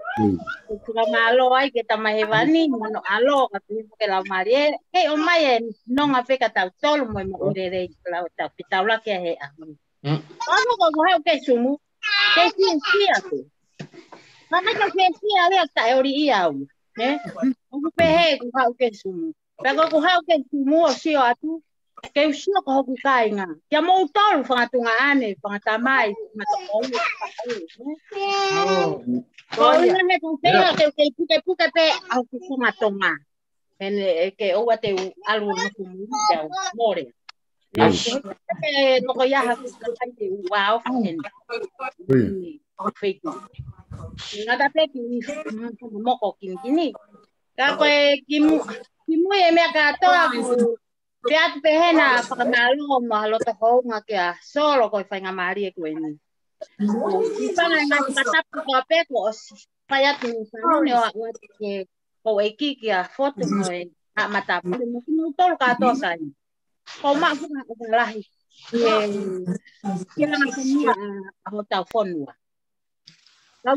E: Kura malo ai ke tamahewani no alo ka tu ke la Maria ke o mai no nga fe ka tau tolu mo mo urere la ta pitaula ke he a. Ano ko ha ke sumu ke sia tu. Mana ka ke sia le ta ori ia u. O pe he ku ha ke sumu. Pa ko ha ke sumu o sio atu. Ke usio ko ku kainga. Kia mo tolu fa tunga ane fa tamai ma to o. Ko ina me tu te puka pe au ku kuma tonga. Ene ke o ate alu no ku mu ta more. No ko ya ha ku kai te wow fen. Feito. Nada pe ki mo ko kini. Ka ko kimu e me ka to aku. Piat pehena pakamalu mahalo to ho nga kya solo ko fa nga Maria ko ni. Ipa nga katap ko pe ko payat ni sa ni wa ke ko eki kya foto mo e mata mo mo tol ka to sa ni. Ko ma ko nga lahi. Kila nga kumia ho ta phone wa.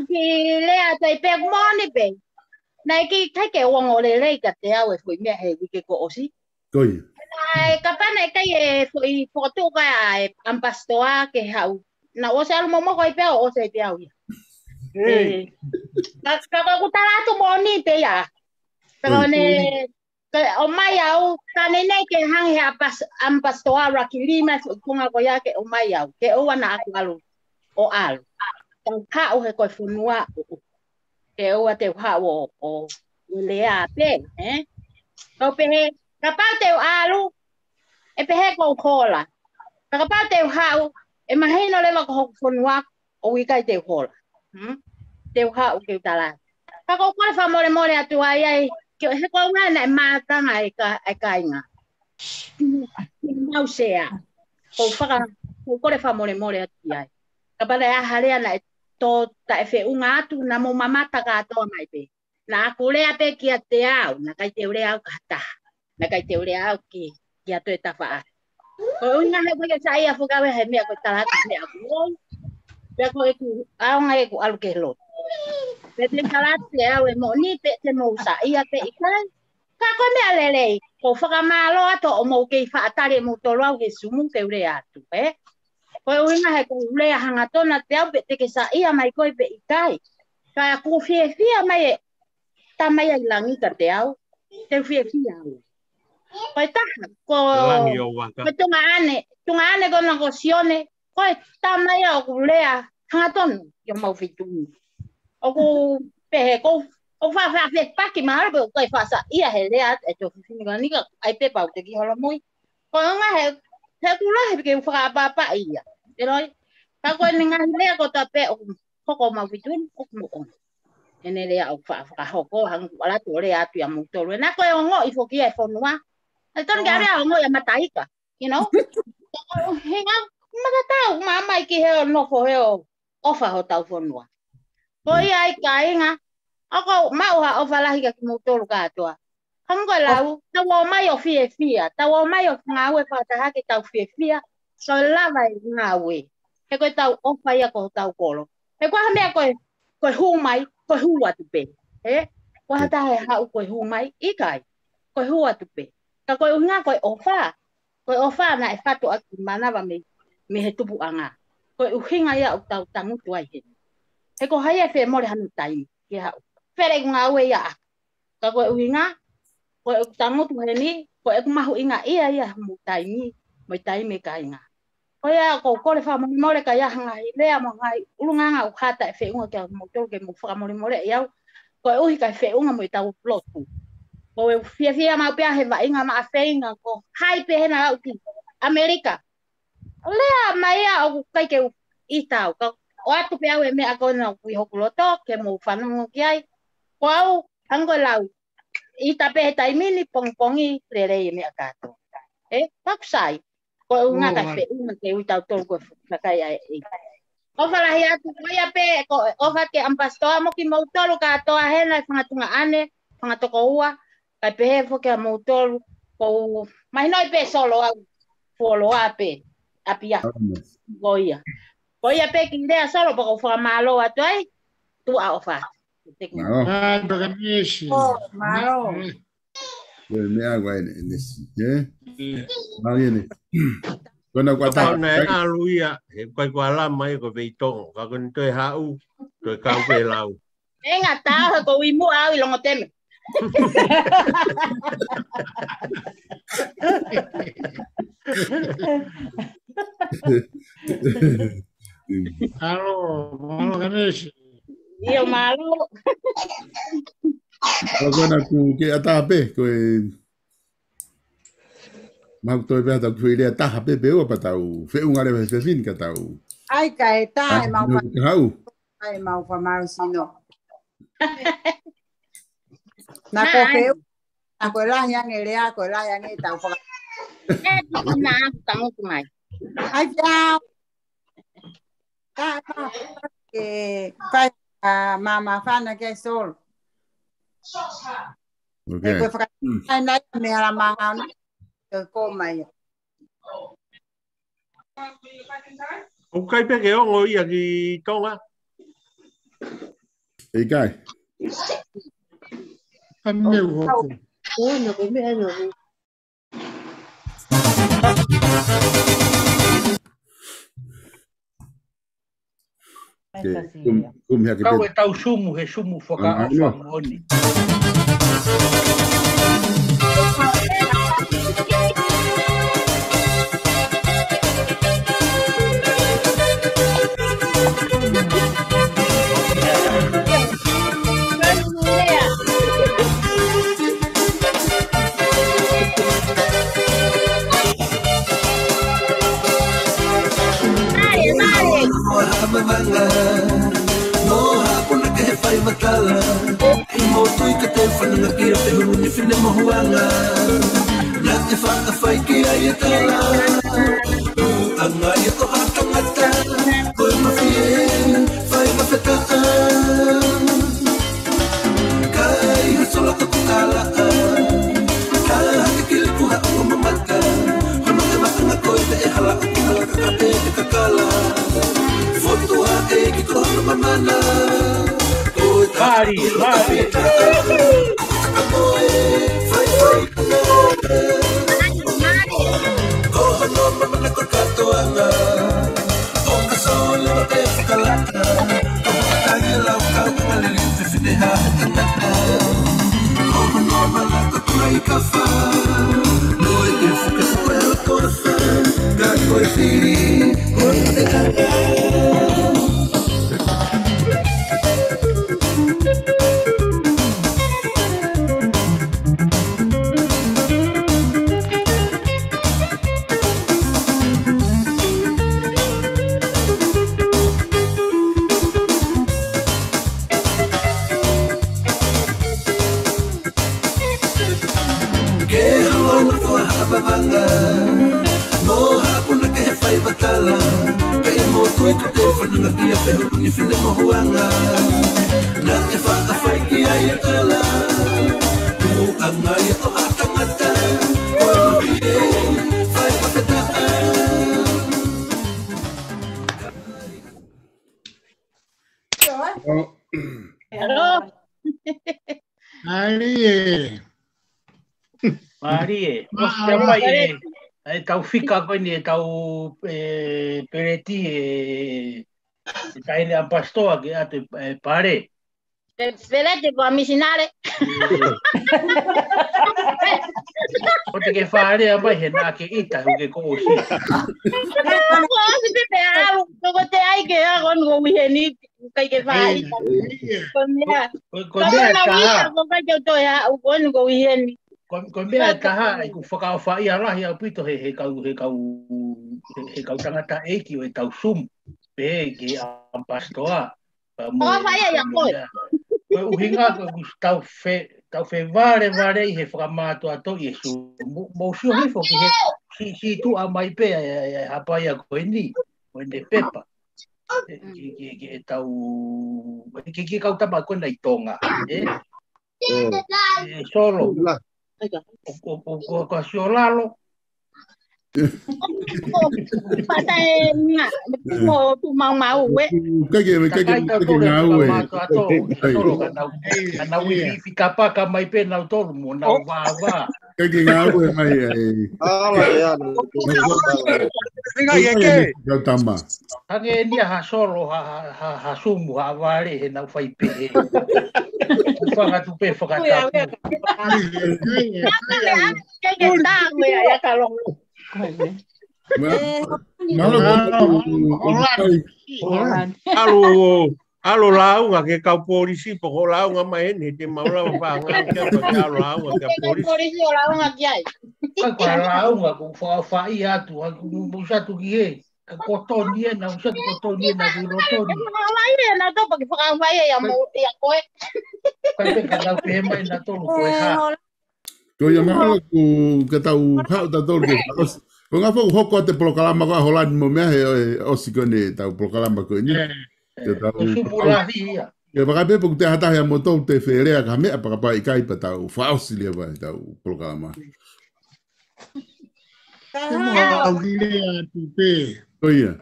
E: Ki le ata pe mo ni pe. Na ki kai ke wong ole le ka te awe fo me he ke ko osi.
A: Koi.
E: Ai kapana kai e foi foto ka ambastoa ke hau na o se almo mo ko pe o se pe au ka ko tala tu moni pe ya pero ne o mai au ka ne ke hang he ambastoa rakilima kunga ko ya ke o mai au ke o na aku alu o alu tan ka o he ko funua ke o te ha o le a pe o pe kapal te alu e pehe ko kola kapal te hau e mahino le ko fonwa o wi kai te kola te hau ke tala ka ko ko fa more atu ai ke he ko ngana ma ta ngai ka inga mau sea ko fa ko le fa more atu ai kapal ya hale na to ta fe unga atu na mo mamata ka to mai pe na ku le ape ki te au na kai te ure au kata na kai te ure au ki ya to eta fa ko una he ko sa ia fo ka we he me ko tala me ko pe ko ku au ngai ku alu ke lo pe te tala te au mo ni pe te mo sa ia pe ikai ka ko me alele ko fa ka malo ato o mo ke fa atare mo to lo ke sumu te ure atu ko una he ko ule hanga tona te au pe te ke sa ia mai ko pe ikai ka ku fie mai ta mai ai langi ka te au te fie au Koi taha, ko tunga ane ko negosione, koi tama ia o kulea hangatonu, yo mau fituni. O ku pehe ko o fa pa ki ma ba ko fa sa ia he le e to fini ga ni ka ai pe pa te ki hola moi ko nga he ku la he ke fa pa ia e roi ka ko ni nga le ko ta pe ko ma vitun ko mo ene le au fa ho ko hang wala to le atu ya mo to le na ko ngo i fo ki e fo noa e ton ga le ngo ya matai ka you know hinga matatau mama ki he no fo he o fa ho tau fo noa ko ia ka inga ako mau ha o fala hi ka mo to ka to hang ko lau ta wo mai o fie ta wo mai o nga we fa ta ha ki tau fie so la vai nga we he ko tau o fa ya ko tau ko he ko ha me ko hu mai ko hu atu pe ko ha ta ha ko hu mai I kai ko hu atu pe ka ko nga ko o fa na e fa to aki mana ba me he tupu anga ko hinga ya o tau tangu tu ai he ko hai fe mo le hanu tai ki ha fere nga we ya ka ko hinga ko tangu tu he ni ko e mahu inga ia mu tai ni mo tai me ka inga ko ya ko le fa mo le ka ya hanga le mo ngai ulunga nga u khata fe unga ka mo to ke mo fa mo le ya ko u ka fe unga mo tau plotu ko fia ma pe he va inga ma fe inga ko hai pe na u ki Amerika le mai a o kai ke I tau ka o atu pe au me a ko na ku ho kuloto ke mo fa no ki ai ko au hango lau I ta pe tai mini pongpongi le me a ka to tak sai ko nga ka fe unga ke u tau to ko ka kai ai o fala hi atu ko ia pe ko o fa ke ampasto mo ki mo tolo ka to a hena fanga tunga ane fanga to ko ua ka pe he fo ke mo tolo ko mai noi pe solo au folo ape apia goia pe ki ndea solo pa ko fa malo atoi tu a ofa
C: malo
A: me agua en ese va bien Kona kwa ta
L: na luia he kwa kwa la mai ko veito ka kon te hau to ka pe lau
E: enga ta ko imu au longo teme
I: malo Ganesh
E: Io malo
A: Kona ku ke ata pe ko mau toi pe ta ku ile ata pe pe o pa tau fe unga le fe fin ka tau
C: ai kai tai mau pa
A: hau
C: ai mau pa mau sino na ko fe a ko la yang ele a ko la yang e tau pa
E: na tang tu mai
C: ai chao ka ke kai mama fana ke sol
A: okay
C: ko fa ai na me ala manga ko mai
L: o kai pe ke o ia ki tonga
A: e kai
I: Ame hoku
E: no ko me no
M: Kau e tau sumu he sumu whaka whamoni.
O: No hapuna ke he pai matala I mo tui ka te whananga ki a te huru ni whine mohuanga Na te whaka whai ki ai e tala Anga i to hatangata Koe mawhie whai mawhetaa Kai hasola ka kukala Ka hake ki le kuha o mamaka Hono te maanga koe te e hala o kuhala ka kape e kakala Fotoa e ki kono mamana
M: Mari
O: Kono mamana ko katoanga O kasole ma te whakalata O katangi lau kau kaleli te whineha e tangata Kono mamana ko tuai ka wha Noi te whakasoe o korasa Ka koe whiri Kono te kata ia pehu ni file mohuanga na te whakawhai ki ai e tala tu angai o atangata koe luhi e whai whakataa
E: Hello.
M: Marie, os te mai e tau fika koe ni e tau pereti e taine a pastoa ke ate pare.
E: Pereti ko a misinare.
M: O te ke whaare a mai he nā ke ita hu ke ko o si.
E: Ko o si pepe au, ko te ai ke a kon ko wihe ni kai ke whaare. Ko mea taha. Ko kai ke toi ha u kon ko wihe ni.
M: Ko mea taha, ku whakawhai a rahi a pito he kau tangata eiki o e tau sum. Pe ke a pastoa.
E: Whakawhai a ia koe.
M: Koe uhinga tau whe vare i he whakamātua to i e su. Mō sio hifo ki he si tu a mai pe e hapai a koe ni. Koe ne pepa. Ki e tau... Ki kau tama koe nei tonga. Solo. O ka sio lalo.
E: Pata e nga, mo tu mau we.
A: Kage ngau e.
M: Kana wi fika pa ka mai pe na tolu mo na wa.
A: Kage ngau e mai e.
P: Ala ya.
A: Singa yeke. Ka tama.
M: Age ni ha solo ha sumu ha vale he na fai pe. Fanga tu pe fanga ta.
E: Kage ta we ya ka lo.
L: Alo launga ke kau polisi poko launga mai ni te maula whanga ke alo launga ke polisi.
E: Polisi o launga ki ai.
M: Ko launga ko whai atu mo satu ki e. Ko toni na usatu ko toni na ku rotoni.
E: Mai na to pa ki whakawhai ya mo ya koe.
M: Ko pe ka pe mai na to ko ha.
A: Ko ia mahala ku ke tau hau ta tolu ke ko ngā whaku hoko te polokalama ko a holani mo mea he osi kone tau polokalama ko ni. Ke tau... Ke whakapepo ku te hatahi a motou te wherea ka mea pakapa i kaipa tau whaosi lia vai tau polokalama.
I: Te mua au gilea tu pe.
A: Ko ia.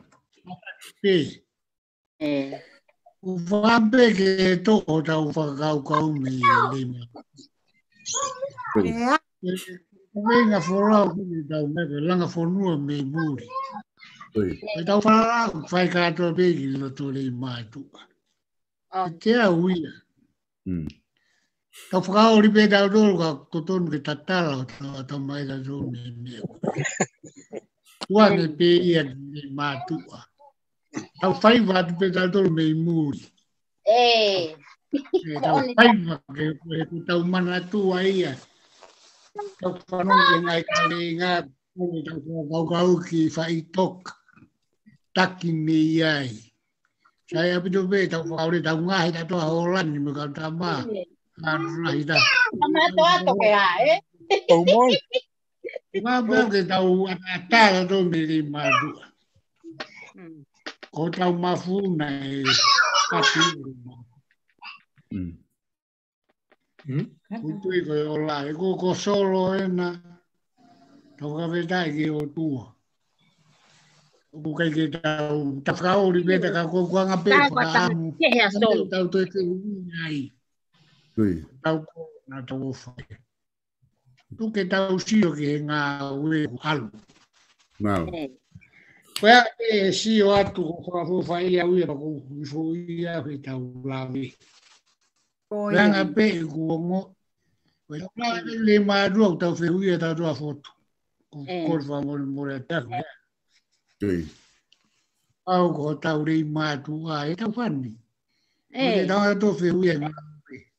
I: Pe. U whape ke toko tau whakaukau me lima. Venga forau ki tau meke langa fonua me muri. E tau wharau whai katoa peki lo tole i mātua. E te au ia. Tau whakao ripe tau tolu ka kotonu ke tatala o tau mai ta tolu me mea. Tua ne pe ia ni mātua. Tau whai watu pe tau tolu me muri. Tau whai wake ke tau mana tua ia. Tau whanong e ngai kare ngā pōne tau kau ki whai tok taki me iai. Sai apito pe tau whaore tau ngahi ta toa holani me kau ta maa. Ngahi ta.
E: Tama toa toke ha,
I: Tau moi. Ngā pēo ke tau atāra tō me le mātua. Ko tau mafuna e pati. Kutui koe o la, e ko solo ena, tau ka vetai ke o tua. Ku kai ke tau, ta whakaori peta ka kuanga pe whakaamu. Tau toi ke ungai. Tau ko na tau whai. Tu ke tau sio ke ngā ue alu.
A: Nau.
I: Koea e sio atu ko whai au ia ko uso ia he tau lawe. Ranga pe kuongo. Le madua tau fehuia tau tua foto. Korfa more taku. Au ko tau rei matua e tau whani. Ke tau tau fehuia ngāpe.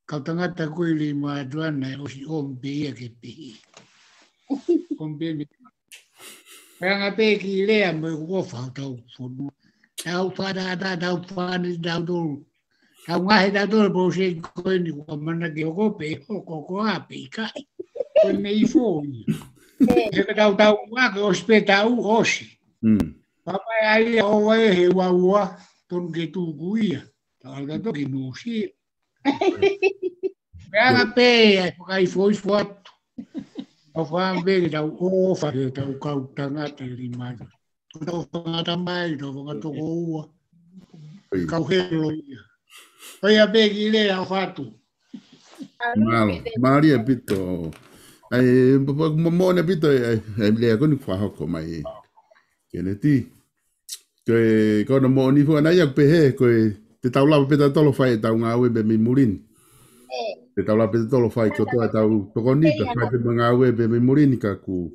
I: Kau tangata koe le madua na osi ompe ia ke pehi. Ompe me. Ranga pe ki lea me kuofa tau fono. Tau whanata tau whani tau tolu. Kau ngahe tau tolu po se koe ni kua mana ke hoko pe, hoko ko ape i kai. Koe me i fōi. E ka tau ngake o spe tau osi. Papa ai o vai he wa ton ke tu kuia. Talga to ki no si. Pega pe ai kai foi foto. O fa be da o fa ke ta ka tanga te rimai. Ko fa ta mai do ko to ko. Ka helo. Oi a be ki le a fatu.
A: Malo, Maria pito. Ai mo ne pito ai le ko ni fa ko mai. Kene ti. Ko no mo ni fu na ya pe he ko te tau la pe ta tolo fai tau nga we be mi murin. Te tau la pe tolo fai ko to tau to ko ni ta fai pe nga we be mi murin ka ku.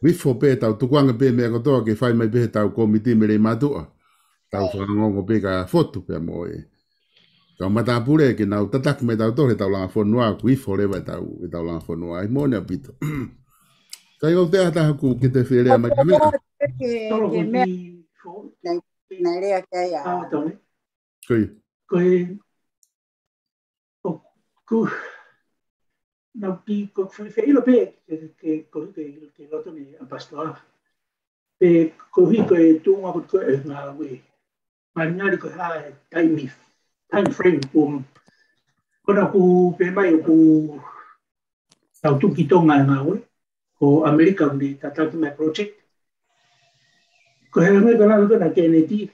A: Wi fo pe tau tu kwanga pe me ko to ke fai mai pe tau komiti me le matua. Tau fa ngo pe ka foto pe mo e. Kau mata pure ke nau tatak me tau tore tau langa whanua ku i forever tau langa whanua. Ai mone apito. Kai o te ata haku ki te whirea mai kamea.
C: Nai rea kai a.
A: Koi.
D: Koi. Ku. Nau ki ko whailo pe ke loto ni a pastoa. Pe ko hi ko e tunga ko e ngā we. Mai ngari ko hae time frame kona ku pe mai ku tau tuki tonga ngā we. Ko Amerika ni tataki mai project. Ko he mai kana kana Kennedy.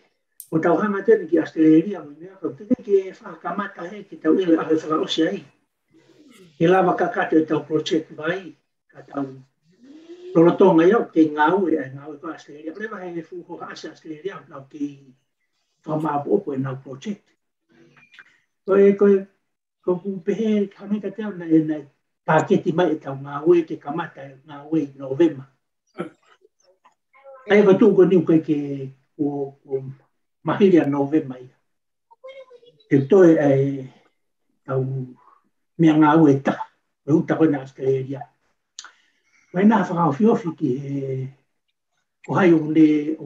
D: O tau hanga tēne ki Australia mo mea ko tēne ki whakamata he ki tau ele ahe whakaosi ai. He lava kakato e tau project vai ka tau rorotonga iau ke ngāu e ngāu e ko Australia. Prema he fuho haase Australia nau ki whamaapopo e nau project. Ko pehe kamika teo na paketi mai e tau ngāu e te kamata e ngāu e November. Ai ka tūko niu kai ke mahiri a November ia. Te toi ai tau mea ngāu e ta. E uta koe na Australia. Wai nā whakao whiofi ki o hai o ne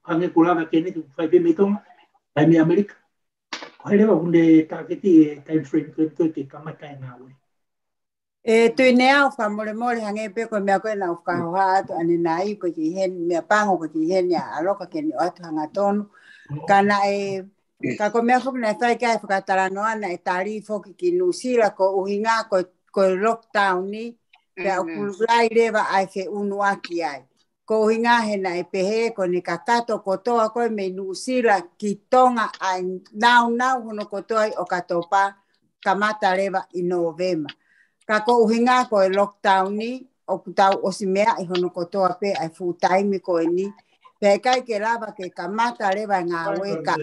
D: hange kulawa kene tu whai pe me tonga. Ai me Amerika. Ko hai rewa kune tāketi e time frame koe te kamata e ngāu e.
C: E tui nea o whamore mori hange pe koe mea koe na o whakahoa atu ane nā i koe ki hen, mea pango koe ki hen ya aloka kene o atu hanga tonu. Kana e, ka koe mea whuku na whai kai whakatara noa na e tāri whoki ki Nusira ko uhinga koe lockdown ni, pea o kulai rewa ai whe unu aki ai. Ko uhinga he na e pehe ko ni ka kato kotoa koe me Nusira ki tonga ai nau hono kotoa o katopa kamata rewa i November. Ka ko uhinga ko e lockdown ni, o kutau o si mea i hono kotoa pe ai full time ko e ni. Pe kai ke lava ke kamata rewa ngā we ka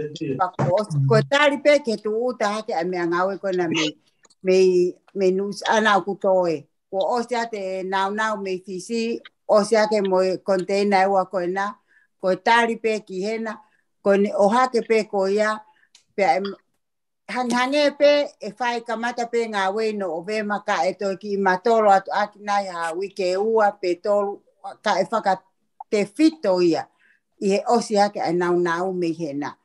C: ko tari pe ke tu uta hake a mea ngā we ko na me nus ana o kutoe. Ko o si ate nau me fisi, o si ake mo container ua ko e na, ko tari pe ki hena, ko ni o hake pe ko ia, pe hange pe e whai kamata pe ngā wei no o vema ka e toi ki matoro atu aki nai ha wike ua pe tolu ka e whaka te fito ia i he osi hake ai nau me hena.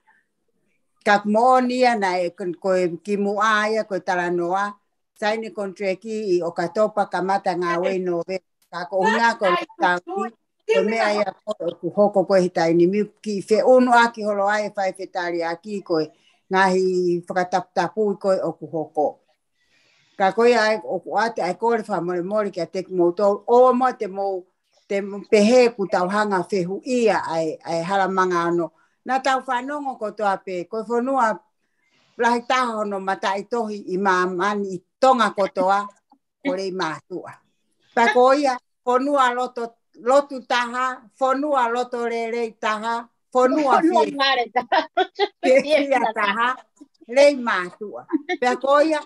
C: Ka kumonia na e koe ki mua ia koe talanoa saini kontreki i o katopa kamata ngā wei no vema ka ko unga ko tāki ko mea ia ko hoko koe hitai ni mi ki whe unu aki holo ai whai whetari aki koe ngahi whakatapu koe o kuhoko. Ka koe ai o kuate ai kore whamore ki a te kumotou o mo te pehe ku tau hanga whehu ia ai haramanga ano. Nā tau whanongo ko toa pe, koe whanua lahi taho no matai tohi i maamani i tonga ko toa kore i mātua. Pa koia, whanua lotu taha, whanua loto rere taha, whanua fia taha, rei mātua. Pea koia,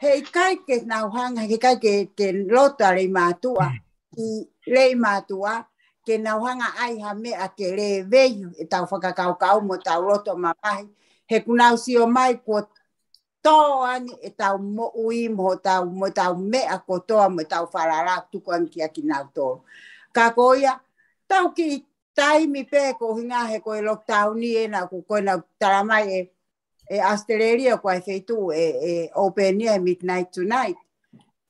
C: hei kai ke nauhanga, hei kai ke lota rei mātua, i rei mātua, ke nauhanga ai ha mea ke re vehu, e tau whakakaukau mo tau loto mapahi, he kunau sio mai ko tō ani e tau mo ui mo tau mea ko toa mo tau wharara tuku an ki aki nau tōru. Ka koia, tau ki taimi pe ko hinga he koe lockdown ni e na koe na taramai e Australia koe wheitu e open e midnight tonight.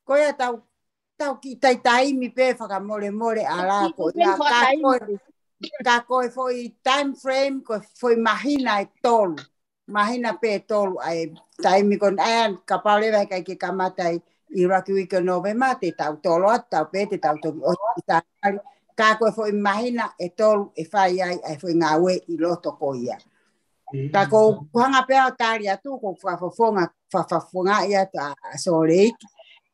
C: Koia tau ki taimi pe whakamore ala ko nga ka koe ka koe foi time frame ko foi mahina e tolu mahina pe tolu ai time kon an ka pale vai kai ke kamata i raki wiki nove mate tau tolo ata pe te tau toki o ta ka koe foi mahina e tolu e fai ai foi ngawe i loto ko ia ka ko hanga pe tari atu ko fafonga ia ta sore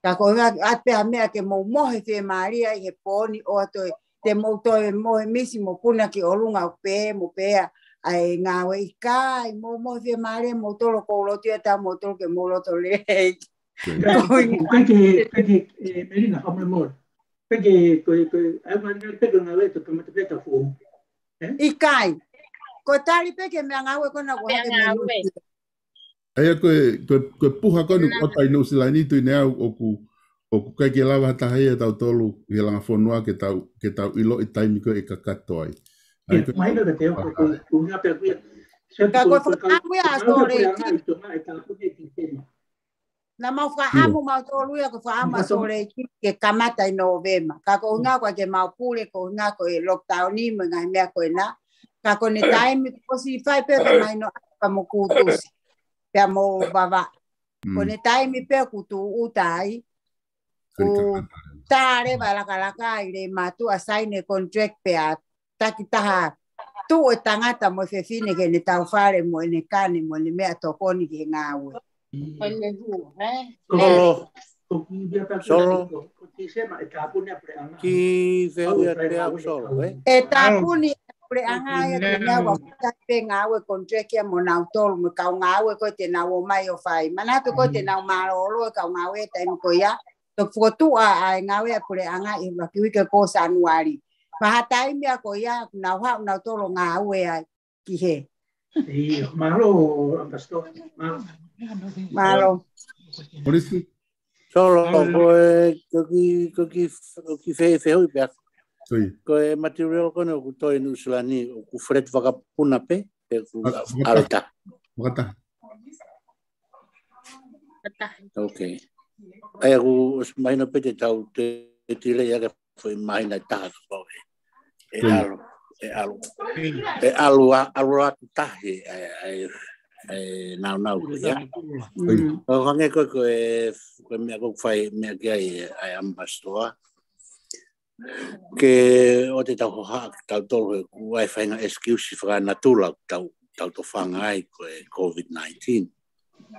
C: ka ko at pe me ke mo he fe maria i he poni o to te moto mo misi mo puna ki olunga pe mo pe ai ngawe ka mo fe mare mo tolo ko lo tia ta mo tolo ke mo lo to le
D: que Melina hamle mo que ai man pe ko ngawe to me te ta fu
C: ikai ko tali pe ke me ngawe ko na ko ha me
A: ai ko puha ko no tai no silani tu ne o ku kai ke lava ta hai tau tolu i langa fonua ke tau ilo i taimi ko e kakato ai
D: mai no te ko nga pe
C: ka ko fa amu ya sore na mau fa amu mau tolu ya ko fa amu sore ke kamata i novema ka ko nga ko ke mau pule ko nga ko e lockdown ni me nga me ko na ka ko ne taimi ko si fai pe mai no pa mo kutusi pe mo baba ko ne taimi pe kutu utai tare bala kalaka ile matu asaine contract pe takitaha tu tangata mo fefine ke ne tau fare mo ne kane mo ne me tokoni ke ngawe
L: solo ki veo ya te solo
C: tapuni pre anga ya te ngawa pe ngawe contract ya mo na tol mo ka ngawe ko te na wo mai o fai mana to ko te na marolo ka ngawe tai ko ya to foto a ngawe pure anga i wa ki ko sanuari pa tai mi ko ya na wa na tolo ngawe ai ki he
D: malo pastor
C: malo
A: polisi
L: solo ko ki fe o pe ko material ko no to in uslani ku fret vaka puna pe ku alta
A: Wakata.
L: Okay. Ai aku maina pe te tau te tile ya que foi maina ta so alu tahi now ya o hange ko me ko fai me que ai ambassador que o te tau ha tau tolo ku ai fai na excuse fra natula tau to fanga ai ko COVID-19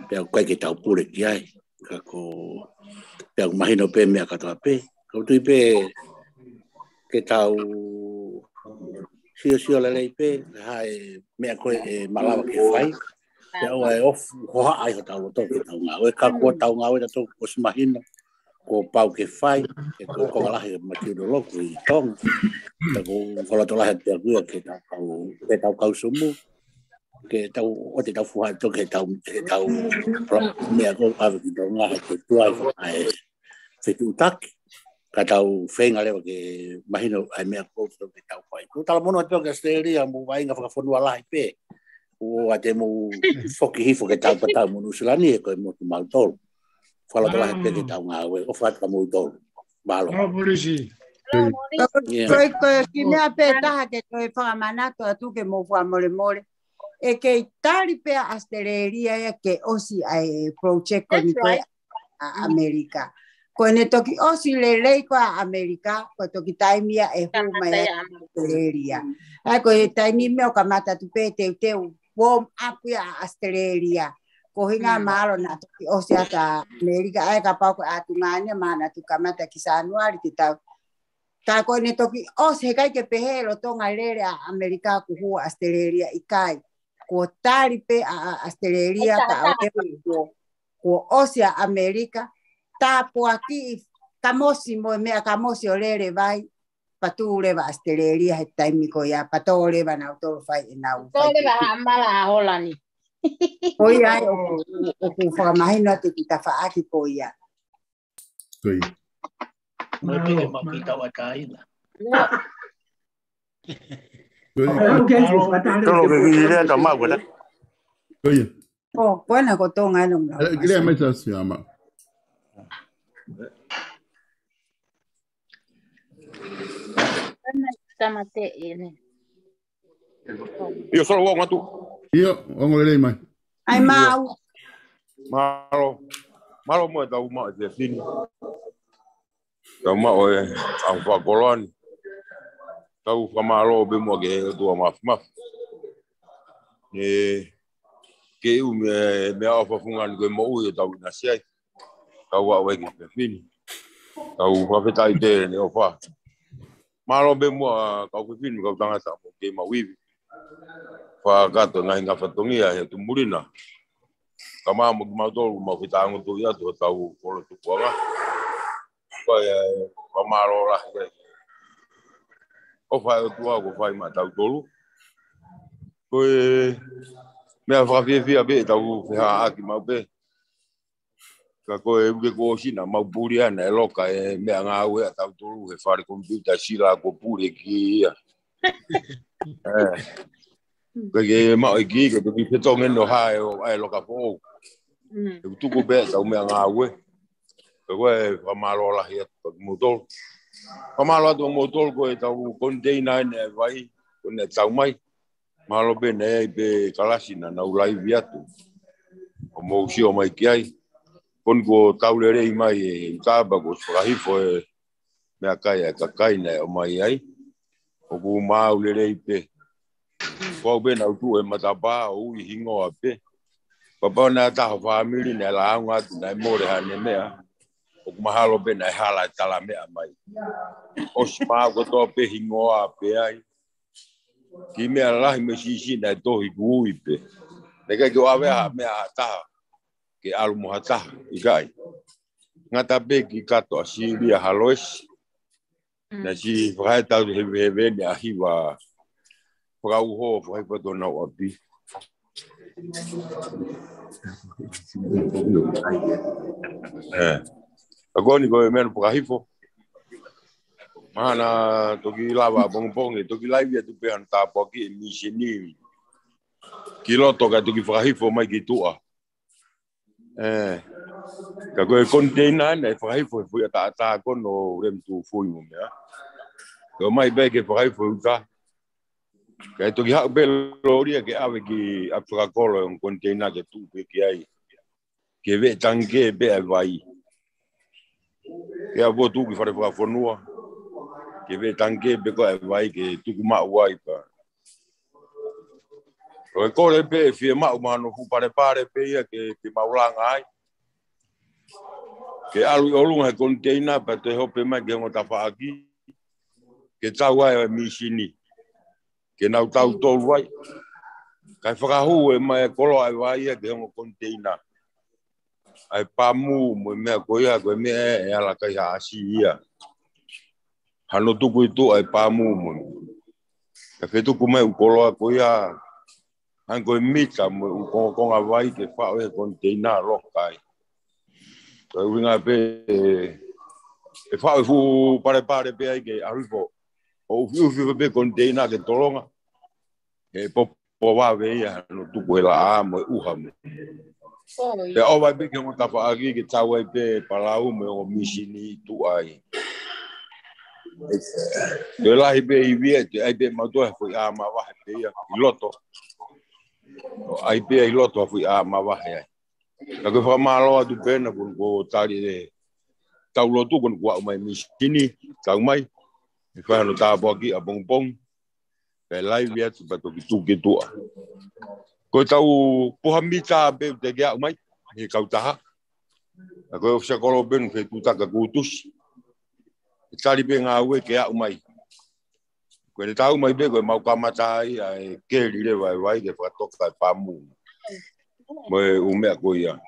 L: pe ko que tau pure ki ai ko pe imagino pe me ka pe ko tu pe que tau sio la lei pe hai me ko malava que fai pe o off ko ai tau to que tau nga ka ko tau nga to ko imagino ko pau que fai ko la matio lo ko tong ko la to la pe que tau sumu que tau o te tau fuha to que tau me ko ave ki do nga que tu ai se tu tak ka tau fenga le que imagino ai me ko to que tau fai ko tal mono to que seria mo vai nga fa fonu ala pe o ate mo foki hifo que tau patau mo nuslani ko mo mal tol fala to la pe que tau nga o fa ka mo tol balo
I: polisi
C: ko ki me apeta que to fa manato tu que mo fa mole e ke tali pe asteleria ya que osi ai project con America ko ne toki osi le ko America ko toki taimia e huma ya asteleria ko taimi me o kamata tu pe te warm up ya asteleria ko hinga malo na toki osi ata America ai ka pa ko atunganya mana tu kamata kisanuari tita ta ko ne toki osi kai ke pehelo tonga lere America ku hu asteleria ikai ko tali pe asteleria ka ko osia America ta po aquí kamosi mo me kamosi olere vai patule va asteleria he taimi ko ya patole va na auto fai na
E: to le va mala holani
C: oi ai o ku fa mai na te ta fa aki ko ya
A: Toi.
M: Mo te ma kita wa kai na
C: Oh, buena cotón, I don't know.
A: Quería más así, ama.
P: Io solo uomo tu.
A: Io, ongo le mai.
C: Ai mau.
P: Malo mo tau ma te fini. Tau ma o au fa koloni. Tau fa malo be mo ke tu ma ma. Ke u me au fa funga ni mo u tau na sia. Tau wa we ke fini. Tau fa petai te ne o fa. Malo be mo ka ku fini ka tanga sa mo ke ma wivi. Fa gato na inga fatongia he tu murina. Kama mo maudol mo fitango tu ya tu tau polo tu kuanga. Ko pamalo la. O fa tu ko fa ma tau tolu. Ko me fa fi be tau fa aki mau be. Ka ko e ko sina mau buria na loka e me nga we tau tolu e fa computer sila ko pure ki. Ke ma iki ke tu petong no ha e loka po. Tu ko be tau me nga we. Ko e pamalo la hi motor. Pamalo do motor ko e tau container ne vai ko ne tau mai. Malo be ne be kalasina na ulai viatu. O mo si o mai kiai. Kon ko tau le rei mai e taba ko sprahi fo me akai e kakai ne o mai ai. O ku mau le rei pe. Ko be na tu e mataba o i hingo ape. Papa na ta family ne la nga na more ha ne mea. O mahalo be na hala tala mea mai. O spa ko to pe hingo ape ai. Ki mea la me si na to hi ku ipe. Ne ka ko ave ha mea ta. Ke alu mo hata igai. Ngata be ki kato asiria haloes. Na si vai ta he ne ahiwa. Pra u ho vai pa dona o api. Agora go men pra hifo. Mana toki lava bongbong e toki live tu pe anta poki mi sini. Kilo toka toki pra hifo mai ki tua. Ka go container ne pra hifo fu ta ko no rem tu fu mo ya. Ko mai be ke pra hifo uta. Ka toki ha be loria ke ave ki apra kolo un container ke tu pe ki ai. Ke ve tanke be vai. Ke abo tu ki fare pra fonua. Ke ve tanke be ko vai ke tu ma wai pa. O ko le pe fi ma no fu pare pe ia ke maulanga ai. Ke alu olunga container pa te hope ma ke ngota fa aki. Ke tawa mi sini. Ke nau tau tol vai. Kai whakahu e mai kolo ai vai ke ngo container. Ai pamu mo me koia ko me e ala kai ha si ia. Hano tuku itu ai pamu mo. Ka fetu ku mai kolo koia. An ko mita mo ko vai ke fa e container lokai. Ko winga pe e fa fu pare pe ai ke arrivo. O fiu be container ke tolonga. E po va veia no tuku la mo uha mo. E o vai be ke mo tafa aki ke tawa pe palau me o misini tu ai. De la ibe ibe ai be ma do foi a ma va pe ia piloto. Ai be ai loto foi a ma va ai. Ka ko fa malo tu pena ko tali de tau lotu ko mai misini tau mai. E fa no ta bo ki a bongbong. Pe lai via tu pa to ki tu. Ko tau pohamita be te ga mai e kautaha. Ko se ko ben fe tu ta ka kutus. Tali be nga we ke a mai. Ko le tau mai be ko mau ka mata ai ke ri le vai ke fa to ka pamu. Mo u me ko ia.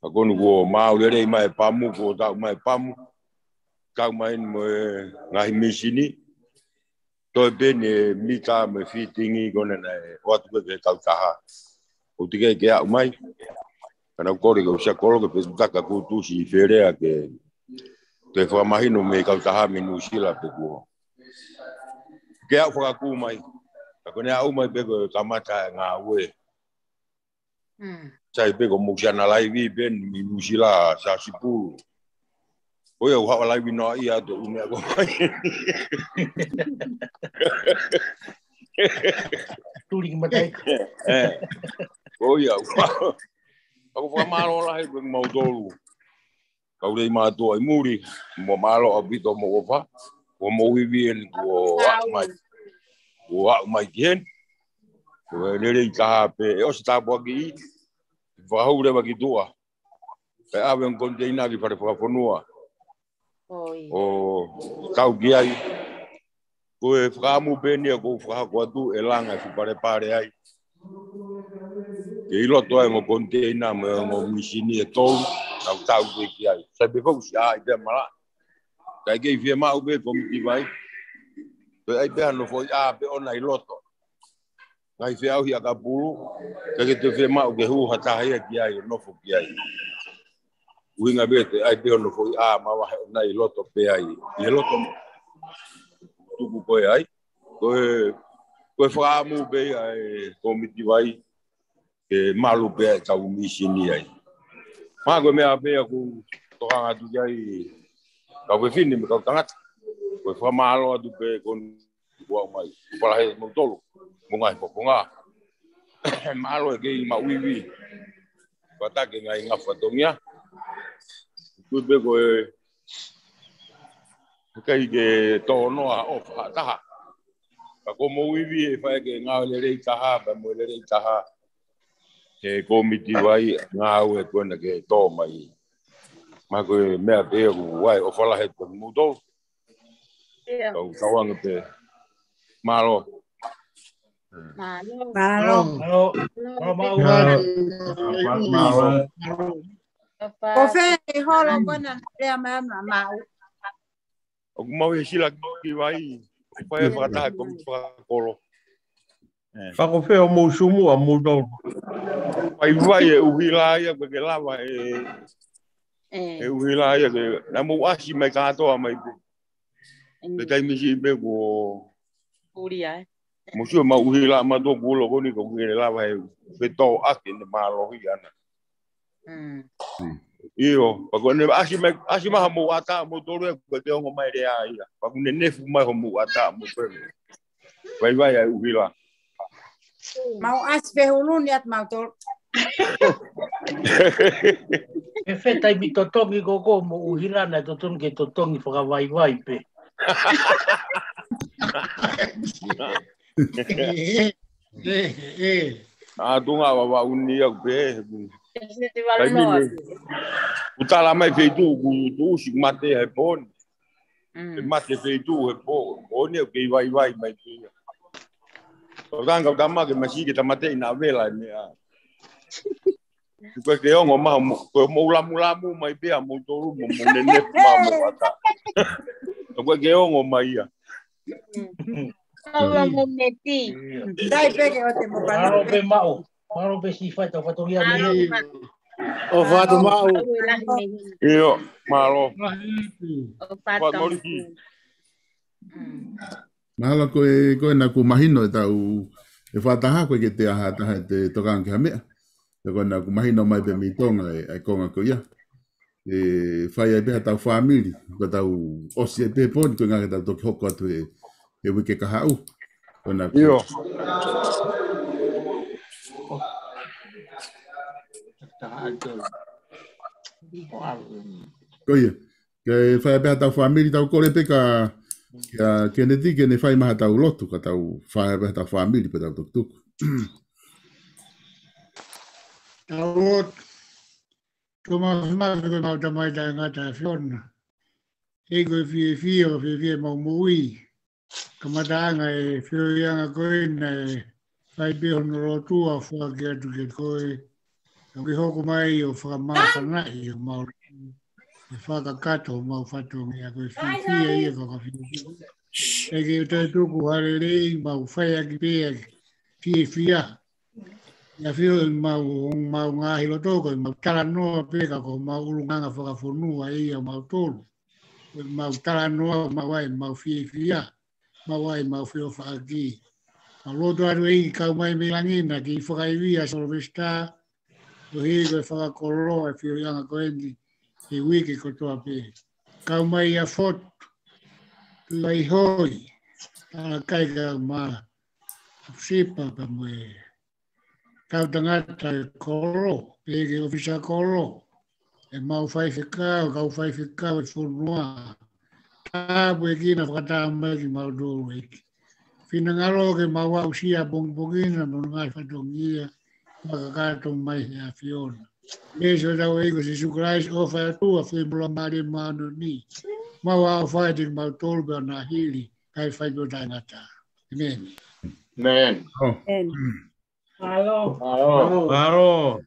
P: Ko no go mau le mai pamu ko ta mai pamu. Ka mai mo ngai misini. To ben mita me fitingi ko na o tu ke kautaha. O tu ke a mai. Kana ko ri ko se ko ke pe ta ka kutus i ferea ke te fa mahino me kautaha me nusila pe ko. Ke a fa ku mai. Ko ne au mai be ko kamata nga we. Sai be ko mo jana live ben mi nusila sa sipu. O yo ha live no ia to me ko.
M: Tuli matai.
P: Oh ya. Aku fa malo la he mau tolu. Kau dei ma to ai muri mo malo abito mo fa. Ko mo vivien ko mai. Ko mai gen. Ko le ka pe o sta bo gi. Va hure ba gi tua. Pe ave un container ki fare fa fonua. O tau gi ai. Ko e framu bene ko fra ko tu elanga fi pare ai. Ke ilo to e mo container mo machine e tol tau ki ai. Sabe fo sia ai de mala. Kai ke fi ma ube ko mi vai. Pe ai be no fo be ona iloto. Ngai fi au hi ka bulu. Ke te fi ma ke hu hata ai ki ai no fo ki ai. Winga bete ai be no fo ma wa na iloto pe ai. Iloto tuku koe ai, koe whaamu bei ai komiti wai, ke malu pea tau misini ai. Maa koe mea pea ku tokanga tu jai, kau pe fini me kau tangata, koe whamalo atu pe kon kua mai, kupalahe mau tolu, mungai poponga. Malo e kei ma uiwi, watake ngai ngafa tongia, koe pe koe, kai ke tonoa o taha ka ko mo wivi e fa ke nga le rei taha ba mo le rei taha ke komiti wai nga o e kona ke to mai ma ko me a pe wai o fala het mo do ko kawang pe malo
C: o fe holo kona le ma
P: o mau e sila ki vai vai fata ko kolo
L: fa ko fe o mo sumu a mo do
P: vai e uhila ia ke lava e uhila ia ke na mo asi mai ka to mai pe tai mi si be go
E: Uria
P: mo su ma uhila ma do gulo ko ni ko ke lava e pe to aki ne malo hi ana Iyo, pag asi mahamu ata mo tolo ko te ngo mai rea ia. Pag nefu mai homu ata mo pele. Vai ai uhila.
C: Mau aspe hulun yat mau tol.
M: E feta i totongi gogo mo uhila na totongi ke totongi whaka vai pe.
P: Tunga wa unia pe. Utala mai feitu ku si mate he pon. Mate feitu he pon. Oni ke vai mai tu. Orang kau dama ke masih kita mate ina vela ni a. Ko ke ongo ma mo lamu mai pe mo toru mo nene ma mo ata. Ko ke ongo mai ia.
E: Kalau mau meti.
C: Dai peke o te mo
M: Maro pe mau. Maro pe si fai to ia ni.
L: O fatu mau.
P: Iyo, malo.
A: Mahalo koe na ku mahino e tau e whataha koe ke te aha taha te tokang ki hamea. E koe na ku mahino mai pe mi tonga e konga ko ia. E whai ai peha tau whamiri. Ko tau osi e pe poni koe ngā ke tau toki hoko atu e wike kahau.
P: Iyo.
A: Koia, ke whai peha tau whamiri tau kore pe ka Kennedy ke ne whai maha tau lotu ka tau whai peha tau whamiri pe tau tukutuku.
I: Tau Tomas ko mau tamai ta ngata fiona. Ego fie mau mui. Kamatanga e fio yanga koina fai pe on rotua fua ke atu ke koe. Ki hoko mai o whakamawhanai o mau e whakakato mau whatongi a koe fia ia whakawhia. E ke utai tuku hare rei mau whai aki pea fia. Ia whio mau ngahi lo toko, mau tala noa peka ko mau ulunganga whakafonua ia mau tolu. Mau tala noa mau ai mau fia, mau ai mau whio whakaki. Mau loto atu ei kau mai melangina ki whakaiwia solvesta, o hei koe whakakoloa e whio ianga koendi i wiki kotoa pe. Kau mai a fot, lai hoi, tala kai kau maa. sipa pa mo kau tangata koro, pege ofisa koro, e mau fai whikau, kau fai whikau e whunua. Tāpu e kina whakata mai ki mau dōru eki. Whina ngaro ke mau au sia bongbongina no ngai whatongia, makakato mai hea Fiona. Meso tau ego se sukrais ofa atua whembula mare mano ni. Mau au whai te mau tolga na hili, kai whai do tangata. Amen.
L: Amen.
B: Alo.
L: Alo.